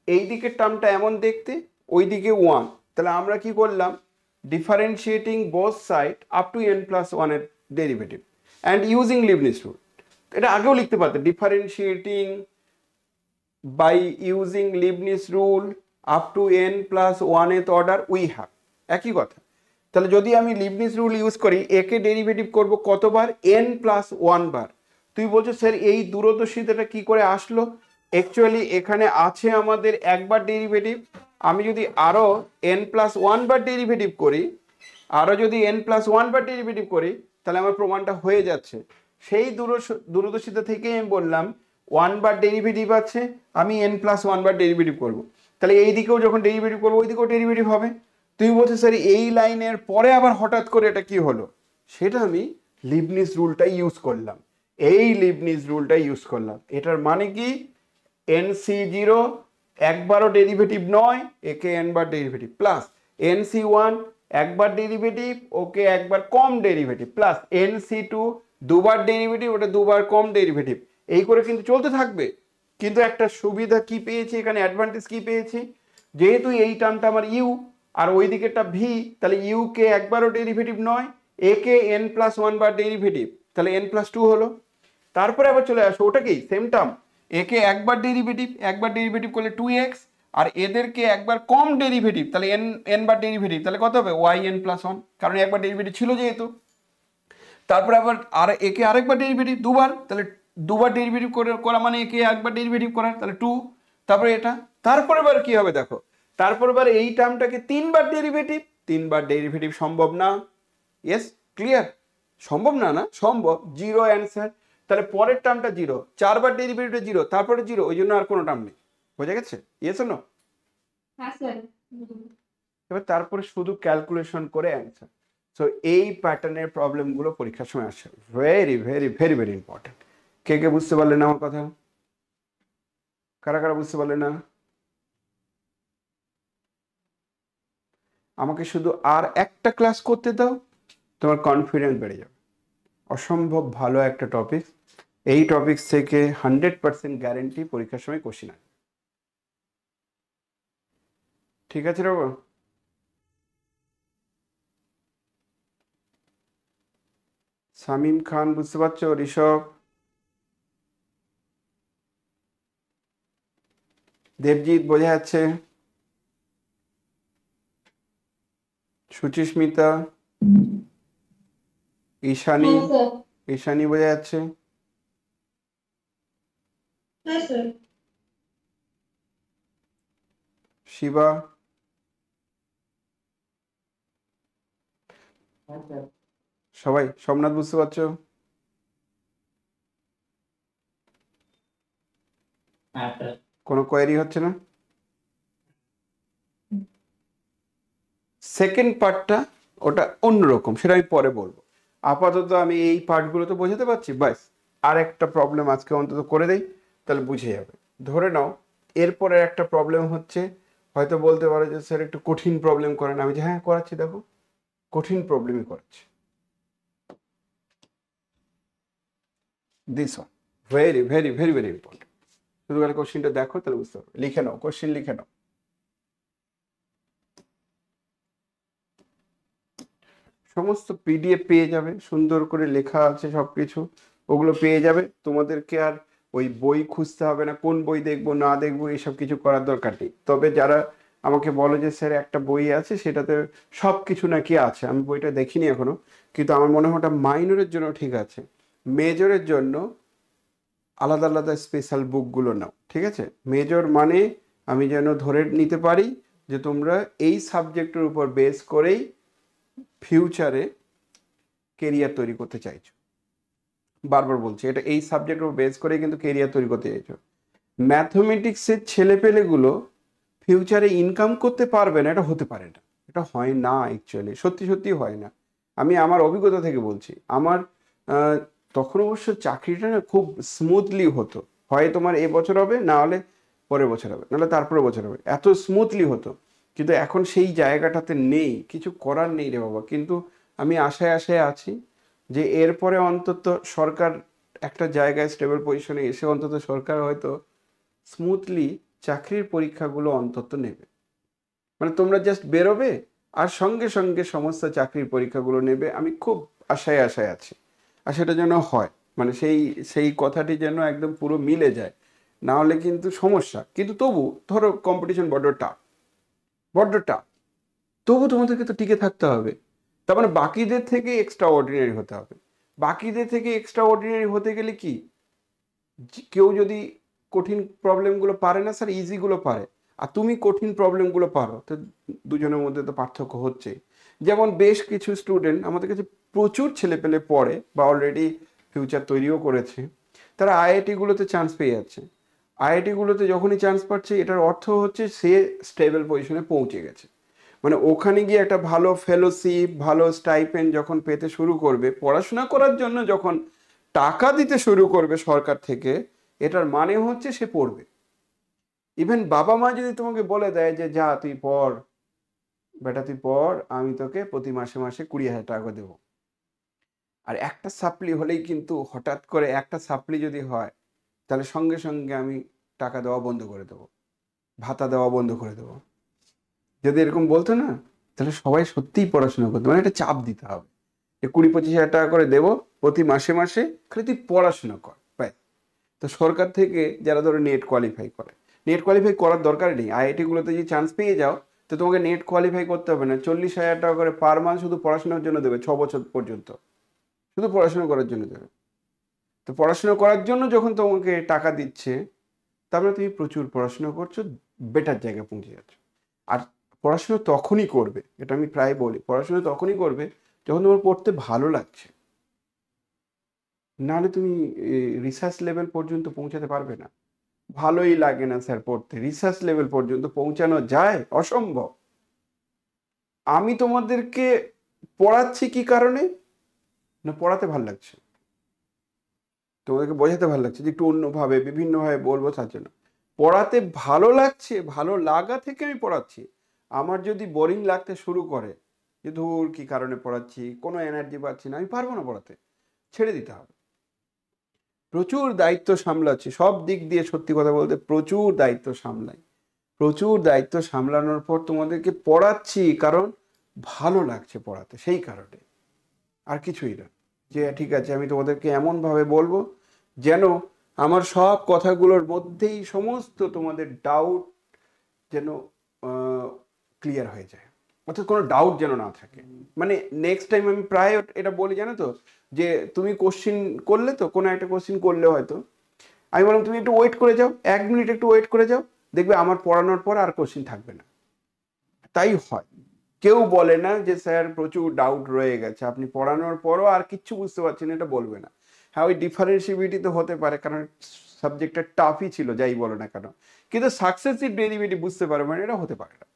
এই দিকের টার্মটা এমন দেখতে, ওই দিকে 1, তাহলে আমরা কি করলাম, differentiating both side up to n+1 এর derivative and using Leibniz rule. এটা আগেও লিখতে পারতে, differentiating by using Leibniz rule up to n+1th order we have, একই কথা। তাহলে যদি আমি লিবনিজ রুল ইউজ করি, একে ডেরিভেটিভ করব কতবার, n+1 বার। তুই বলছো স্যার এই দূরদর্শিতাটা কি করে আসলো? অ্যাকচুয়ালি এখানে আছে আমাদের একবার ডেরিভেটিভ, আমি যদি আরো n+1 বার ডেরিভেটিভ করি, আরো যদি n+1 বার ডেরিভেটিভ করি, তাহলে আমার প্রমাণটা হয়ে যাচ্ছে। সেই দূরদর্শিতা থেকে আমি বললাম 1 বার ডেরিভেটিভ আছে, আমি n+1 বার ডেরিভেটিভ করব, তাহলে এই দিকেও যখন ডেরিভেটিভ করবো ওই দিকেও ডেরিভেটিভ হবে। তুই বলছিস স্যার এই লাইনের পরে আবার হঠাৎ করে এটা কি হলো, সেটা আমি লিবনিজ রুলটা ইউজ করলাম, এই লিবনিজ রুলটা ইউজ করলাম। এটার মানে কি, nc0 একবারও ডেরিভেটিভ নয়, একে n বার ডেরিভেটিভ, প্লাস nc1 একবার ডেরিভেটিভ, ওকে একবার কম ডেরিভেটিভ, প্লাস nc2 দুবার ডেরিভেটিভ, ওটা দুবার কম ডেরিভেটিভ, এই করে কিন্তু চলতে থাকবে। কিন্তু একটা সুবিধা কি পেয়েছি এখানে, অ্যাডভান্টেজ কি পেয়েছি, যেহেতু এই টার্মটা আমার ইউ আর ওই দিকেরটা ভি, তাহলে ইউ কে একবারও ডেরিভেটিভ নয়, এ কে n+1 বার ডেরিভেটিভ, তাহলে n+2 হলো। তারপরে আবার চলে আসো, ওটা কি সেম টার্ম, একে একবার ডেরিভেটিভ করলে 2x, আর এদেরকে একবার কম ডেরিভেটিভ, তাহলে n বার ডেরিভেটিভ, তাহলে কত হবে yn+1, কারণ একবার ডেরিভেটিভ ছিল যেহেতু। তারপরে আবার আর একে আরেকবার ডেরিভেটিভ দুবার, তাহলে দুবার ডেরিভেটিভ করা মানে একে একবার ডেরিভেটিভ করা, তাহলে 2। তারপরে এটা, তারপরে এবার কি হবে দেখো, তারপরে এবার এই টার্মটাকে 3 বার ডেরিভেটিভ, 3 বার ডেরিভেটিভ সম্ভব না। Yes, clear? সম্ভব না, না সম্ভব, 0 অ্যান্সার। তাহলে পরের টার্মটা 0, 4 বার ডেরিভেটিভটা 0, তারপরে 0, ওই জন্য আর কোনো টার্ম নেই। বোঝা গেছে? Yes or no? হ্যাঁ স্যার। এবার তারপরে শুধু ক্যালকুলেশন করে অ্যান্সার। সো এই প্যাটার্নের প্রবলেমগুলো পরীক্ষার সময় আসে, very very very very important. কে কে বুঝতে পারলেন না আমার কথা? কারা কারা বুঝতে পারলেন না? আমাকে শুধু আর একটা ক্লাস করতে দাও, তোমার কনফিডেন্স বেড়ে যাবে। অসম্ভব ভালো একটা টপিক, এই টপিক থেকে 100% গ্যারেন্টি পরীক্ষার সময় কোশ্চেন আসবে। ঠিক আছে বাবা? শামীম খান বুঝতে পারছো? ঋষভ, দেবজিৎ বোঝা যাচ্ছে, সুচিস্মিতা, ঈশানী, হ্যাঁ স্যার। ঈশানী বোঝা যাচ্ছে, হ্যাঁ স্যার। শিবা, সবাই, সোমনাথ বুঝতে পারছো? কোনো কোয়েরি হচ্ছে না? সেকেন্ড পার্টটা ওটা অন্যরকম, সেটা আমি পরে বলবো। আপাতত আমি এই পার্টগুলো তো বোঝাতে পারছি, বাস আর একটা প্রবলেম আজকে অন্তত করে দেই, তাহলে বুঝে যাবে। ধরে নাও এরপরে একটা প্রবলেম হচ্ছে, হয়তো বলতে পারো যে স্যার একটু কঠিন প্রবলেম করেন, আমি যে হ্যাঁ করাচ্ছি, দেখো কঠিন প্রবলেমই করাচ্ছি। This one very very very very important. শুধু খালি কোশ্চেনটা দেখো, তাহলে বুঝতে পারবে। লিখে নাও, কোশ্চেন লিখে নাও। সমস্ত পিডিএফ পেয়ে যাবে, সুন্দর করে লেখা আছে সব কিছু, ওগুলো পেয়ে যাবে। তোমাদেরকে আর ওই বই খুঁজতে হবে না, কোন বই দেখবো না দেখবো এইসব কিছু করার দরকার নেই। তবে যারা আমাকে বলে যে স্যার একটা বই আছে সেটাতে সব কিছু নাকি আছে, আমি বইটা দেখিনি এখনো, কিন্তু আমার মনে হয় ওটা মাইনরের জন্য ঠিক আছে, মেজরের জন্য আলাদা আলাদা স্পেশাল বুকগুলো নাও, ঠিক আছে? মেজর মানে আমি যেন ধরে নিতে পারি যে তোমরা এই সাবজেক্টের উপর বেস করেই ফিউচারে কেরিয়ার তৈরি করতে চাইছো। বারবার বলছি, এটা এই সাবজেক্টের উপর বেস করেই কিন্তু কেরিয়ার তৈরি করতে চাইছো। ম্যাথমেটিক্সের ছেলেপেলেগুলো ফিউচারে ইনকাম করতে পারবে না, এটা হতে পারে না, এটা হয় না, অ্যাকচুয়ালি সত্যি সত্যি হয় না। আমি আমার অভিজ্ঞতা থেকে বলছি। আমার তখন অবশ্য চাকরিটা না খুব স্মুথলি হতো, হয় তোমার এবছর হবে, না হলে পরের বছর হবে, নাহলে তারপরের বছর হবে, এত স্মুথলি হতো। কিন্তু এখন সেই জায়গাটাতে নেই, কিছু করার নেই রে বাবা। কিন্তু আমি আশায় আশায় আছি যে এরপরে অন্তত সরকার একটা জায়গায় স্টেবল পজিশনে এসে অন্তত সরকার হয়তো স্মুথলি চাকরির পরীক্ষাগুলো অন্তত নেবে। মানে তোমরা জাস্ট বেরোবে আর সঙ্গে সঙ্গে সমস্ত চাকরির পরীক্ষাগুলো নেবে, আমি খুব আশায় আশায় আছি। আর সেটা যেন হয়, মানে সেই সেই কথাটি যেন একদম পুরো মিলে যায়, না হলে কিন্তু সমস্যা। কিন্তু তবু ধরো কম্পিটিশন বড্ড টাফ, বড্ড টাফ, তবু তোমাদেরকে তো টিকে থাকতে হবে। তার মানে বাকিদের থেকে এক্সট্রা অর্ডিনারি হতে হবে। বাকিদের থেকে এক্সট্রা অর্ডিনারি হতে গেলে কি, কেউ যদি কঠিন প্রবলেমগুলো পারে না স্যার, ইজিগুলো পারে, আর তুমি কঠিন প্রবলেমগুলো পারো, তো দুজনের মধ্যে তো পার্থক্য হচ্ছেই। যেমন বেশ কিছু স্টুডেন্ট আমাদের কাছে প্রচুর ছেলেপেলে পড়ে বা অলরেডি ফিউচার তৈরিও করেছে, তারা আইআইটিগুলোতে চান্স পেয়ে যাচ্ছে। আইআইটিগুলোতে যখনই চান্স পাচ্ছে, এটার অর্থ হচ্ছে সে স্টেবল পজিশনে পৌঁছে গেছে। মানে ওখানে গিয়ে একটা ভালো ফেলোশিপ, ভালো স্টাইপেন্ড যখন পেতে শুরু করবে, পড়াশোনা করার জন্য যখন টাকা দিতে শুরু করবে সরকার থেকে, এটার মানে হচ্ছে সে পড়বে। ইভেন বাবা মা যদি তোমাকে বলে দেয় যে যা তুই পড় বেটা, তুই পড়, আমি তোকে প্রতি মাসে মাসে 20,000 টাকা দেবো। আর একটা সাপ্লি হলেই কিন্তু, হঠাৎ করে একটা সাপ্লি যদি হয়, তাহলে সঙ্গে সঙ্গে আমি টাকা দেওয়া বন্ধ করে দেবো, ভাতা দেওয়া বন্ধ করে দেবো। যদি এরকম বলতো না, তাহলে সবাই সত্যিই পড়াশোনা করতো। মানে একটা চাপ দিতে হবে যে 20-25 হাজার টাকা করে দেবো প্রতি মাসে মাসে, খালি তুই পড়াশোনা কর, ব্যাস। তো সরকার থেকে যারা ধরো নেট কোয়ালিফাই করে, নেট কোয়ালিফাই করার দরকার নেই, আইআইটিগুলোতে যদি চান্স পেয়ে যাও, তো তোমাকে নেট কোয়ালিফাই করতে হবে না। 40,000 টাকা করে পার মান্থ শুধু পড়াশোনার জন্য দেবে, 6 বছর পর্যন্ত শুধু পড়াশোনা করার জন্য দেবে। তো পড়াশোনা করার জন্য যখন তোমাকে টাকা দিচ্ছে, তারপরে তুমি প্রচুর পড়াশোনা করছো, বেটার জায়গায় পৌঁছে যাচ্ছ। আর পড়াশোনা তখনই করবে, এটা আমি প্রায় বলি, পড়াশোনা তখনই করবে যখন তোমার পড়তে ভালো লাগছে। নাহলে তুমি রিসার্চ লেভেল পর্যন্ত পৌঁছাতে পারবে না। ভালোই লাগে না স্যার পড়তে, রিসার্চ লেভেল পর্যন্ত পৌঁছানো যায়? অসম্ভব। আমি তোমাদেরকে পড়াচ্ছি কি কারণে? না, পড়াতে ভালো লাগছে, তোমাদেরকে বোঝাতে ভালো লাগছে যে একটু অন্যভাবে বিভিন্নভাবে বলবো, তার জন্য পড়াতে ভালো লাগছে। ভালো লাগা থেকে আমি পড়াচ্ছি। আমার যদি বোরিং লাগতে শুরু করে যে ধুর কি কারণে পড়াচ্ছি, কোনো এনার্জি পাচ্ছি না, আমি পারবো না পড়াতে, ছেড়ে দিতে হবে। প্রচুর দায়িত্ব সামলাচ্ছি, সব দিক দিয়ে সত্যি কথা বলতে প্রচুর দায়িত্ব সামলাই। প্রচুর দায়িত্ব সামলানোর পর তোমাদেরকে পড়াচ্ছি কারণ ভালো লাগছে পড়াতে, সেই কারণে, আর কিছুই না। যে ঠিক আছে আমি তোমাদেরকে এমনভাবে বলবো যেন আমার সব কথাগুলোর মধ্যেই সমস্ত তোমাদের ডাউট যেন ক্লিয়ার হয়ে যায়, অর্থাৎ কোনো ডাউট যেন না থাকে। মানে নেক্সট টাইম আমি প্রায় এটা বলি, জানো তো, যে তুমি কোশ্চিন করলে, তো কোনো একটা কোশ্চিন করলে হয়তো আমি বললাম তুমি একটু ওয়েট করে যাও, 1 মিনিট একটু ওয়েট করে যাও, দেখবে আমার পড়ানোর পর আর কোশ্চিন থাকবে না। তাই হয়। কেউ বলে না যে স্যার প্রচুর ডাউট রয়ে গেছে, আপনি পড়ানোর পরও আর কিচ্ছু বুঝতে পারছেন, এটা বলবে না। হ্যাঁ, ওই ডিফারেন্সিবিলিটি তো হতে পারে, কারণ সাবজেক্টটা টাফই ছিল, যাই বলো না কেন, কিন্তু সাকসেসিভ ডেরিভেটিভ বুঝতে পারবে না, এটা হতে পারে না।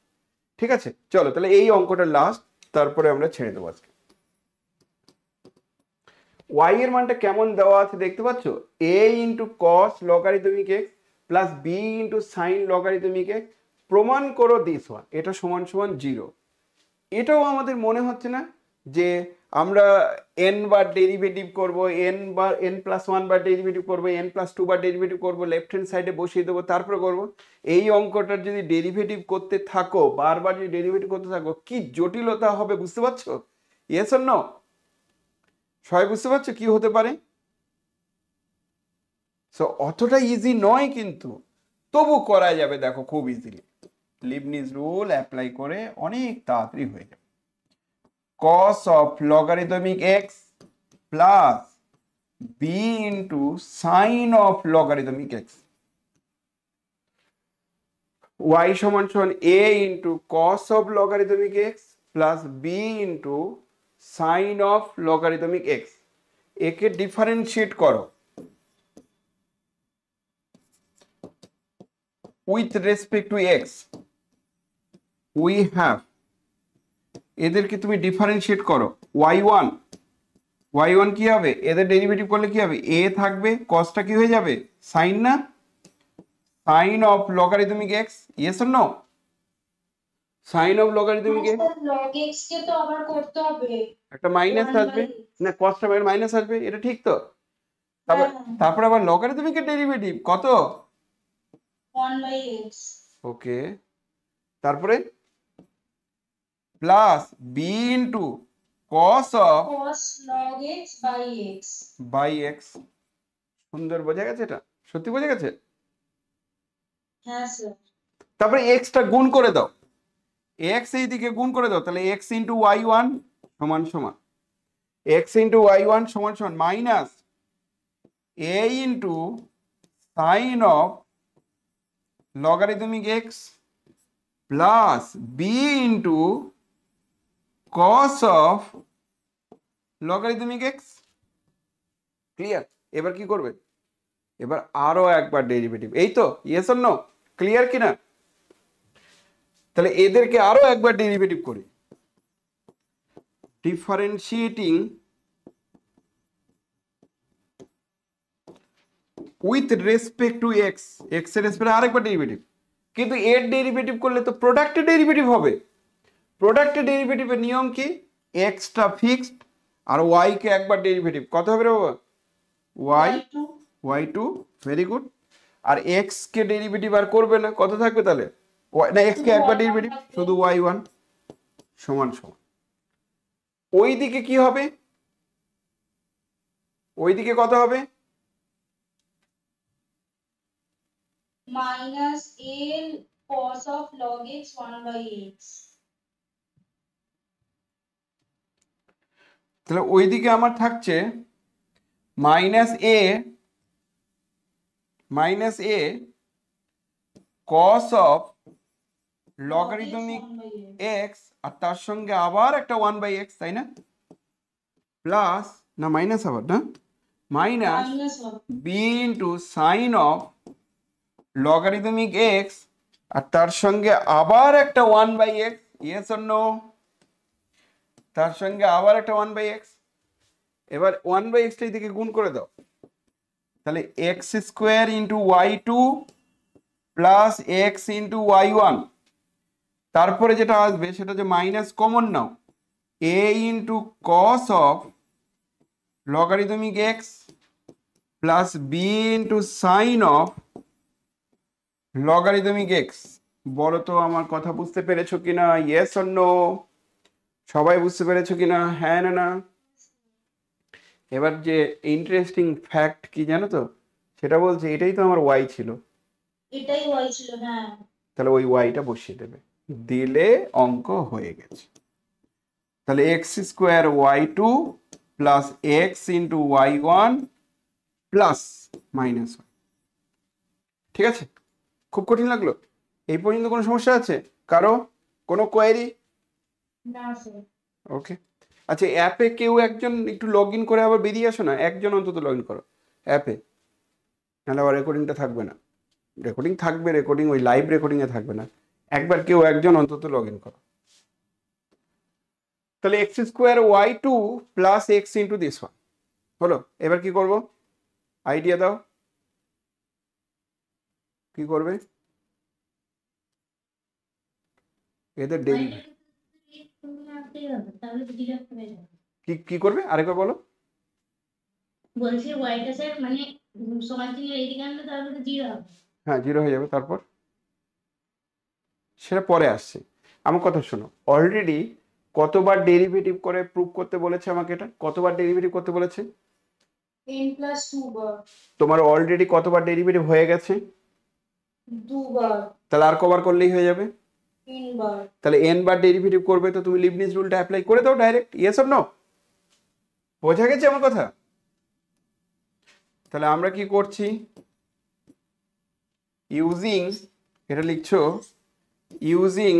ঠিক আছে, চলো তাহলে এই অঙ্কটা লাস্ট, তারপরে আমরা ছেড়ে দেবো আজকে। y এর মানটা কেমন দেওয়া আছে দেখতে পাচ্ছ, a into cos logarithmic x plus b into sine logarithmic x, প্রমাণ করো দিস ওয়ান, এটা সমান সমান 0। এটাও আমাদের মনে হচ্ছে না যে আমরা n বার ডেরিভেটিভ করবো, n প্লাস 1 বার ডেরিভেটিভ করবো, n+2 বার ডেরিভেটিভ করবো, লেফট হ্যান্ড সাইডে বসিয়ে দেবো, তারপরে করবো। এই অঙ্কটার যদি ডেরিভেটিভ করতে থাকো, বারবার যদি ডেরিভেটিভ করতে থাকো, কি জটিলতা হবে বুঝতে পারছো? Yes or no? সবাই বুঝতে পারছো কি হতে পারে? সো অতটা ইজি নয় কিন্তু তবু করা যাবে, দেখো খুব ইজিলি। লিবনিজ রুল অ্যাপ্লাই করে অনেক তাড়াতাড়ি হয়ে যাবে। cos of logarithmic x plus b into sin of logarithmic x, y সমান সমান a into cos of logarithmic x plus b into sin of logarithmic x। একে ডিফারেন্সিয়েট করো with respect to x। we have, এদেরকে তুমি differentiate করো y1, y1 কি হবে, এদের ডেরিভেটিভ করলে কি হবে, a থাকবে, cosটা কি হয়ে যাবে, sin না, sin of logarithmic x, yes or no? sin of logarithmic x, log x কে তো আবার করতে হবে, একটা মাইনাস 1 আসবে by x। না, cosটা মাইনাস আসবে, এটা ঠিক তো? তারপর হ্যাঁ। তারপর আবার logarithmic এর ডেরিভেটিভ কত, 1 by x ওকে, তারপরে plus b into cos of cos log x by x। By x. সুন্দর বোঝা গেছে? এটা সত্যি বোঝা গেছে? হ্যাঁ স্যার। তারপরে এক্সটা গুণ করে দাও, এক্স এই দিকে গুণ করে দাও, তাহলে এক্স ইন্টু ওয়াই ওয়ান সমান সমান এক্স ইন্টু ওয়াই ওয়ান সমান সমান minus a into sine of logarithmic x plus b into cos of logarithmic x. Clear? এবার কি করবে, এবার আরো একবার ডেরিভেটিভ, এই তো, ইয়েস অর নো? ক্লিয়ার কিনা? তাহলে এদেরকে আরো একবার ডেরিভেটিভ করি, differentiating with respect to x, x এর রেসপেক্টে আরেকবার ডেরিভেটিভ, কিন্তু এর ডেরিভেটিভ করলে তো প্রোডাক্টের ডেরিভেটিভ হবে। প্রোডাক্টের ডেরিভেটিভের নিয়ম কি, এক্সটা ফিক্সড আর ওয়াই কে একবার ডেরিভেটিভ, কত হবে রে বাবা, ওয়াই, y2, ভেরি গুড। আর এক্স কে ডেরিভেটিভ আর করবে না, কত থাকবে তাহলে, না এক্স কে একবার ডেরিভেটিভ, শুধু y1 সমান সমান। ওই দিকে কি হবে, ওই দিকে কত হবে, minus a cos of log x 1 by x। তাহলে ওই দিকে আমার থাকছে minus a cos of logarithmic x আর তার সঙ্গে আবার একটা 1 বাই এক্স, তাই না, প্লাস না মাইনাস, আবার না মাইনাস minus হবে b into sine of logarithmic x আর তার সঙ্গে আবার একটা 1 by x, yes or no? তার সঙ্গে আবার একটা 1 বাই এক্স। এবার 1 বাই এক্সটা এদিকে গুণ করে দাও, তাহলে x square into y two plus x into y one, তারপরে যেটা আসবে সেটা যে মাইনাস কমন নাও, a into cos of logarithmic x plus b into sine of logarithmic x. বলো তো আমার কথা বুঝতে পেরেছো কিনা, ইয়েস অর নো? সবাই বুঝতে পেরেছো কিনা, হ্যাঁ না না? এবার যে ইন্টারেস্টিং ফ্যাক্ট কি জানো তো, সেটা বলছে এটাই তো আমার ওয়াই ছিল, এটাই y ছিল। হ্যাঁ তাহলে ওই ওয়াইটা বসিয়ে দেবে, দিলে অঙ্ক হয়ে গেছে। তাহলে x square y two plus x into y one plus minus y. ঠিক আছে? খুব কঠিন লাগলো? এই পর্যন্ত কোনো সমস্যা আছে কারো, কোনো কোয়েরি? না স্যার। ওকে, আচ্ছা অ্যাপে কেউ একজন একটু লগ ইন করে আবার বেরিয়ে আসো না, একজন অন্তত লগ ইন করো অ্যাপে, নাহলে আবার রেকর্ডিংটা থাকবে না। রেকর্ডিং থাকবে, রেকর্ডিং ওই লাইভ রেকর্ডিংয়ে থাকবে না, একবার কেউ একজন অন্তত লগ ইন করো। তাহলে x square y two plus x into this one হলো। এবার কি করব, আইডিয়া দাও, কি করবে? এদের তাহলে তো ডিডাক্ট হয়ে যাবে। কি কি করবে আরেকবার বলো। বলছি ওয়াইটা স্যার মানে সমান চিহ্নের এইদিকে আনলে তাহলে তো 0 হবে। হ্যাঁ 0 হয়ে যাবে, তারপর সেটা পরে আসছে। আমার কথা শোনো, অলরেডি কতবার ডেরিভেটিভ করে প্রুভ করতে বলেছে আমাকে? এটা কতবার ডেরিভেটিভ করতে বলেছে? n plus 2 বার, তোমার অলরেডি কতবার ডেরিভেটিভ হয়ে গেছে? 2 বার, তাহলে আর কবার করলেই হয়ে যাবে? 3 বার। তাহলে n বার ডেরিভেটিভ করবে, তো তুমি লিবনিজ রুলটা অ্যাপ্লাই করে দাও ডাইরেক্ট, ইয়েস অর নো? বোঝা গেছে আমার কথা? তাহলে আমরা কি করছি, ইউজিং, এটা লিখছো using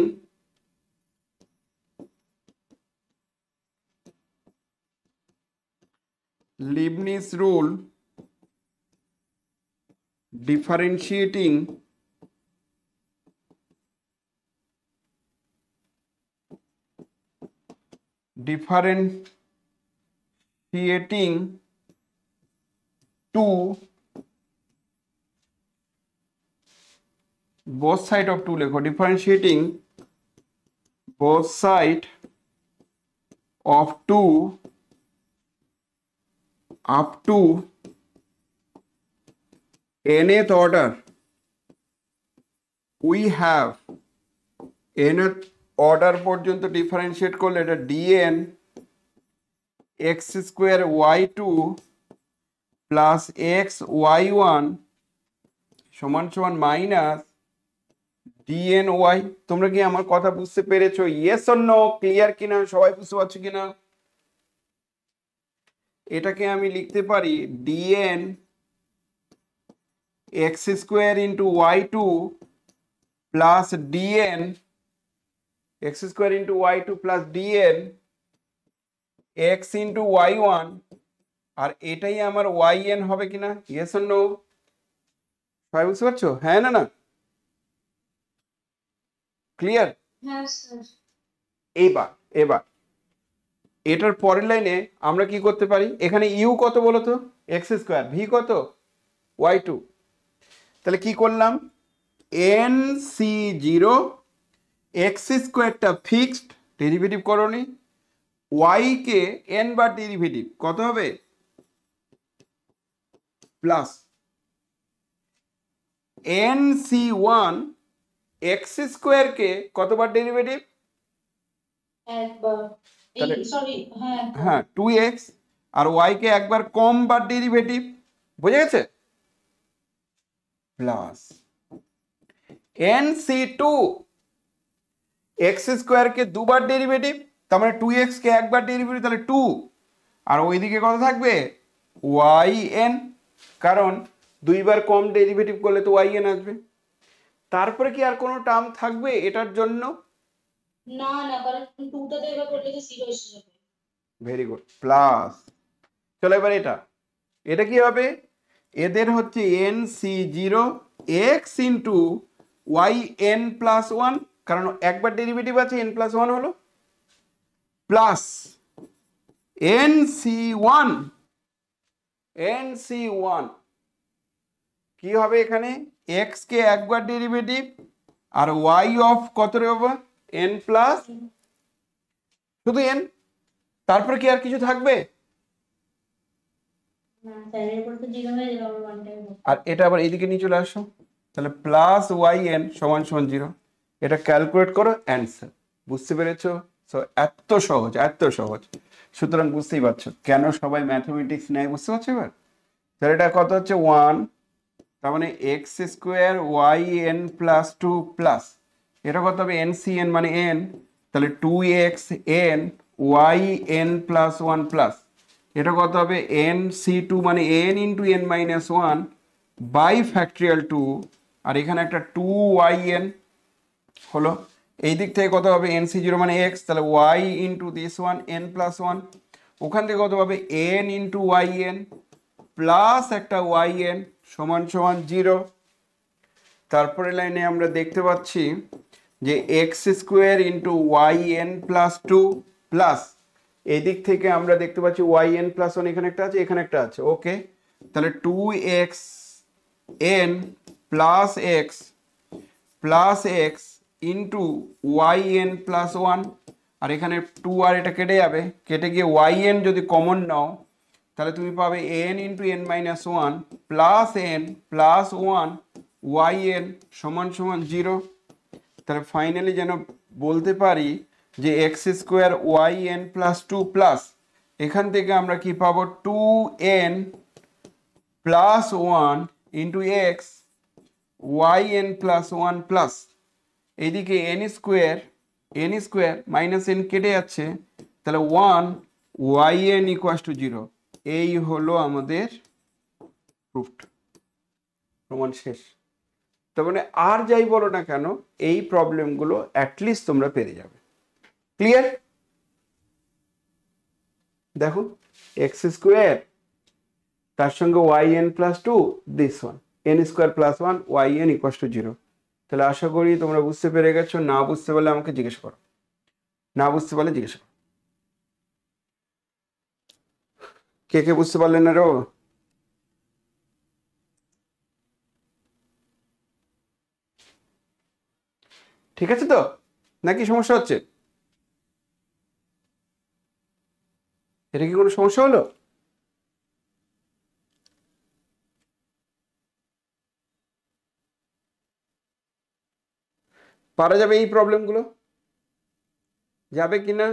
Leibniz rule differentiating two both side of 2 লেখো, differentiating both side of 2 up to nth order, we have nth order পর্যন্ত ডিফারেন্সিয়েট করলে এটা dn x square y2 plus x y1 সমান সমান মাইনাস ডিএন ওয়াই। তোমরা কি আমার কথা বুঝতে পেরেছো? Yes or no? ক্লিয়ার কিনা? সবাই বুঝতে পারছো কিনা? এটাকে আমি লিখতে পারি dn x square into y2 plus dn x square into y2 plus dn x into y1, আর এটাই আমার yn হবে কিনা? Yes or no? সবাই বুঝতে পারছো? হ্যাঁ না না? ক্লিয়ার? হ্যাঁ স্যার। এবার এবার এটার পরের লাইনে আমরা কি করতে পারি, এখানে ইউ কত বলো তো? এক্স স্কোয়ার, ভি কত? y2। তাহলে কি করলাম, এন সি জিরো, এক্স স্কোয়ারটা ফিক্সড, ডেরিভেটিভ করনি, ওয়াই কে এন বার ডেরিভেটিভ কত হবে? Plus n C one, x স্কোয়ারকে কতবার ডেরিভেটিভ? একবার। তাহলে- সরি, হ্যাঁ হ্যাঁ 2x, আর y কে একবার কম বার ডেরিভেটিভ, বুঝে গেছে? প্লাস nc2, এক্স স্কোয়ার কে দুবার ডেরিভেটিভ, তার মানে 2x কে একবার ডেরিভেটিভ, তাহলে 2, আর ওইদিকে কত থাকবে? yn, কারণ দুইবার কম ডেরিভেটিভ করলে তো yn আসবে। তারপরে কি আর কোনো টার্ম থাকবে এটার জন্য? না না, কারণ 2টা তো এবার করলে তো 0 এসে যাবে। Very good. প্লাস চলো এবার এটা কি হবে, এদের হচ্ছে n C zero x into y n plus one, কারণ একবার ডেরিভেটিভ আছে, এন প্লাস ওয়ান হলো, plus n C one, n C one কি হবে এখানে, এক্স কে একবার ডেরিভেটিভ আর ওয়াই অফ কত রে বাবা? এন প্লাস, শুধু এন, তারপরে কি আর কিছু থাকবে? না স্যার, এরপর তো 0 হয়ে যাবে আমার 1 টাইম। আর এটা আবার এইদিকে নিয়ে চলে আসো, তাহলে প্লাস ওয়াই এন সমান সমান 0। এটা ক্যালকুলেট করো, অ্যান্সার। বুঝতে পেরেছো? সো এত সহজ, এত সহজ। সুতরাং বুঝতেই পারছো কেন সবাই ম্যাথমেটিক্স নেয়, বুঝতে পারছো এবার? তাহলে এটা কত হচ্ছে 1, তার মানে x square y n plus 2 plus এটা কত হবে, এন সি এন মানে এন, তাহলে 2x n y n plus 1 plus এটা কত হবে, এন সি টু মানে n into n minus 1 by factorial 2, আর এখানে একটা 2yn হলো। এই দিক থেকে কত হবে, এন সি জিরো মানে এক্স, তাহলে y into this one n plus 1, ওখান থেকে কত হবে, n into y n plus একটা ওয়াই এন সমান সমান 0। তারপরে লাইনে আমরা দেখতে পাচ্ছি যে x square into y n plus 2 প্লাস এই দিক থেকে আমরা দেখতে পাচ্ছি ওয়াই এন প্লাস 1 এখানে একটা আছে, এখানে একটা আছে, ওকে। তাহলে 2x n plus x into y n plus 1, আর এখানে 2 আর এটা কেটে যাবে, কেটে গিয়ে ওয়াই এন যদি কমন নাও তাহলে তুমি পাবে n into n minus 1 plus n plus 1 y n সমান সমান 0। তাহলে ফাইনালি যেন বলতে পারি যে x square y n plus two plus এখান থেকে আমরা কি পাবো 2n plus one into x y n plus one plus এইদিকে এন স্কোয়ার মাইনাস এন কেটে যাচ্ছে, তাহলে 1 ওয়াই এন ইকুয়াস টু 0। এই হলো আমাদের প্রুফড, প্রমাণ শেষ। তার মানে আর যাই বলো না কেন এই প্রবলেমগুলো অ্যাটলিস্ট তোমরা পেরে যাবে। ক্লিয়ার? দেখো এক্স স্কোয়ার তার সঙ্গে y n plus two this one n square plus one y n equals two 0। তাহলে আশা করি তোমরা বুঝতে পেরে গেছো। না বুঝতে পারলে আমাকে জিজ্ঞেস করো, না বুঝতে পারলে জিজ্ঞেস করো। কে কে বুঝতে পারলেন না রো? ঠিক আছে তো, নাকি সমস্যা হচ্ছে? এটা কি কোনো সমস্যা হলো? পারা যাবে এই প্রবলেমগুলো? যাবে কিনা?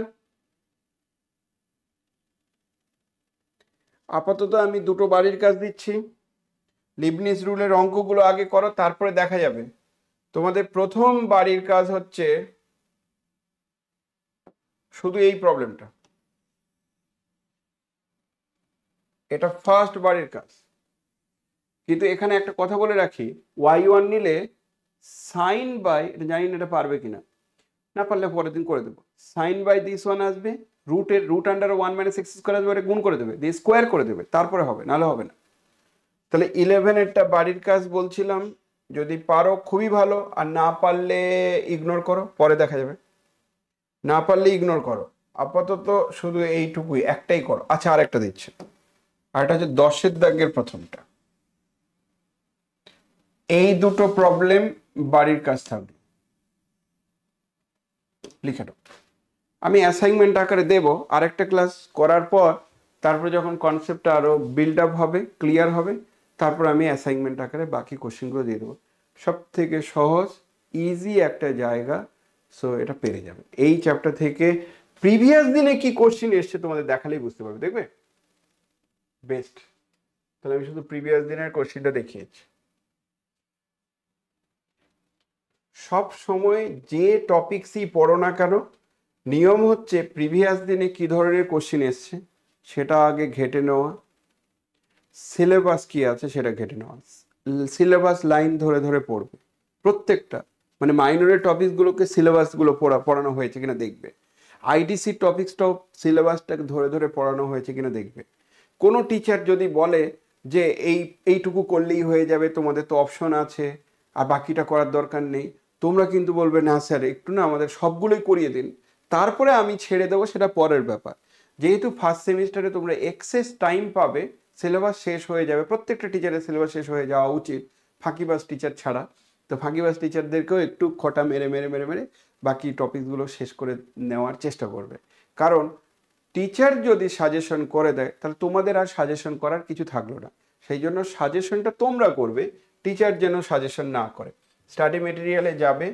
আপাতত আমি দুটো বাড়ির কাজ দিচ্ছি, লিবনিজ রুলের অঙ্কগুলো আগে করো, তারপরে দেখা যাবে। তোমাদের প্রথম বাড়ির কাজ হচ্ছে শুধু এই প্রবলেমটা, এটা ফার্স্ট বাড়ির কাজ। কিন্তু এখানে একটা কথা বলে রাখি, y1 নিলে সাইন বাই, এটা জানি না এটা পারবে কিনা, না পারলে পরের দিন করে দেবো, সাইন বাই দিস ওয়ান আসবে, root under 1 minus x square আসবে, এটা গুণ করে দেবে, দিয়ে স্কোয়ার করে দেবে, তারপরে হবে, নাহলে হবে না। তাহলে 11-এরটা বাড়ির কাজ বলছিলাম, যদি পারো খুবই ভালো, আর না পারলে ইগনোর করো, পরে দেখা যাবে। না পারলে ইগনোর করো, আপাতত শুধু এইটুকুই একটাই করো। আচ্ছা আরেকটা দিচ্ছি, আরেকটা হচ্ছে 10-এর দাগের প্রথমটা। এই দুটো প্রবলেম বাড়ির কাজ থাকবে, লিখে দাও। আমি অ্যাসাইনমেন্ট আকারে দেব আরেকটা ক্লাস করার পর, তারপরে যখন কনসেপ্টটা আরো বিল্ড আপ হবে, ক্লিয়ার হবে, তারপর আমি অ্যাসাইনমেন্ট আকারে বাকি কোশ্চেনগুলো দিয়ে দেবো। সব থেকে সহজ ইজি একটা জায়গা, সো এটা পেরে যাবে। এই চ্যাপ্টার থেকে প্রিভিয়াস দিনে কি কোশ্চেন এসছে তোমাদের দেখালেই বুঝতে পারবে, দেখবে বেস্ট। তাহলে আমি শুধু প্রিভিয়াস দিনের কোশ্চেনটা দেখিয়েছি। সব সময় যে টপিকসই পড়ো না কেন, নিয়ম হচ্ছে প্রিভিয়াস দিনে কি ধরনের কোশ্চেন এসছে সেটা আগে ঘেটে নেওয়া, সিলেবাস কি আছে সেটা ঘেটে নেওয়া। সিলেবাস লাইন ধরে ধরে পড়বে প্রত্যেকটা, মানে মাইনরের টপিকসগুলোকে সিলেবাসগুলো পড়ানো হয়েছে কিনা দেখবে, আইডিসি টপিক্সটাও সিলেবাসটাকে ধরে ধরে পড়ানো হয়েছে কিনা দেখবে। কোনো টিচার যদি বলে যে এইটুকু করলেই হয়ে যাবে, তোমাদের তো অপশন আছে আর বাকিটা করার দরকার নেই, তোমরা কিন্তু বলবে না স্যার একটু না আমাদের সবগুলোই করিয়ে দিন, তারপরে আমি ছেড়ে দেবো, সেটা পরের ব্যাপার। যেহেতু ফার্স্ট সেমিস্টারে তোমরা এক্সেস টাইম পাবে, সিলেবাস শেষ হয়ে যাবে, প্রত্যেকটা টিচারের সিলেবাস শেষ হয়ে যাওয়া উচিত ফাঁকিবাজ টিচার ছাড়া। তো ফাঁকিবাজ টিচারদেরকেও একটু খটা মেরে মেরে মেরে মেরে বাকি টপিকগুলো শেষ করে নেওয়ার চেষ্টা করবে। কারণ টিচার যদি সাজেশন করে দেয় তাহলে তোমাদের আর সাজেশন করার কিছু থাকলো না, সেই জন্য সাজেশনটা তোমরা করবে, টিচার যেন সাজেশন না করে। স্টাডি মেটেরিয়ালে যাবে,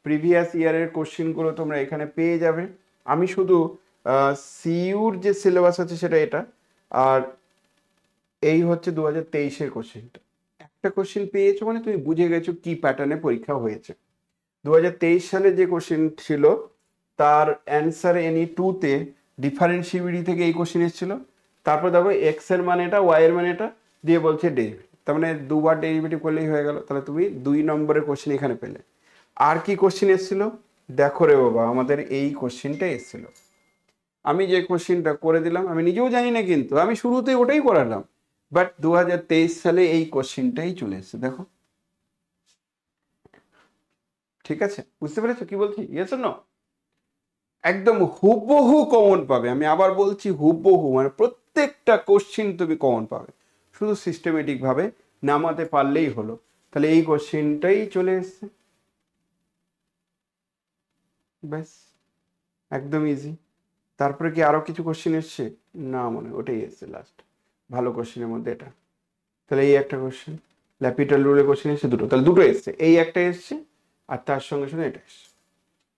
প্রিভিয়াস ইয়ারের কোশ্চেনগুলো তোমরা এখানে পেয়ে যাবে। আমি শুধু সিইউর যে সিলেবাস আছে সেটা এটা, আর এই হচ্ছে 2023-এর কোশ্চেনটা। একটা কোশ্চেন পেয়েছো মানে তুমি বুঝে গেছো কি প্যাটার্নে পরীক্ষা হয়েছে। 2023 সালে যে কোশ্চেন ছিল তার অ্যান্সার এনি 2-তে ডিফারেন্সিবিলিটি থেকে এই কোশ্চেন এসেছিল। তারপর দেখো এক্স এর মানে এটা, ওয়াই এর মানে এটা, দিয়ে বলছে ডেরিভেটিভ, তার মানে দুবার ডেরিভেটিভ করলেই হয়ে গেল। তাহলে তুমি 2 নম্বরের কোশ্চেন এখানে পেলে। আর কি কোশ্চেন এসেছিল দেখো রে বাবা, আমাদের এই কোশ্চেনটা এসেছিল। আমি যে কোশ্চেনটা করে দিলাম, আমি নিজেও জানি না কিন্তু আমি শুরুতেই ওটাই করালাম, বাট 2023 সালে এই কোশ্চেনটাই চলে এসেছে। দেখো ঠিক আছে, বুঝতে পেরেছো কি বলছি? ইয়েস না, একদম হুবহু কমন পাবে। আমি আবার বলছি হুবহু, মানে প্রত্যেকটা কোশ্চেন তুমি কমন পাবে, শুধু সিস্টেমেটিক ভাবে নামাতে পারলেই হলো। তাহলে এই কোশ্চেনটাই চলে এসছে, ব্যাস একদম ইজি। তারপরে কি আরো কিছু কোশ্চেন এসছে? না, মনে ওটাই এসছে লাস্ট ভালো কোশ্চেনের মধ্যে এটা। তাহলে এই একটা কোশ্চেন, ল্যাপিটাল রুলের কোশ্চেন এসছে দুটো, তাহলে দুটো এসছে, এই একটা এসছে আর তার সঙ্গে সঙ্গে এটা এসছে।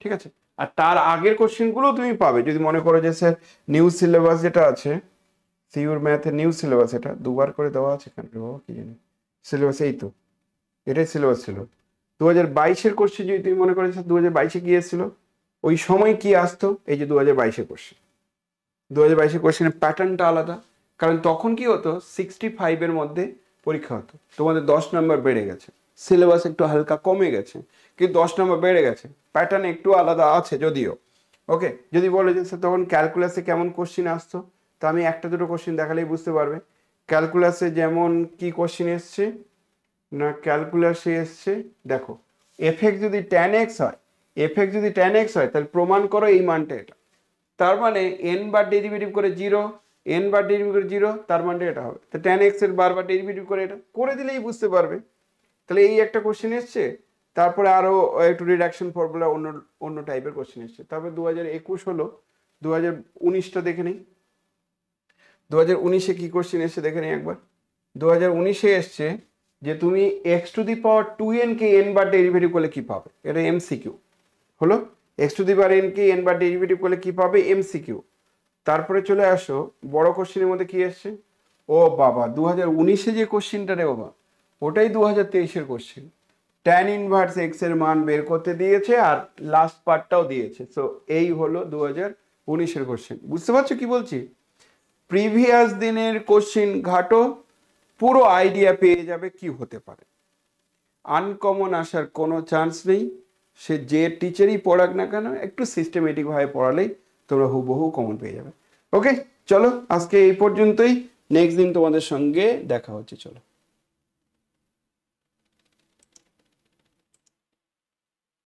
ঠিক আছে, আর তার আগের কোশ্চেনগুলো তুমি পাবে যদি মনে করো যে স্যার নিউ সিলেবাস যেটা আছে সিউর ম্যাথের নিউ সিলেবাস, এটা দুবার করে দেওয়া আছে কেন রে বাবা কি জানি, সিলেবাস এই তো, এটাই সিলেবাস ছিল। 2022-এর কোশ্চেন যদি তুমি মনে করো স্যার 2022-এ কি এসেছিল, ওই সময় কি আসতো, এই যে 2022-এর কোশ্চেন, 2022-এর কোশ্চেনের প্যাটার্নটা আলাদা, কারণ তখন কি হতো 65-এর মধ্যে পরীক্ষা হতো, তোমাদের 10 নম্বর বেড়ে গেছে, সিলেবাস একটু হালকা কমে গেছে কিন্তু 10 নম্বর বেড়ে গেছে, প্যাটার্ন একটু আলাদা আছে যদিও। ওকে, যদি বলে যে স্যার তখন ক্যালকুলাসে কেমন কোশ্চেন আসতো, তা আমি একটা দুটো কোশ্চেন দেখালেই বুঝতে পারবে। ক্যালকুলাসে যেমন কি কোশ্চেন এসছে না, ক্যালকুলাসে এসছে দেখো এফএক্স যদি tan x হয়, এফএক্স যদি tan x হয় তাহলে প্রমাণ করো এই মানটা এটা, তার মানে n বার ডেরিভেটিভ করে 0, n বার ডেরিভেটিভ করে 0, তার মানটা এটা হবে। তো tan x এর বারবার ডেরিভেটিভ করে এটা করে দিলেই বুঝতে পারবে। তাহলে এই একটা কোশ্চেন এসছে, তারপরে আরো একটু রিডাকশন ফর্মুলা অন্য অন্য টাইপের কোশ্চেন এসছে। তারপরে 2021 হলো, 2019টা দেখে নিই 2019-এ কি কোশ্চেন এসছে দেখে নিই একবার। 2019-এ এসছে যে তুমি x⁴n কে n বার ডেরিভেটিভ করলে কি পাবে, এটা এমসিকিউ হলো। x⁴n কে n বার ডেরিভেটিভ করলে কি পাবে, এমসিকিউ। তারপরে চলে আসো বড় কোশ্চেনের মধ্যে কি এসছে, ও বাবা 2019-এ যে কোশ্চেনটা রে বাবা ওটাই 2023-এর কোশ্চেন, tan ইনভার্স x এর মান বের করতে দিয়েছে আর লাস্ট পার্টটাও দিয়েছে। সো এই হলো 2019-এর কোশ্চেন। বুঝতে পারছো কি বলছি? প্রিভিয়াস দিনের কোশ্চেন ঘাটো, পুরো আইডিয়া পেয়ে যাবে কি হতে পারে। আনকমন আসার কোনো চান্স নেই, সে যে টিচারই পড়াক না কেন একটু সিস্টেমেটিকভাবে পড়ালেই তোমরা হুবহু কমন পেয়ে যাবে। ওকে চলো আজকে এই পর্যন্তই, নেক্সট দিন তোমাদের সঙ্গে দেখা হচ্ছে, চলো।